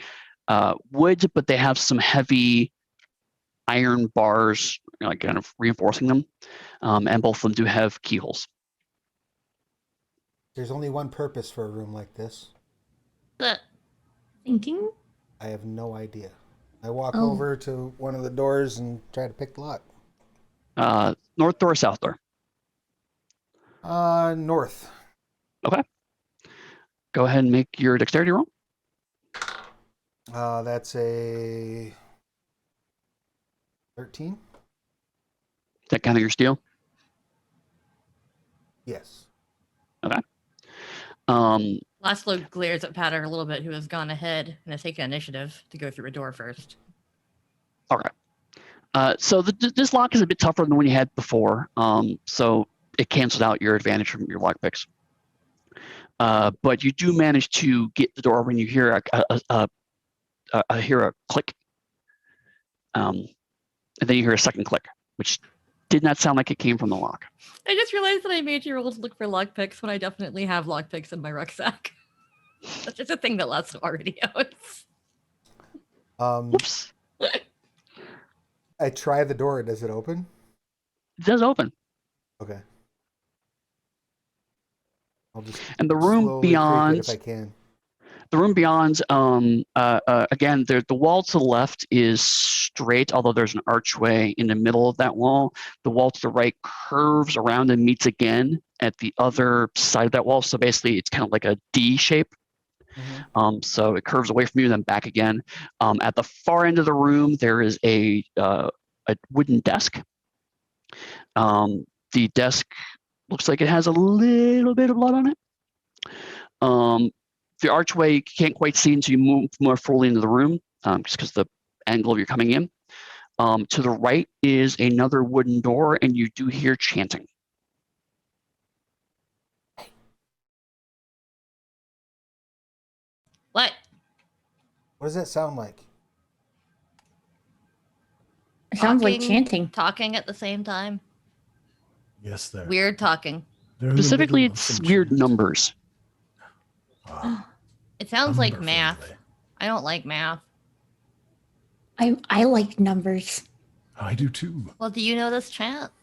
wood, but they have some heavy iron bars, like kind of reinforcing them. And both of them do have keyholes. There's only one purpose for a room like this. But Thinking? I have no idea. I walk Oh. over to one of the doors and try to pick the lock. North door, south door. North. Okay. Go ahead and make your dexterity roll. That's a 13. Is that kind of your steal? Yes. Laszlo glares at Patter a little bit, who has gone ahead and has taken initiative to go through a door first. Okay. So this lock is a bit tougher than the one you had before. So it cancels out your advantage from your lock picks. But you do manage to get the door when you hear a click. And then you hear a second click, which did not sound like it came from the lock. I just realized that I made you roll to look for lockpicks when I definitely have lockpicks in my rucksack. That's just a thing that Laszlo already owns. Whoops. I try the door. Does it open? It does open. Okay. I'll just And the room slowly creak it beyond, if I can. the room beyond, again, the wall to the left is straight, although there's an archway in the middle of that wall. The wall to the right curves around and meets again at the other side of that wall. So basically, it's kind of like a D shape. Mm-hmm. So it curves away from you, then back again. At the far end of the room, there is a wooden desk. The desk looks like it has a little bit of blood on it. The archway you can't quite see until you move more fully into the room, just because the angle of you're coming in. To the right is another wooden door, and you do hear chanting. What? What does that sound like? It sounds like Talking. chanting. Talking at the same time. Yes, there. Weird talking. They're in the Specifically, middle of it's some weird chant. numbers. Ah, It sounds like number math. friendly. I don't like math. I like numbers. I do too. Well, do you know this chant?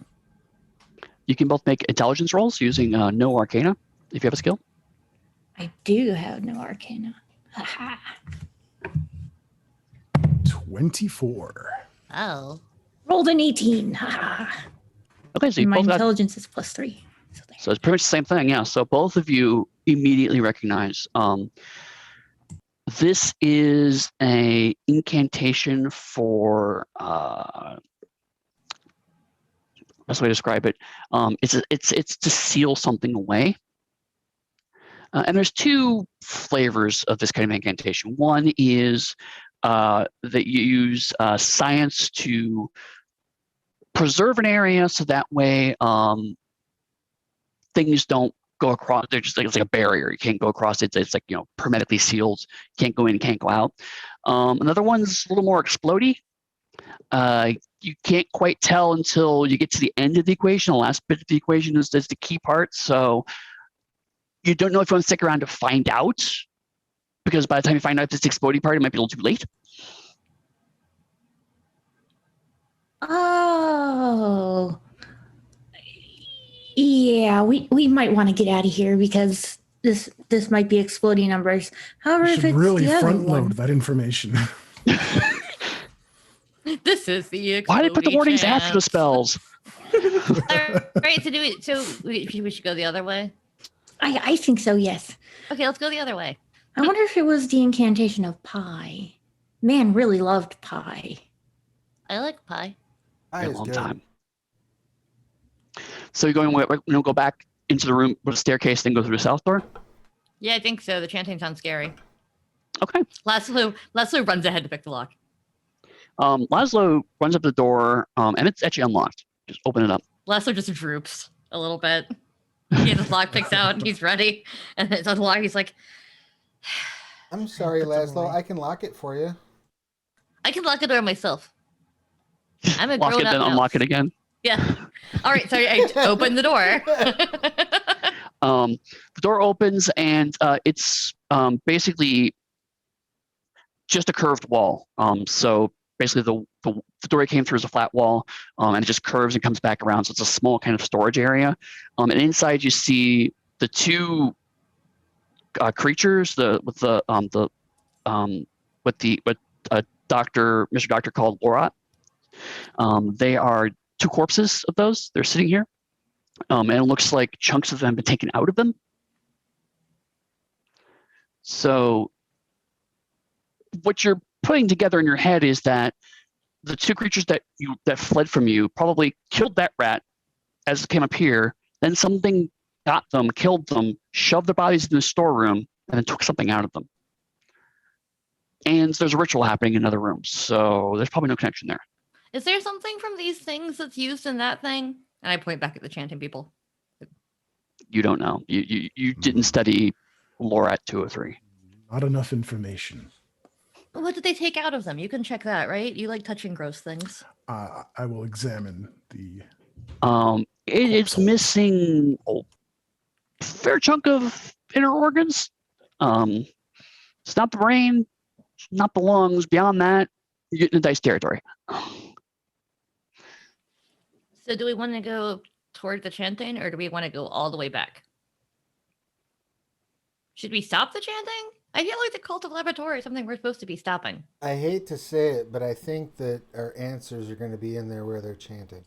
You can both make intelligence rolls using no arcana if you have a skill. I do have no arcana. Haha. 24. Oh. Rolled an 18. Haha. Okay, so you And my both got, intelligence is +3. So there. so it's pretty much the same thing, yeah. So both of you immediately recognize this is a incantation for best way to describe it. It's to seal something away. And there's two flavors of this kind of incantation. One is that you use science to preserve an area so that way things don't go across. They're just like it's like a barrier. You can't go across it. It's like hermetically sealed. Can't go in, can't go out. Another one's a little more explodey. You can't quite tell until you get to the end of the equation. The last bit of the equation is the key part. So you don't know if you want to stick around to find out, because by the time you find out this exploding part, it might be a little too late. Oh. Yeah, we might want to get out of here because this might be exploding numbers. However, You if should it's really the other front one, load that information. This is the Why did they put the explodey warnings after the chance. spells? Alright, so we should go the other way. I think so. Yes. Okay, let's go the other way. I wonder if it was the incantation of pie. Man really loved pie. I like pie. Pie A is long good. time. So you're going go back into the room with a staircase, then go through the south door. Yeah, I think so. The chanting sounds scary. Okay. Laszlo runs ahead to pick the lock. Laszlo runs up the door, and it's actually unlocked. Just open it up. Laszlo just droops a little bit. He gets his lock picks out and he's ready. And it's unlocked. He's like, I'm sorry, That's Laszlo. annoying. I can lock it for you. I can lock the door myself. I'm a Lock it, grown up then now. unlock it again. Yeah. All right, so I open the door. The door opens, and it's basically just a curved wall. So basically, the door it came through is a flat wall, and it just curves and comes back around. So it's a small kind of storage area. And inside, you see the two creatures. With Mr. Doctor called Lorat. They are two corpses of those. They're sitting here. And it looks like chunks of them have been taken out of them. So what you're putting together in your head is that the two creatures that fled from you probably killed that rat as it came up here. Then something got them, killed them, shoved their bodies in the storeroom, and then took something out of them. And there's a ritual happening in another room, so there's probably no connection there. Is there something from these things that's used in that thing? And I point back at the chanting people. You don't know. You didn't study lore at 203. Not enough information. What did they take out of them? You can check that, right? You like touching gross things. I will examine the. It's missing a fair chunk of inner organs. It's not the brain, not the lungs. Beyond that, you're getting into dice territory. So do we want to go toward the chanting or do we want to go all the way back? Should we stop the chanting? I feel like the cult of laboratory is something we're supposed to be stopping. I hate to say it, but I think that our answers are going to be in there where they're chanting.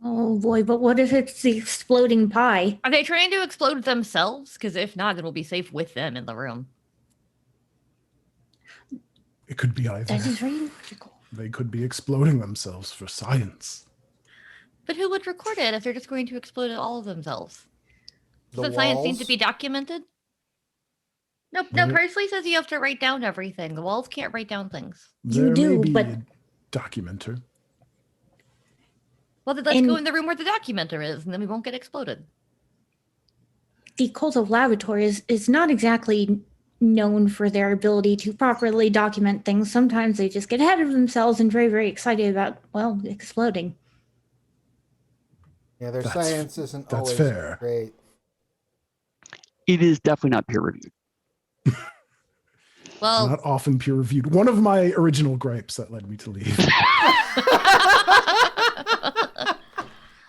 Oh boy, but what if it's the exploding pie? Are they trying to explode themselves? Because if not, then we'll be safe with them in the room. It could be either. That is very logical. They could be exploding themselves for science. But who would record it if they're just going to explode all of themselves? The Does science need to walls? be documented? No, There- Parsley says you have to write down everything. The walls can't write down things. You There do, may be but- a documenter. Well, then let's And- go in the room where the documenter is, and then we won't get exploded. The cult of laboratory is not exactly known for their ability to properly document things. Sometimes they just get ahead of themselves and very, very excited about, well, exploding. Yeah, their That's- science isn't that's always fair. great. It is definitely not peer reviewed. Well, Not often peer reviewed. One of my original gripes that led me to leave. I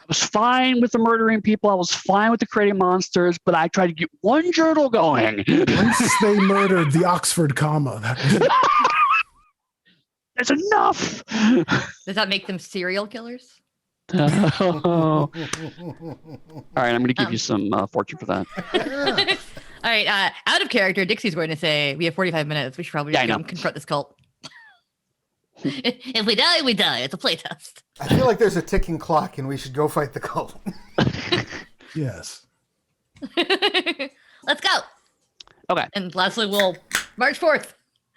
was fine with the murdering people. I was fine with the creating monsters, but I tried to get one journal going. Once they murdered the Oxford comma, That's enough. does that make them serial killers? All right, I'm going to give you some fortune for that. All right, out of character, Dixie's going to say we have 45 minutes. We should probably Yeah, I just go know. and confront this cult. If we die, we die. It's a playtest. I feel like there's a ticking clock and we should go fight the cult. yes. Let's go. Okay. And Leslie will march forth.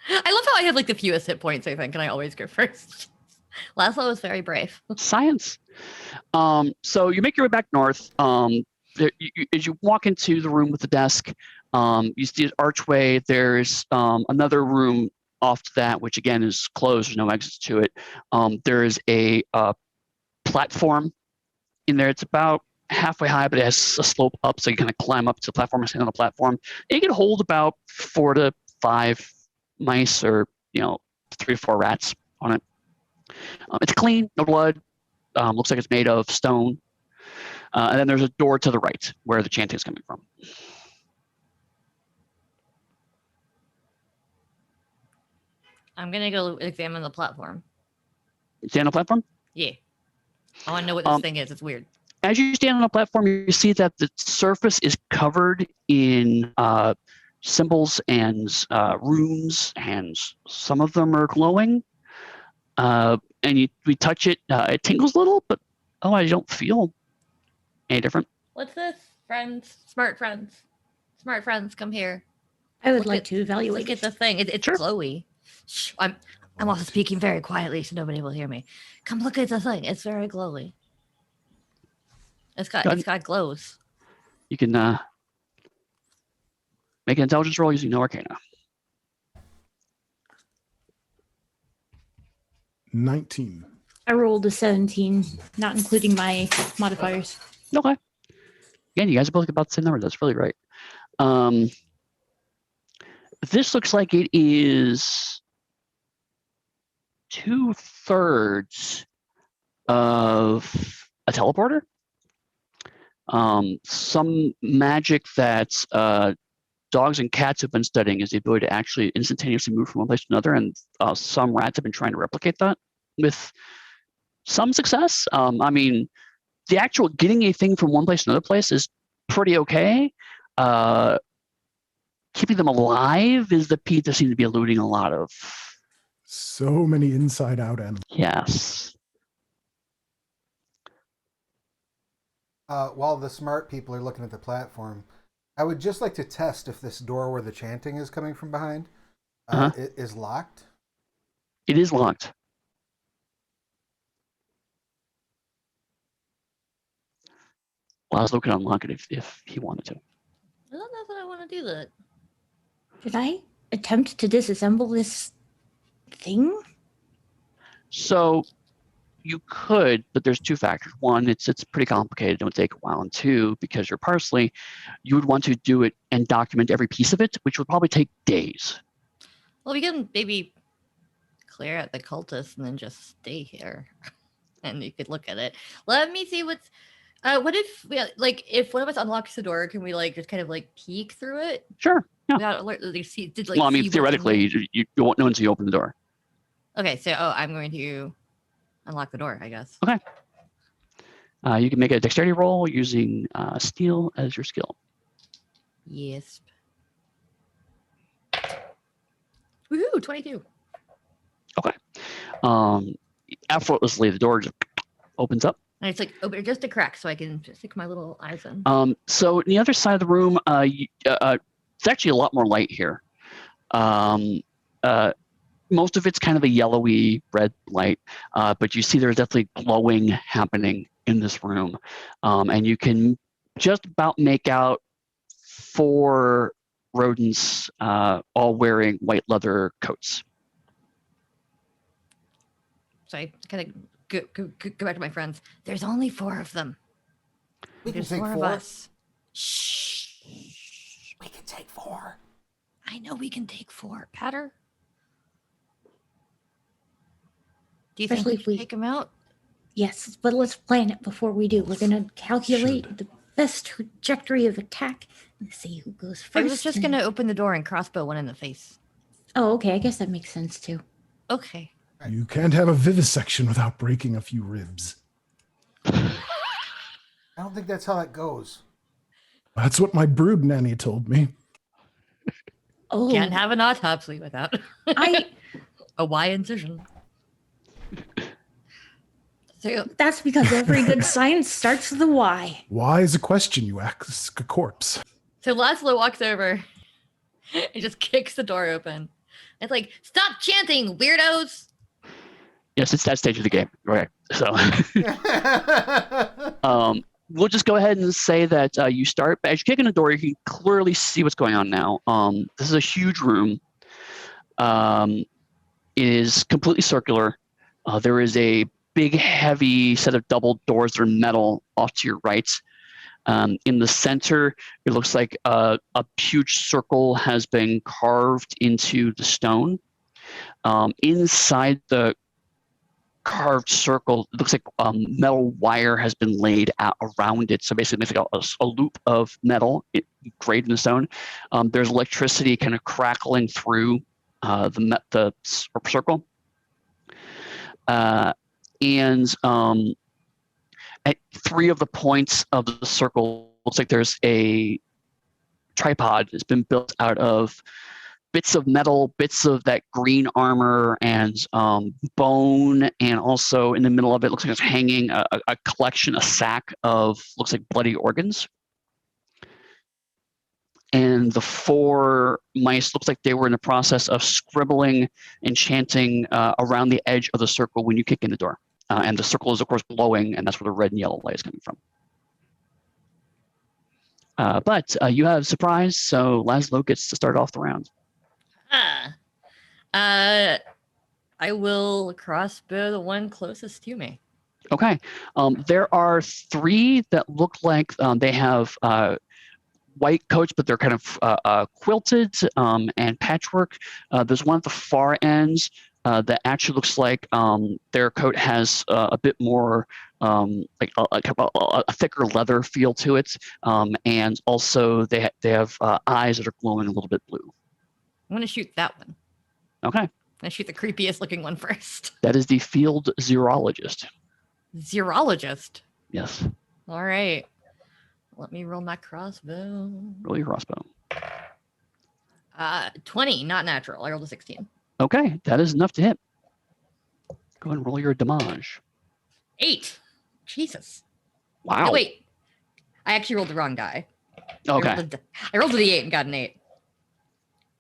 I love how I have like the fewest hit points, I think, and I always go first. Laszlo is very brave. Science. So you make your way back north. as you walk into the room with the desk, you see an archway. There's another room off to that, which again is closed. There's no exits to it. There is a platform in there. It's about halfway high, but it has a slope up, so you kind of climb up to the platform and stand on the platform. And you can hold about 4 to 5 mice, or 3 or 4 rats on it. It's clean, no blood. Looks like it's made of stone. And then there's a door to the right where the chanting is coming from. I'm gonna go examine the platform. Stand on the platform? Yeah. I want to know what this thing is. It's weird. As you stand on the platform, you see that the surface is covered in symbols and runes, and some of them are glowing. And we touch it, it tingles a little, but otherwise you don't feel any different. What's this? Friends, smart friends, come here. I would Look like at- to evaluate Look at the thing. It's Sure. glowy. Shh, I'm also speaking very quietly so nobody will hear me. Come look at the thing. It's very glowy. It's got glows. You can make an intelligence roll using no arcana. 19. I rolled a 17, not including my modifiers. Okay. Again, you guys are both about the same number. That's really great. This looks like it is 2/3 of a teleporter. Some magic that dogs and cats have been studying is the ability to actually instantaneously move from one place to another, and some rats have been trying to replicate that with some success. I mean, the actual getting a thing from one place to another place is pretty okay. Keeping them alive is the piece that seems to be eluding a lot of. So many inside out animals. Yes. While the smart people are looking at the platform, I would just like to test if this door where the chanting is coming from behind it is locked. It is locked. Laszlo could unlock it if he wanted to. I don't know that I want to do that. Should I attempt to disassemble this thing? So you could, but there's 2 factors. One, it's pretty complicated. It would take a while. And 2, because you're parsley, you would want to do it and document every piece of it, which would probably take days. Well, we can maybe clear out the cultists and then just stay here, and you could look at it. Let me see what's. What if if one of us unlocks the door, can we just kind of peek through it? Sure. Yeah. Without alert, see, Well, I mean, see what's in theoretically, you won't know until you open the door. there? Okay, so I'm going to unlock the door, I guess. Okay. You can make a dexterity roll using steel as your skill. Yes. Woohoo! 22. Effortlessly, the door just opens up. And it's open just a crack, so I can just stick my little eyes in. So on the other side of the room, it's actually a lot more light here. Most of it's kind of a yellowy red light, but you see there's definitely glowing happening in this room. And you can just about make out 4 rodents all wearing white leather coats. So I kind of go back to my friends. There's only 4 of them. We can There's take 4 of 4. us. Shh. We can take 4. I know we can take 4. Patter. Do you think Especially we if we- should take them out? Yes, but let's plan it before we do. We're going to calculate Should. the best trajectory of attack and see who goes first. I was just and- going to open the door and crossbow one in the face. Oh, okay. I guess that makes sense too. Okay. You can't have a vivisection without breaking a few ribs. I don't think that's how that goes. That's what my brood nanny told me. Oh, Can't have an autopsy without I. a Y incision. So That's because every good science starts with a Y. Why is a question you ask a corpse? Laszlo walks over and just kicks the door open. It's stop chanting, weirdos! Yes, it's that stage of the game. Okay. So we'll just go ahead and say that you start. As you kick in the door, you can clearly see what's going on now. This is a huge room. It is completely circular. There is a big, heavy set of double doors that are metal off to your right. In the center, it looks like a huge circle has been carved into the stone. Inside the carved circle, it looks like metal wire has been laid out around it. So basically, it's like a loop of metal engraved in the stone. There's electricity kind of crackling through the circle. And at 3 of the points of the circle, looks like there's a tripod that's been built out of bits of metal, bits of that green armor, and bone. And also in the middle of it, looks like it's hanging a collection, a sack of, looks like bloody organs. And the 4 mice looks like they were in the process of scribbling and chanting around the edge of the circle when you kick in the door. And the circle is, of course, glowing, and that's where the red and yellow light is coming from. But you have surprise, so Laszlo gets to start off the round. I will crossbow the one closest to me. Okay. There are 3 that look like they have white coats, but they're kind of quilted and patchwork. There's one at the far ends that actually looks like their coat has a bit more like a thicker leather feel to it, and also they have eyes that are glowing a little bit blue. I'm going to shoot that one. Okay. I'm going to shoot the creepiest looking one first. That is the field zoologist. Zoologist. Yes. All right. Let me roll my crossbow. Roll your crossbow. 20, not natural. I rolled a 16. Okay, that is enough to hit. Go ahead and roll your damage. 8. Jesus. Wow. Oh, wait. I actually rolled the wrong die. Okay. I rolled a d8 and got an 8.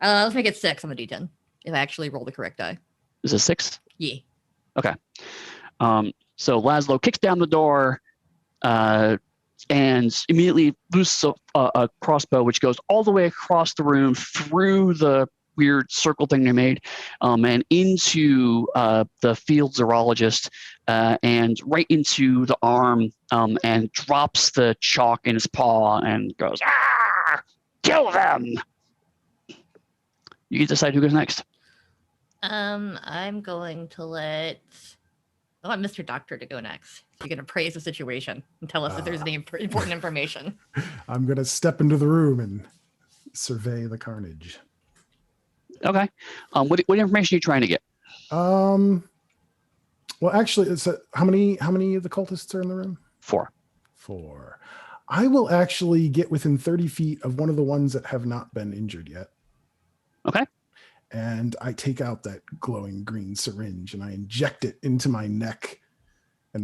Let's make it 6 on the d10. If I actually roll the correct die. Is it 6? Yeah. Okay. So Laszlo kicks down the door and immediately looses a crossbow, which goes all the way across the room through the weird circle thing they made, and into the field zoologist, and right into the arm, and drops the chalk in his paw and goes, "Ah! Kill them!" You decide who goes next. I'm going to I want Mr. Doctor to go next. You're going to praise the situation and tell us if there's any important information. I'm going to step into the room and survey the carnage. Okay. What information are you trying to get? Well, actually, how many of the cultists are in the room? 4. 4. I will actually get within 30 feet of one of the ones that have not been injured yet. Okay. And I take out that glowing green syringe and I inject it into my neck. And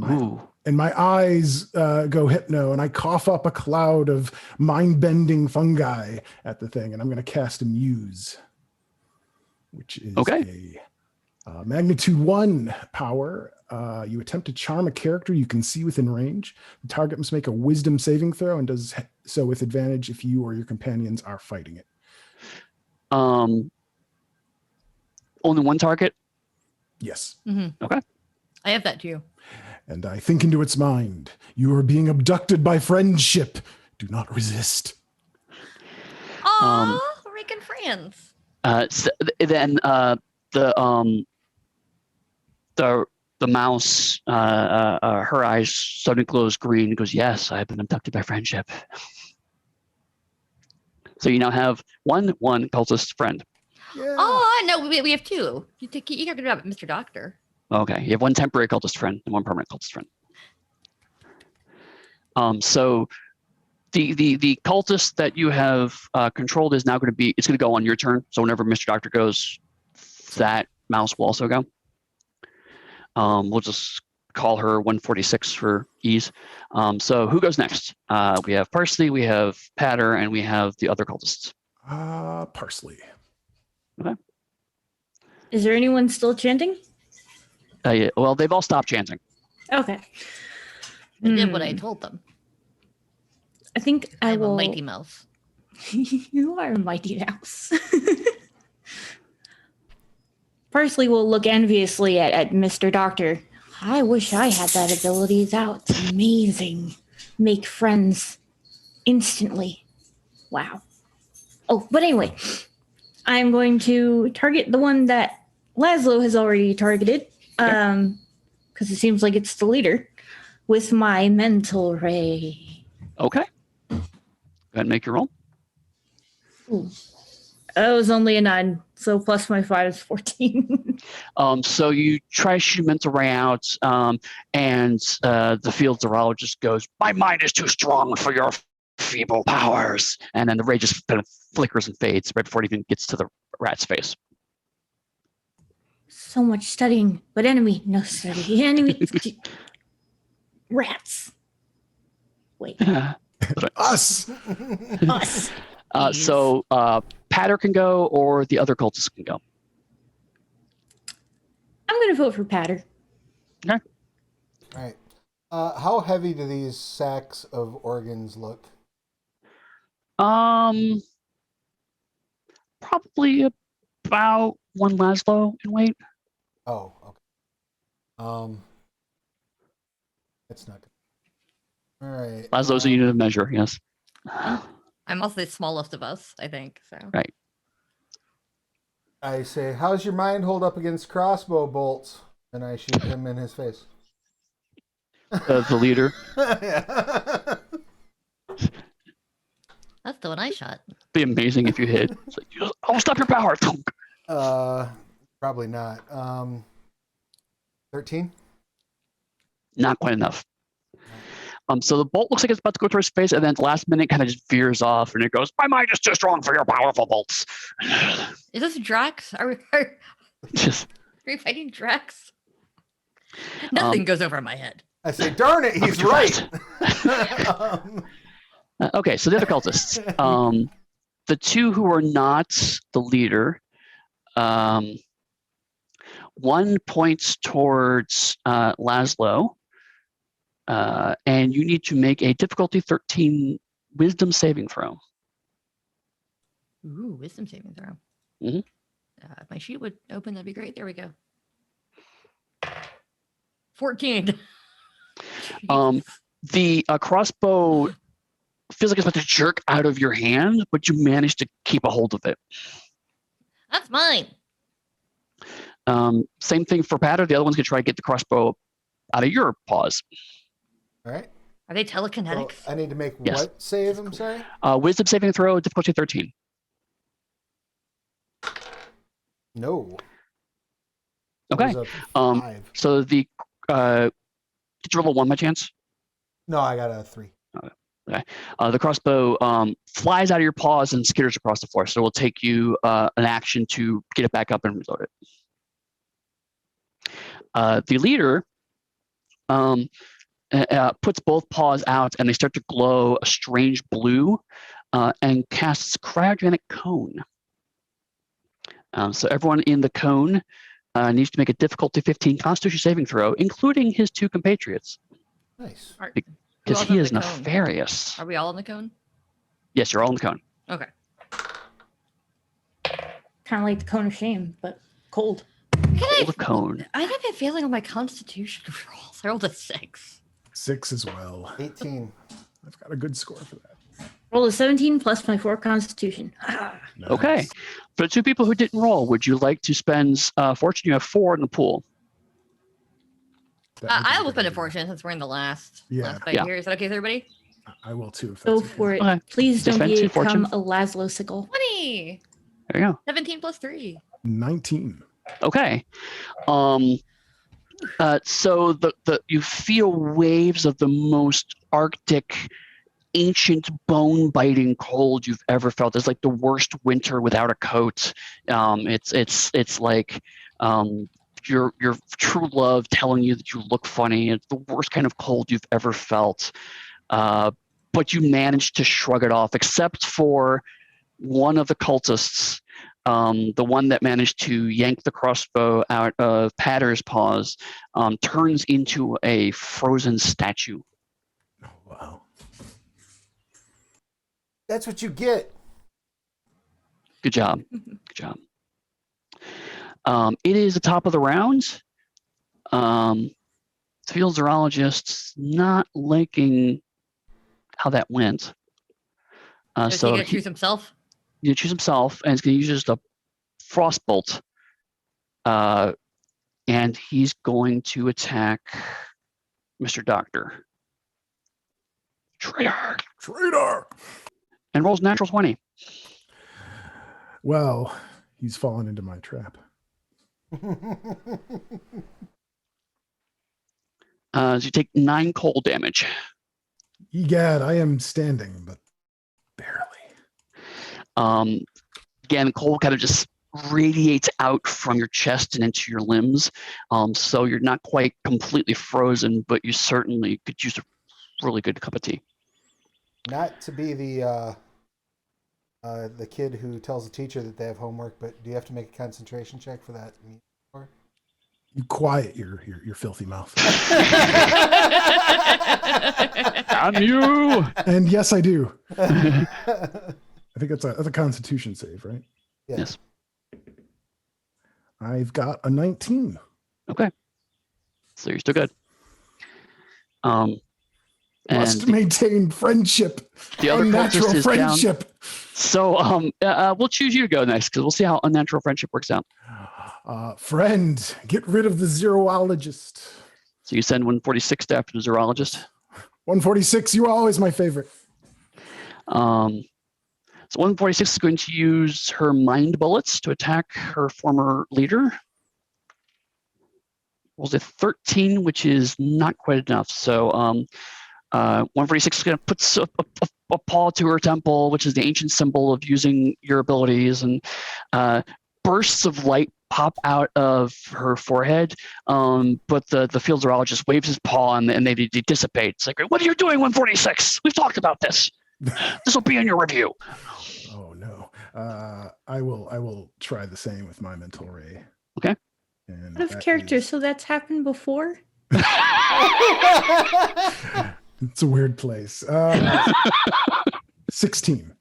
my eyes go hypno, and I cough up a cloud of mind-bending fungi at the thing, and I'm going to cast a Muse, which is a magnitude 1 power. You attempt to charm a character you can see within range. The target must make a wisdom saving throw and does so with advantage if you or your companions are fighting it. Only one target? Yes. Mm-hmm. Okay. I have that too. And I think into its mind, you are being abducted by friendship. Do not resist. Aww, we're making friends. So then the mouse, her eyes suddenly glows green and goes, "Yes, I've been abducted by friendship." So you now have one cultist friend. Yeah. Oh no, we have 2. You talking about Mr. Doctor? Okay, you have one temporary cultist friend and one permanent cultist friend. So the cultist that you have controlled is now going to it's going to go on your turn. So whenever Mr. Doctor goes, that mouse will also go. We'll just call her 146 for ease. So who goes next? We have Parsley, we have Patter, and we have the other cultists. Parsley. Okay. Is there anyone still chanting? Yeah, well, they've all stopped chanting. Okay. I did what I told them. I think I I'm will. a mighty mouse. You are a mighty mouse. Parsley will look enviously at Mr. Doctor. I wish I had that ability. That's amazing. Make friends instantly. Wow. Oh, but anyway, I'm going to target the one that Laszlo has already targeted, because it seems like it's the leader, with my mental ray. Okay. Go ahead and make your roll. Ooh. That was only a 9, so plus my 5 is 14. So you try to shoot mental ray out, and the field zoologist goes, "My mind is too strong for your feeble powers," and then the ray just kind of flickers and fades right before it even gets to the rat's face. So much studying, but enemy, no study. Enemy, rats. Wait, Us. us. So Patter can go, or the other cultists can go. I'm going to vote for Patter. All right. How heavy do these sacks of organs look? Probably about 1 Laszlo in weight. Oh, okay. That's not good. All right. Laszlo's a unit of measure, yes. I'm also the smallest of us, I think. So Right. I say, how's your mind hold up against crossbow bolts? And I shoot him in his face. The leader. Yeah. that's the one I shot. Be amazing if you hit. It's like, I'll stop your power. Probably not. 13? Not quite enough. So the bolt looks like it's about to go to his face, and then at the last minute kind of just veers off, and it goes, "My mind is too strong for your powerful bolts." Is this Drax? Are Just we fighting Drax? Nothing goes over my head. I say, darn it, he's right. okay, so the other cultists, the two who are not the leader, one points towards Laszlo, and you need to make a difficulty 13 wisdom saving throw. Ooh, wisdom saving throw. Mhm. If my sheet would open, that'd be great. There we go. 14. The crossbow feels like it's about to jerk out of your hand, but you manage to keep a hold of it. That's mine. Same thing for Patter. The other one's going to try to get the crossbow out of your paws. All right. Are they So telekinetics? I need to make Yes. what save? I'm sorry. Wisdom saving throw, difficulty 13. No. Okay. It was a 5. So the did you roll a 1 by chance? No, I got a 3. The crossbow flies out of your paws and skitters across the floor. So it will take you an action to get it back up and reload it. The leader puts both paws out, and they start to glow a strange blue, and casts cryogenic cone. So everyone in the cone needs to make a difficulty 15 Constitution saving throw, including his 2 compatriots, Nice. because else he in is the cone? nefarious. Are we all in the cone? Yes, you're all in the cone. Okay. Kind of like the cone of shame, but cold. Hold the cone. I have a feeling on my Constitution rolls. I rolled a 6. 6 as well. 18. I've got a good score for that. Roll a 17 plus my 4 constitution. Nice. Okay. For the 2 people who didn't roll, would you like to spend fortune? You have 4 in the pool. That might be I a will good spend a idea. fortune since we're in the last Yeah. fight Yeah. here. Is that okay with everybody? I will too. If Go that's okay. for it. Okay. Please Just don't spend 2 become fortune. a Laszlo sickle. 20. There you go. 17 plus 3. 19. Okay. So the you feel waves of the most Arctic, ancient, bone-biting cold you've ever felt. It's like the worst winter without a coat. It's like your true love telling you that you look funny. It's the worst kind of cold you've ever felt. But you managed to shrug it off, except for one of the cultists, the one that managed to yank the crossbow out of Patter's paws, turns into a frozen statue. Oh, wow. That's what you get. Good job. Good job. It is the top of the round. Field zoologist not liking how that went. Is he So gonna choose himself? he choose himself, and he's going to use just a frostbolt. And he's going to attack Mr. Doctor. Traitor. Traitor. And rolls natural 20. Well, he's fallen into my trap. So you take 9 cold damage. Egad, I am standing, but barely. Again, cold kind of just radiates out from your chest and into your limbs. So you're not quite completely frozen, but you certainly could use a really good cup of tea. Not to be the kid who tells the teacher that they have homework, but do you have to make a concentration check for that? You quiet your filthy mouth. Damn you! And yes, I do. I think that's a Constitution save, right? Yeah. Yes. I've got a 19. Okay. So you're still good. Must And maintain friendship. the other Unnatural cultist is down. friendship. So we'll choose you to go next because we'll see how unnatural friendship works out. Friend, get rid of the zoologist. So you send 146 after the zoologist. 146, you are always my favorite. So 146 is going to use her mind bullets to attack her former leader. Rolls a 13, which is not quite enough. So 146 is going to put a paw to her temple, which is the ancient symbol of using your abilities, and bursts of light pop out of her forehead. But the field zoologist waves his paw and they dissipate. It's like, what are you doing, 146? We've talked about this. This will be in your review. Oh no. I will try the same with my mental ray. Okay. And Out of that character, is- so that's happened before. It's a weird place. 16.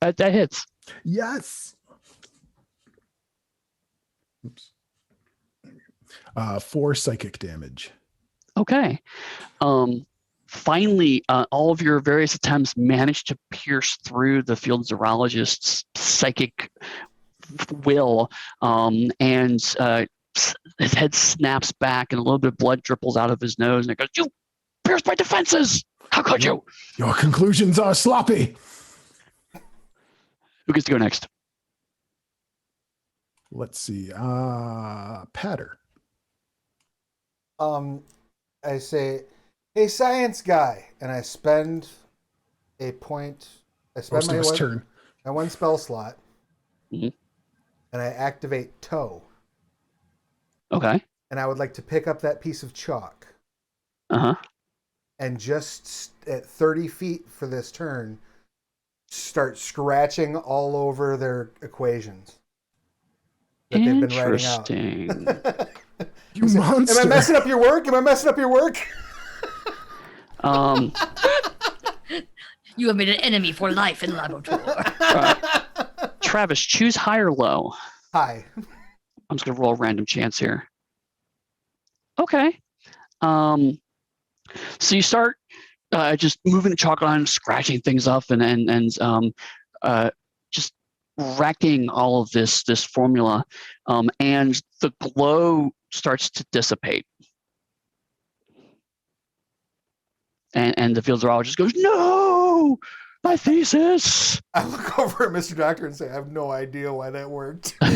That hits. Yes. Oops. 4 psychic damage. Okay. Finally, all of your various attempts manage to pierce through the field zoologist's psychic will, and his head snaps back and a little bit of blood dripples out of his nose, and it goes, "You pierced my defenses! How could you?" Your conclusions are sloppy. Who gets to go next? Let's see. Patter. I say, "Hey, science guy," and I spend a point. I spend Most of us turn. my one spell slot, Mhm. and I activate Toe. Okay. And I would like to pick up that piece of chalk Uh-huh. and just at 30 feet for this turn, start scratching all over their equations that they've been writing out. Interesting. You monster. Am I messing up your work? You have made an enemy for life in laboratory. Travis, choose high or low. Hi. I'm just gonna roll a random chance here. Okay. So you start just moving the chalk line, scratching things up, and just wrecking all of this formula, and the glow starts to dissipate. And the field zoologist goes, "No, my thesis." I look over at Mr. Doctor and say, I have no idea why that worked. Who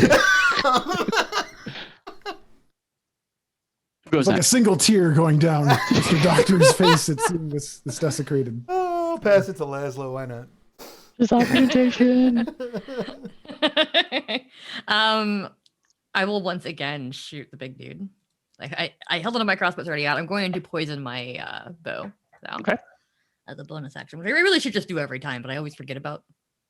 goes It's like a next? single tear going down Mr. Doctor's face at seeing this desecrated. Oh, pass it to Laszlo. Why not? This augmentation. I will once again shoot the big dude. Like I held onto my crossbow's already out. I'm going to poison my bow. So Okay. as a bonus action, which I really should just do every time, but I always forget about.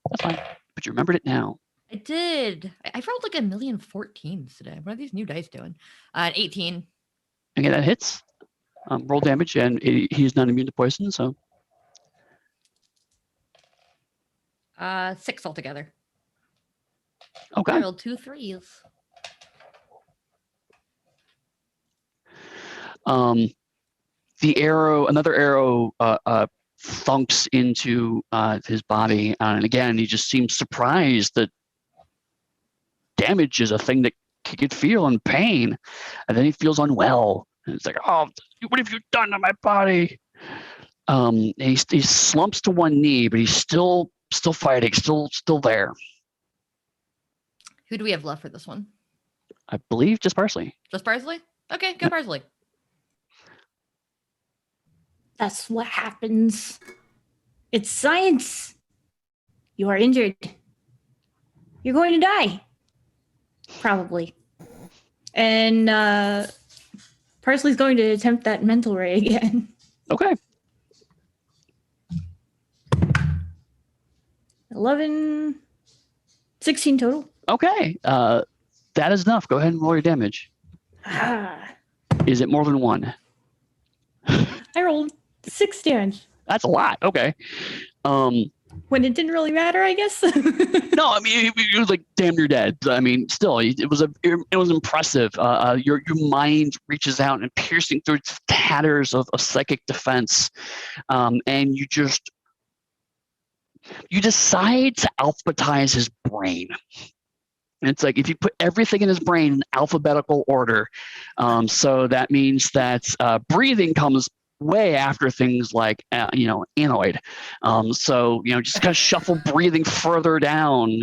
That's fine. But you remembered it now. I did. I rolled like 1,014s today. What are these new dice doing? 18. Again, that hits. Roll damage, and he's not immune to poison, so 6 altogether. Okay. I rolled 2 3s. Another arrow thunks into his body, and again, he just seems surprised that damage is a thing that he could feel in pain, and then he feels unwell. And it's like, oh, what have you done to my body? He slumps to one knee, but he's still fighting, still there. Who do we have left for this one? I believe just Parsley. Just Parsley? Okay, go Parsley. That's what happens. It's science. You are injured. You're going to die. Probably. And Parsley's going to attempt that mental ray again. Okay. 11, 16 total. Okay. That is enough. Go ahead and roll your damage. Is it more than 1? I rolled 6 damage. That's a lot. Okay. When it didn't really matter, I guess. No, I mean, he was like damn near dead. I mean, still, it was impressive. Your mind reaches out and piercing through tatters of psychic defense, and you decide to alphabetize his brain. And it's like if you put everything in his brain in alphabetical order, so that means that breathing comes way after things like anoid. So just kind of shuffle breathing further down.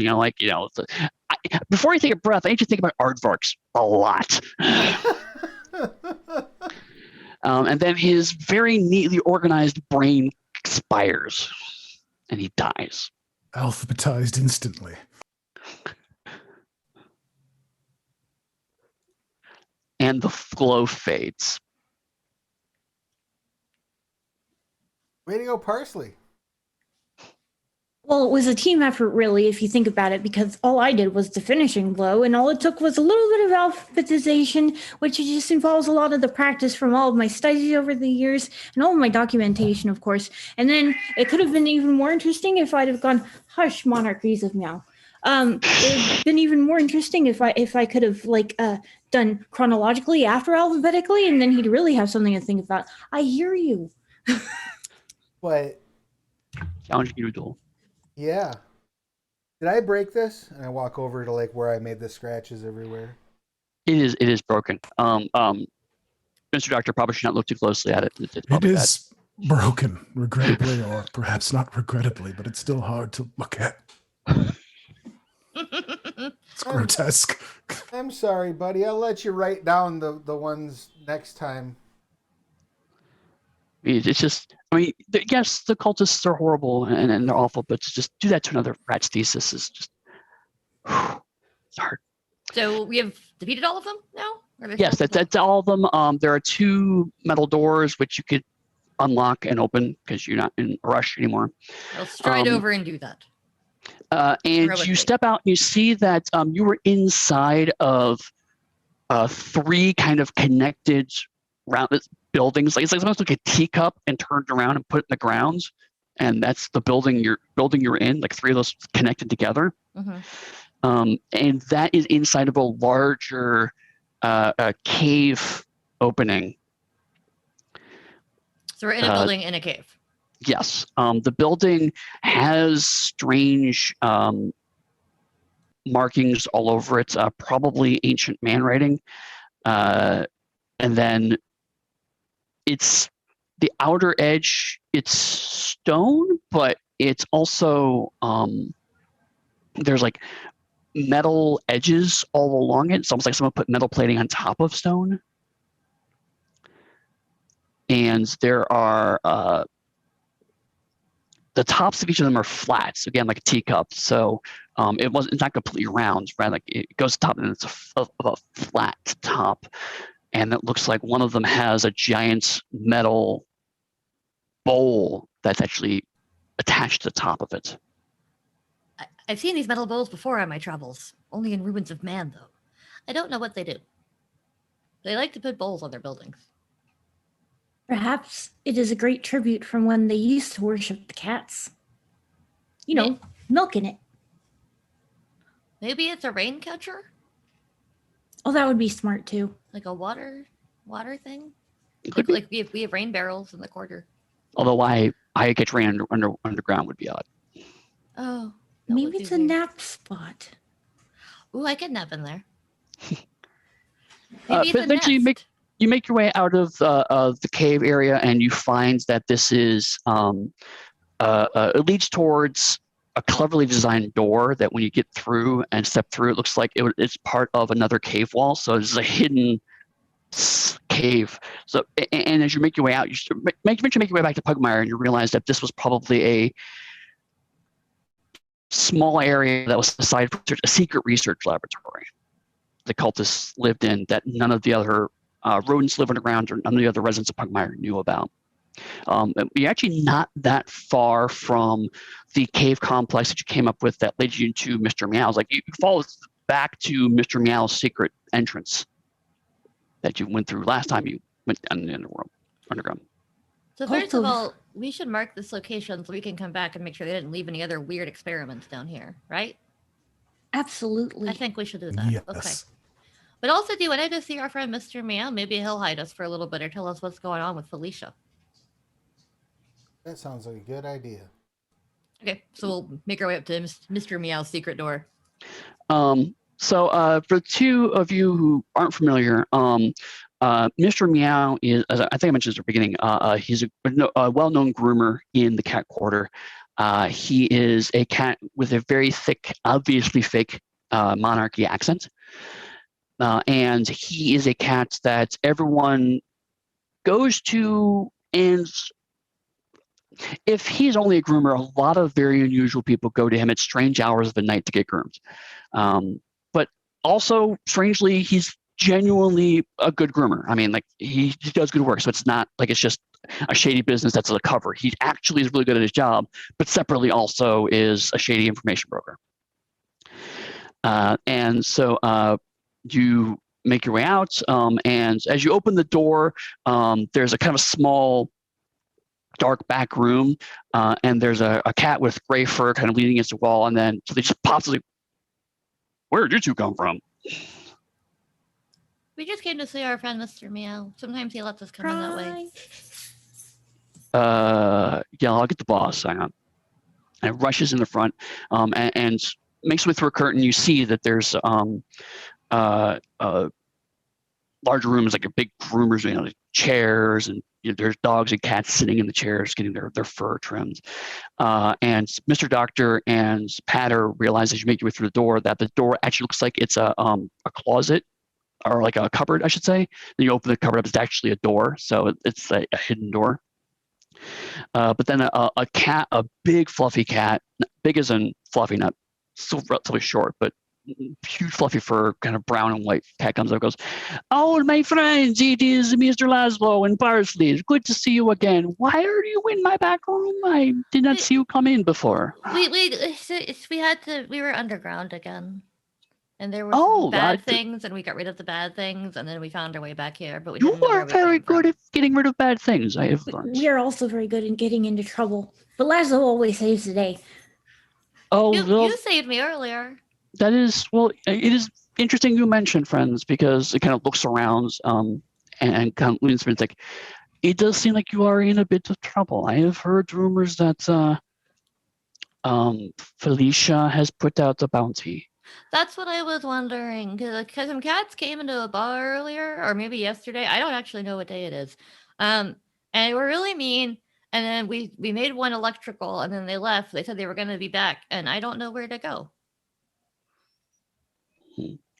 Before you take a breath, I need you to think about aardvarks a lot. And then his very neatly organized brain expires, and he dies. Alphabetized instantly. And the glow fades. Way to go, Parsley. Well, it was a team effort, really, if you think about it, because all I did was the finishing blow, and all it took was a little bit of alphabetization, which just involves a lot of the practice from all of my studies over the years, and all of my documentation, of course. And then it could have been even more interesting if I'd have gone, hush, monarchies of meow. It would have been even more interesting if I could have done chronologically after alphabetically, and then he'd really have something to think about. I hear you. But Challenging you to duel. yeah. Did I break this? And I walk over to where I made the scratches everywhere. It is broken. Mr. Doctor probably should not look too closely at it. It's It probably bad. is broken, regrettably, or perhaps not regrettably, but it's still hard to look at. It's grotesque. I'm sorry, buddy. I'll let you write down the ones next time. It's just, yes, the cultists are horrible and they're awful, but to just do that to another rat's thesis is just, it's hard. So we have defeated all of them now? Yes, that's all of them. There are 2 metal doors which you could unlock and open because you're not in a rush anymore. I'll stride over and do that. And you step out and you see that you were inside of 3 kind of connected round buildings. It's almost like a teacup and turned around and put in the ground. And that's the building you're in, 3 of those connected together. Mm-hmm. And that is inside of a larger cave opening. So we're in a building in a cave. Yes. The building has strange markings all over it, probably ancient man writing. And then it's the outer edge, it's stone, but it's also, there's metal edges all along it. It's almost like someone put metal plating on top of stone. And there are, the tops of each of them are flat. So again, like a teacup. So it's not completely round, right? It goes to top and it's a flat top. And it looks like one of them has a giant metal bowl that's actually attached to the top of it. I've seen these metal bowls before on my travels, only in ruins of man, though. I don't know what they do. They like to put bowls on their buildings. Perhaps it is a great tribute from when they used to worship the cats. milk in it. Maybe it's a rain catcher, Oh, that would be smart too. like a water thing. It could be. Like we have rain barrels in the quarter. Although I get rain underground would be odd. Oh, that would Maybe be it's a weird. nap spot. Ooh, I could nap in there. But Maybe it's a eventually nest. you make your way out of the cave area, and you find that this is it leads towards a cleverly designed door that when you get through and step through, it looks like it's part of another cave wall. So it's a hidden cave. So and as you make your way out, you eventually make your way back to Pugmire, and you realize that this was probably a small area that was aside for a secret research laboratory the cultists lived in that none of the other rodents living around or none of the other residents of Pugmire knew about. You're actually not that far from the cave complex that you came up with that led you into Mr. Meow's. Like you follow back to Mr. Meow's secret entrance that you went through last time you went down in the underground. So first of Also- all, we should mark this location so we can come back and make sure they didn't leave any other weird experiments down here, right? Absolutely. I think we should do that. Yes. Okay. But also, do you want to go see our friend Mr. Meow? Maybe he'll hide us for a little bit or tell us what's going on with Felicia. That sounds like a good idea. Okay, so we'll make our way up to Mr. Meow's secret door. So for two of you who aren't familiar, Mr. Meow is, as I think I mentioned at the beginning, he's a well-known groomer in the cat quarter. He is a cat with a very thick, obviously fake monarchy accent. And he is a cat that everyone goes to, and if he's only a groomer, a lot of very unusual people go to him at strange hours of the night to get groomed. But also, strangely, he's genuinely a good groomer. I mean, like he does good work, so it's not like it's just a shady business that's a cover. He actually is really good at his job, but separately also is a shady information broker. And so you make your way out, and as you open the door, there's a kind of small dark back room, and there's a cat with gray fur kind of leaning against the wall, and then so they just pops like, where did you two come from? We just came to see our friend Mr. Meow. Sometimes he lets us come in that way. Yeah, I'll get the boss. Hang on. And it rushes in the front, and makes way through a curtain. You see that there's larger rooms, like a big roomers, like chairs, and there's dogs and cats sitting in the chairs getting their fur trimmed. And Mr. Doctor and Patter realize as you make your way through the door that the door actually looks like it's a closet, or like a cupboard, I should say. Then you open the cupboard up, it's actually a door, so it's a hidden door. But then a cat, a big fluffy cat, big as in fluffy, not so relatively short, but huge fluffy fur, kind of brown and white cat comes up and goes, "Oh, my friends, it is Mr. Laszlo and Parsley. It's good to see you again. Why are you in my back room? I did not see you come in before." We were underground again. And there were Oh, some bad things, and we got rid of the bad things, and then we found our way back here. But we You didn't know where are we very came from. good at getting rid of bad things, I have learned. We are also very good in getting into trouble. But Laszlo always saves the day. Oh, well, You saved me earlier. that is, well, it is interesting you mentioned friends, because it kind of looks around and kind of leans, it's like, it does seem like you are in a bit of trouble. I have heard rumors that Felicia has put out a bounty. That's what I was wondering. Because some cats came into a bar earlier, or maybe yesterday. I don't actually know what day it is. And they were really mean. And then we made one electrical, and then they left. They said they were going to be back, and I don't know where to go.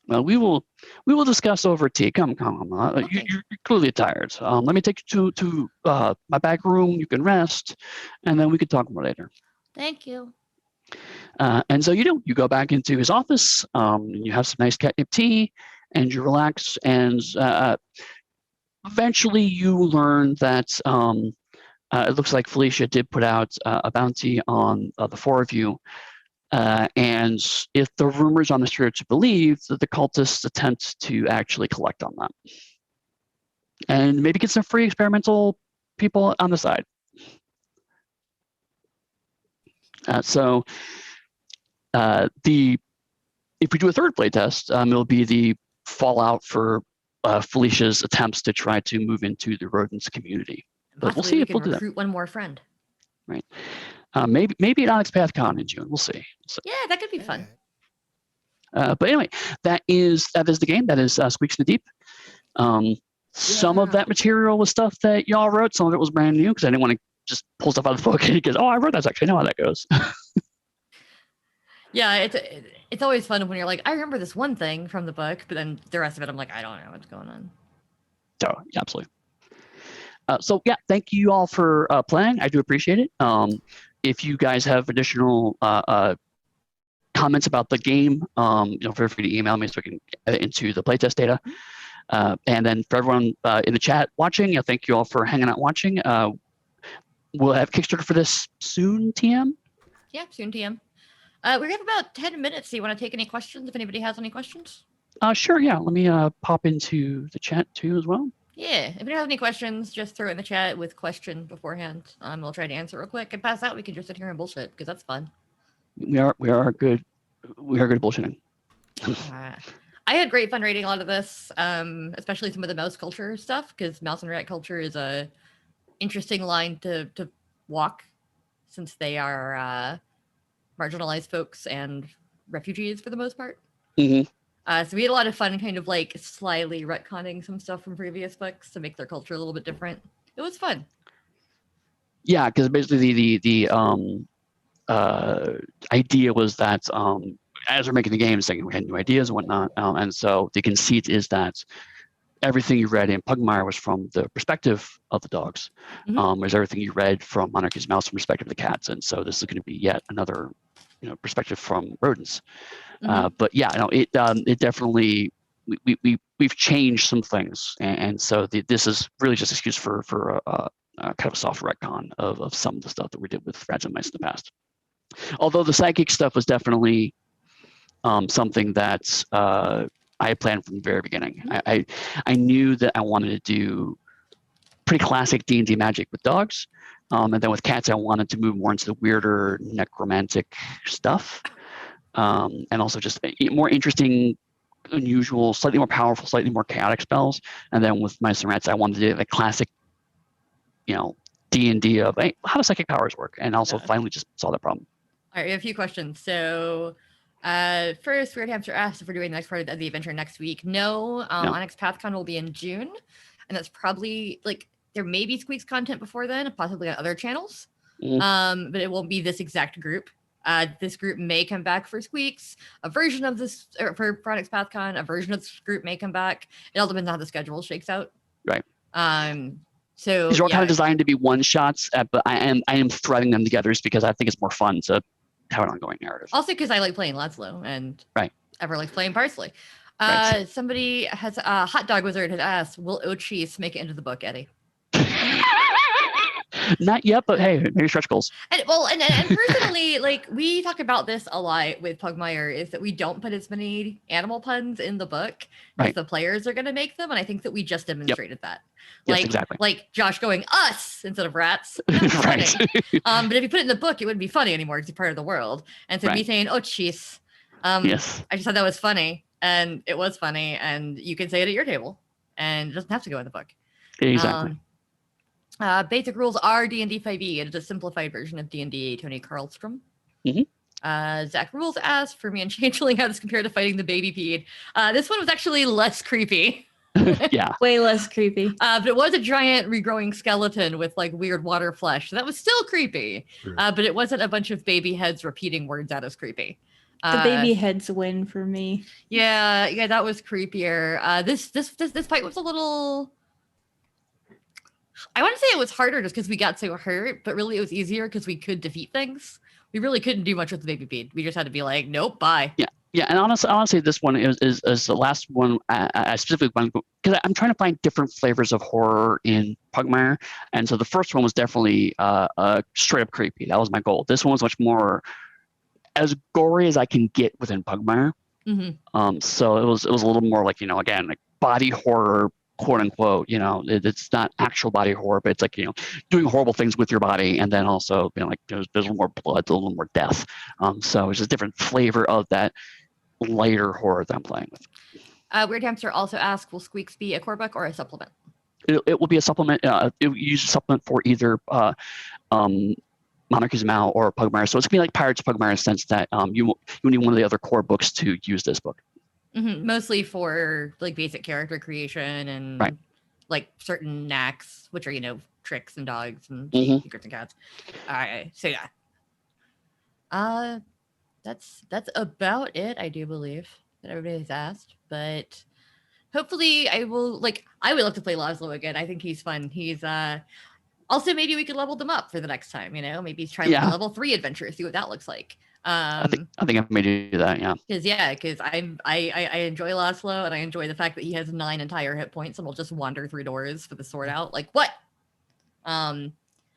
Well, we will discuss over tea. Come. Okay. You're clearly tired. Let me take you to my back room. You can rest, and then we could talk more later. Thank you. And so you go back into his office, and you have some nice catnip tea, and you relax, and eventually you learn that it looks like Felicia did put out a bounty on the four of you, and if the rumors on the street are to believe, that the cultists attempt to actually collect on that, and maybe get some free experimental people on the side. So if we do a third playtest, it'll be the fallout for Felicia's attempts to try to move into the rodents community. But we'll Possibly see we if can we'll do that. recruit one more friend. Right. Maybe at Onyx PathCon in June. We'll see. Yeah, that could be fun. But anyway, that is the game. That is Squeaks in the Deep. Some of that material was stuff that y'all wrote. Some of it was brand new because I didn't want to just pull stuff out of the book because, oh, I wrote that section. I know how that goes. Yeah, it's always fun when you're like, I remember this one thing from the book, but then the rest of it, I'm like, I don't know what's going on. So, yeah, absolutely. So yeah, thank you all for playing. I do appreciate it. If you guys have additional comments about the game, feel free to email me so we can add it into the playtest data. And then for everyone in the chat watching, thank you all for hanging out watching. We'll have Kickstarter for this soon, TM? Yeah, soon, TM. We have about 10 minutes. Do you want to take any questions if anybody has any questions? Sure, yeah. Let me pop into the chat too as well. Yeah, if you have any questions, just throw it in the chat with question beforehand. We'll try to answer real quick and pass out. We can just sit here and bullshit because that's fun. We are good. We are good at bullshitting. I had great fun reading a lot of this, especially some of the mouse culture stuff, because mouse and rat culture is a interesting line to walk, since they are marginalized folks and refugees for the most part. Mm-hmm. So we had a lot of fun kind of like slyly retconning some stuff from previous books to make their culture a little bit different. It was fun. Yeah, because basically the idea was that as we're making the game, saying we had new ideas and whatnot, and so the conceit is that everything you read in Pugmire was from the perspective of the dogs, whereas everything you read from Monarchy's Mouse from the perspective of the cats, and so this is going to be yet another perspective from rodents. But yeah, it definitely we've changed some things, and so this is really just an excuse for kind of a soft retcon of some of the stuff that we did with rats and mice in the past. Although the psychic stuff was definitely something that I planned from the very beginning. I knew that I wanted to do pretty classic D&D magic with dogs, and then with cats I wanted to move more into the weirder necromantic stuff. And also just more interesting, unusual, slightly more powerful, slightly more chaotic spells. And then with mice and rats, I wanted to do the classic, D&D of, hey, how do psychic powers work? And also finally just solve that problem. All right, we have a few questions. So first, Weird Hamster asked if we're doing the next part of the adventure next week. No. Onyx PathCon will be in June. And that's probably, there may be Squeaks content before then, possibly on other channels. But it won't be this exact group. This group may come back for Squeaks. A version of this, or for Onyx PathCon, a version of this group may come back. It all depends on how the schedule shakes out. Right. So these are all kind of designed to be one shots, but I am threading them together just because I think it's more fun to have an ongoing narrative. Also because I like playing Laszlo and Ever likes playing Parsley. Somebody has Hot Dog Wizard has asked, will O'Cheese make it into the book, Eddie? Not yet, but hey, maybe stretch goals. And personally, we talk about this a lot with Pugmire, is that we don't put as many animal puns in the book as the players are going to make them, and I think that we just demonstrated that. Yes, exactly. Like Josh going us instead of rats. That's funny. But if you put it in the book, it wouldn't be funny anymore because it's part of the world. And so me saying, oh, jeez. Yes. I just thought that was funny, and it was funny, and you can say it at your table, and it doesn't have to go in the book. Exactly. Basic rules are D&D 5e. It is a simplified version of D&D Tony Karlstrom. Zach Rules asked for me and Changeling how this compared to fighting the baby peed. This one was actually less creepy. Yeah. Way less creepy. But it was a giant regrowing skeleton with weird water flesh. So that was still creepy. But it wasn't a bunch of baby heads repeating words out as creepy. The baby heads win for me. Yeah, that was creepier. This fight was a little... I want to say it was harder just because we got so hurt, but really it was easier because we could defeat things. We really couldn't do much with the baby bead. We just had to be like, nope, bye. Yeah, and honestly, this one is the last one I specifically want because I'm trying to find different flavors of horror in Pugmire, and so the first one was definitely straight up creepy. That was my goal. This one was much more as gory as I can get within Pugmire. So it was a little more again, body horror, quote unquote, it's not actual body horror, but it's like, doing horrible things with your body. And then also, like there's a little more blood, a little more death. So it's a different flavor of that lighter horror that I'm playing with. Weird Hamster also asked, will Squeaks be a core book or a supplement? It will be a supplement. It will use a supplement for either Monarchies of Mal or Pugmire. So it's gonna be like Pirates of Pugmire in the sense that you need one of the other core books to use this book. Mostly for like basic character creation and like certain knacks, which are tricks and dogs and secrets and cats. So yeah. That's about it, I do believe, that everybody's asked. But hopefully I would love to play Laszlo again. I think he's fun. He's also, maybe we could level them up for the next time, maybe try like a level 3 adventure, see what that looks like. I think I may do that, yeah. Because I enjoy Laszlo, and I enjoy the fact that he has 9 entire hit points and will just wander through doors with the sword out. Like, what? I've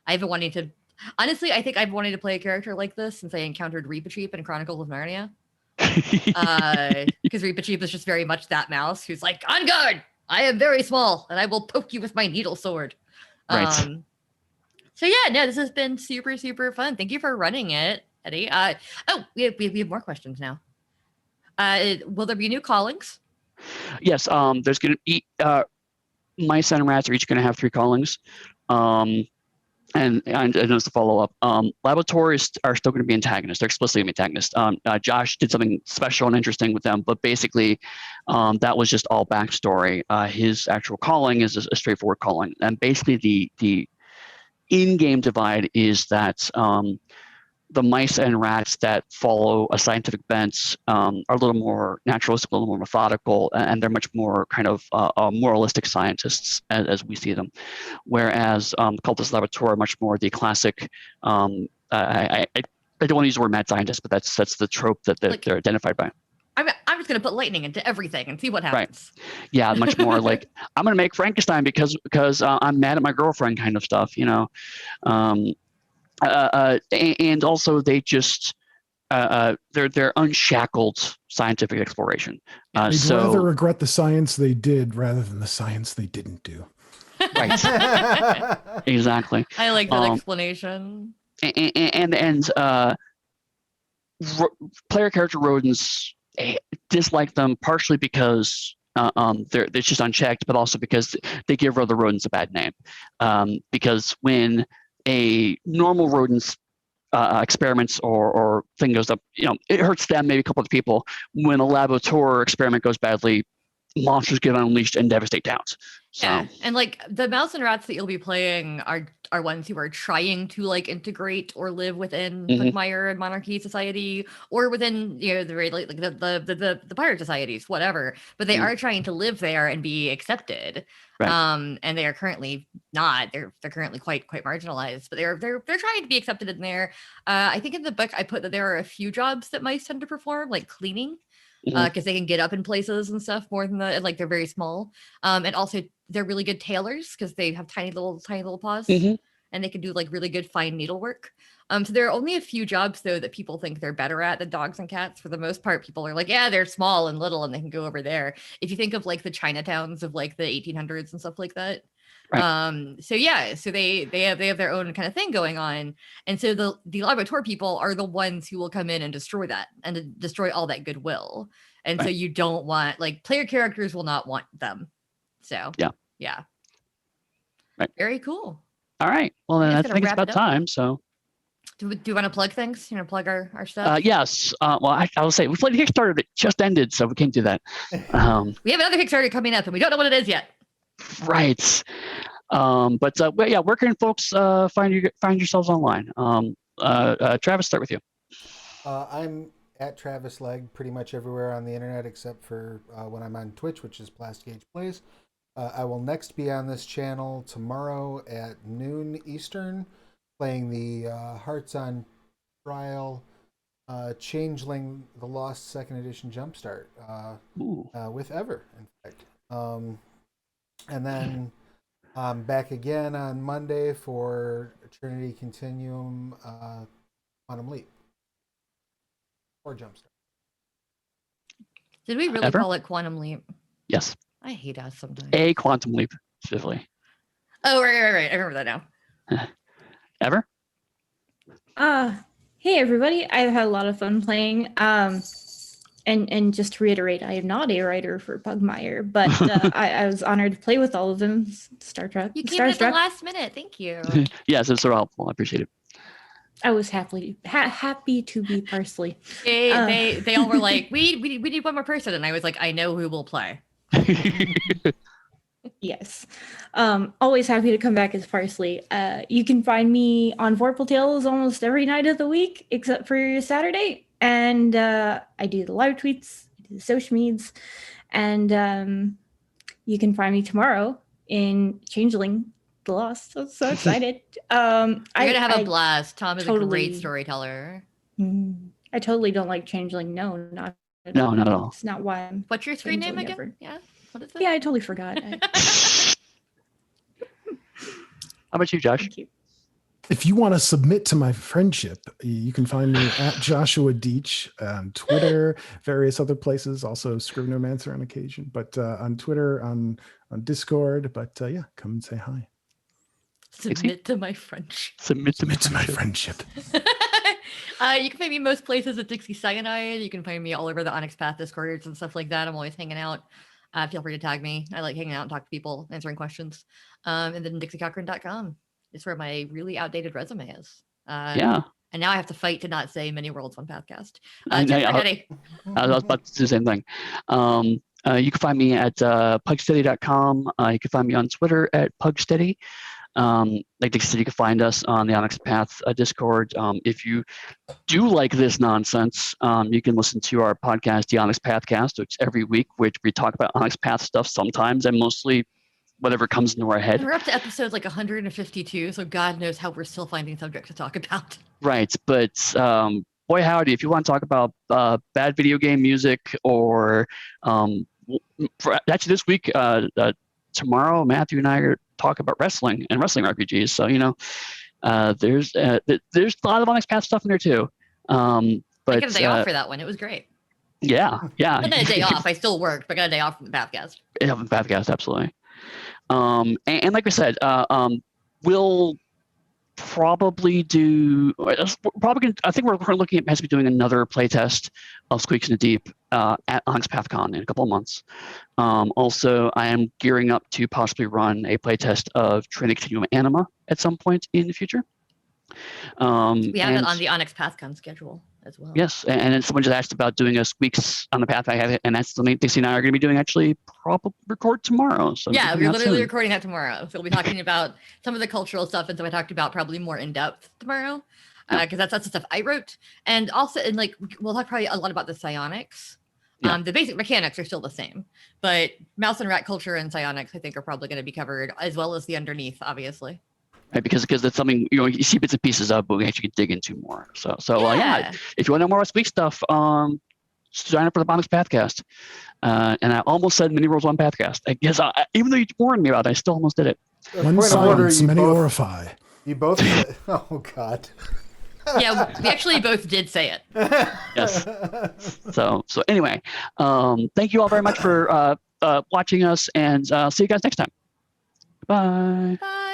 been wanting to... Honestly, I think I've wanted to play a character like this since I encountered Reepicheep in Chronicles of Narnia. Because Reepicheep is just very much that mouse who's like, on guard! I am very small, and I will poke you with my needle sword. Right. So yeah, no, this has been super, super fun. Thank you for running it, Eddy. We have more questions now. Will there be new callings? Yes. There's going to be mice and rats are each going to have 3 callings. And just to follow up, laboratories are still going to be antagonists. They're explicitly antagonists. Josh did something special and interesting with them, but basically, that was just all backstory. His actual calling is a straightforward calling, and basically the in-game divide is that the mice and rats that follow a scientific bent are a little more naturalistic, a little more methodical, and they're much more kind of moralistic scientists as we see them. Whereas cultist laboratory are much more the classic. I don't want to use the word mad scientist, but that's the trope that they're identified by. I'm just going to put lightning into everything and see what happens. Right. Yeah, much more like I'm going to make Frankenstein because I'm mad at my girlfriend kind of stuff, and also they just they're unshackled scientific exploration. They'd rather regret the science they did rather than the science they didn't do. Right. Exactly. I like that explanation. And player character rodents dislike them partially because they're just unchecked, but also because they give other rodents a bad name. Because when a normal rodent's experiments or thing goes up, it hurts them, maybe a couple of people. When a laboratory experiment goes badly, monsters get unleashed and devastate towns. So. Yeah, and like the mouse and rats that you'll be playing are ones who are trying to like integrate or live within Pugmire and Monarchy Society, or within the very like the pirate societies, whatever. But they are trying to live there and be accepted. Right. And they are currently not. They're currently quite marginalized, but they're trying to be accepted in there. I think in the book I put that there are a few jobs that mice tend to perform, like cleaning. Because they can get up in places and stuff more than they're very small, and also they're really good tailors because they have tiny little paws, and they can do like really good fine needlework. So there are only a few jobs though that people think they're better at than dogs and cats. For the most part, people are like, yeah, they're small and little and they can go over there. If you think of like the Chinatowns of like the 1800s and stuff like that. Right. So they have their own kind of thing going on, and so the laboratory people are the ones who will come in and destroy that and to destroy all that goodwill, and so you don't want player characters will not want them. So yeah, right. Very cool. All right, well then I think it's about time. So do you want to plug things? You know, plug our stuff? Yes. Well, I will say we played Kickstarter. It just ended, so we can't do that. We have another Kickstarter coming up, and we don't know what it is yet. Right. But yeah, where can folks find yourselves online? Travis, start with you. I'm at Travis Legg pretty much everywhere on the internet except for when I'm on Twitch, which is Plastic Age Plays. I will next be on this channel tomorrow at noon Eastern, playing the Hearts on Trial Changeling: The Lost Second Edition Jumpstart with Ever, in fact. And then back again on Monday for Trinity Continuum Quantum Leap or Jumpstart. Did we really call it Quantum Leap? Yes. I hate us sometimes. A Quantum Leap, specifically. Oh, right. I remember that now. Ever? Hey everybody, I've had a lot of fun playing. And just to reiterate, I am not a writer for Pugmire, but I was honored to play with all of them. Star Trek. You came in at the last minute. Thank you. Yes, it's so helpful. I appreciate it. I was happy to be Parsley. They all were like, we need one more person, and I was like, I know who will play. Yes. Always happy to come back as Parsley. You can find me on Vorpal Tales almost every night of the week, except for Saturday. And I do the live tweets, I do the social medias, and you can find me tomorrow in Changeling the Lost. I'm so excited. You're gonna have a blast. Tom is a great storyteller. I totally don't like Changeling. No, not at No, all. not at all. It's not why I'm. What's your screen name Changeling again? ever. Yeah. What is it? Yeah, I totally forgot. How about you, Josh? Thank you. If you want to submit to my friendship, you can find me at Joshua Deach on Twitter, various other places, also Scrivenermancer on occasion, but on Twitter, on Discord. But yeah, come and say hi. Submit to my friendship. Submit to my friendship. You can find me most places at Dixie Cyanide. You can find me all over the Onyx Path Discords and stuff like that. I'm always hanging out. Feel free to tag me. I like hanging out and talk to people, answering questions. And then DixieCochran.com is where my really outdated resume is. Yeah. And now I have to fight to not say Many Worlds One Pathcast. I was about to do the same thing. You can find me at pugsteady.com. You can find me on Twitter at pugsteady. Like Dixie said, you can find us on the Onyx Path Discord. If you do like this nonsense, you can listen to our podcast, the Onyx Pathcast, which every week, which we talk about Onyx Path stuff sometimes, and mostly whatever comes into our head. And we're up to episodes like 152, so God knows how we're still finding subjects to talk about. Right, but boy howdy, if you want to talk about bad video game music or actually this week, tomorrow, Matthew and I are talking about wrestling and wrestling RPGs. So, there's a lot of Onyx Path stuff in there too. But I got a day off for that one. It was great. Yeah. I got a day off. I still worked, but I got a day off from the Pathcast. Yeah, from the Pathcast, absolutely. And like I said, we'll probably do. I think we're looking at possibly doing another playtest of Squeaks in the Deep at Onyx PathCon in a couple of months. Also, I am gearing up to possibly run a playtest of Trinity Continuum Anima at some point in the future. We have it on the Onyx PathCon schedule as well. Yes, and then someone just asked about doing a Squeaks on the Path. I have it, and that's something Dixie and I are going to be doing. Actually, probably record tomorrow. So yeah, we're literally recording that tomorrow. So we'll be talking about some of the cultural stuff, and so I talked about probably more in depth tomorrow, because that's the stuff I wrote, and also we'll talk probably a lot about the psionics. Yeah. The basic mechanics are still the same, but mouse and rat culture and psionics I think are probably going to be covered, as well as the underneath, obviously. Right, because that's something you see bits and pieces of, but we actually can dig into more. So yeah, if you want to know more about Squeak stuff, sign up for the Onyx Pathcast. And I almost said Many Worlds One Pathcast. I guess even though you warned me about it, I still almost did it. One science, many orify. You both said, oh God. Yeah, we actually both did say it. Yes. So anyway, thank you all very much for watching us, and see you guys next time. Bye. Bye.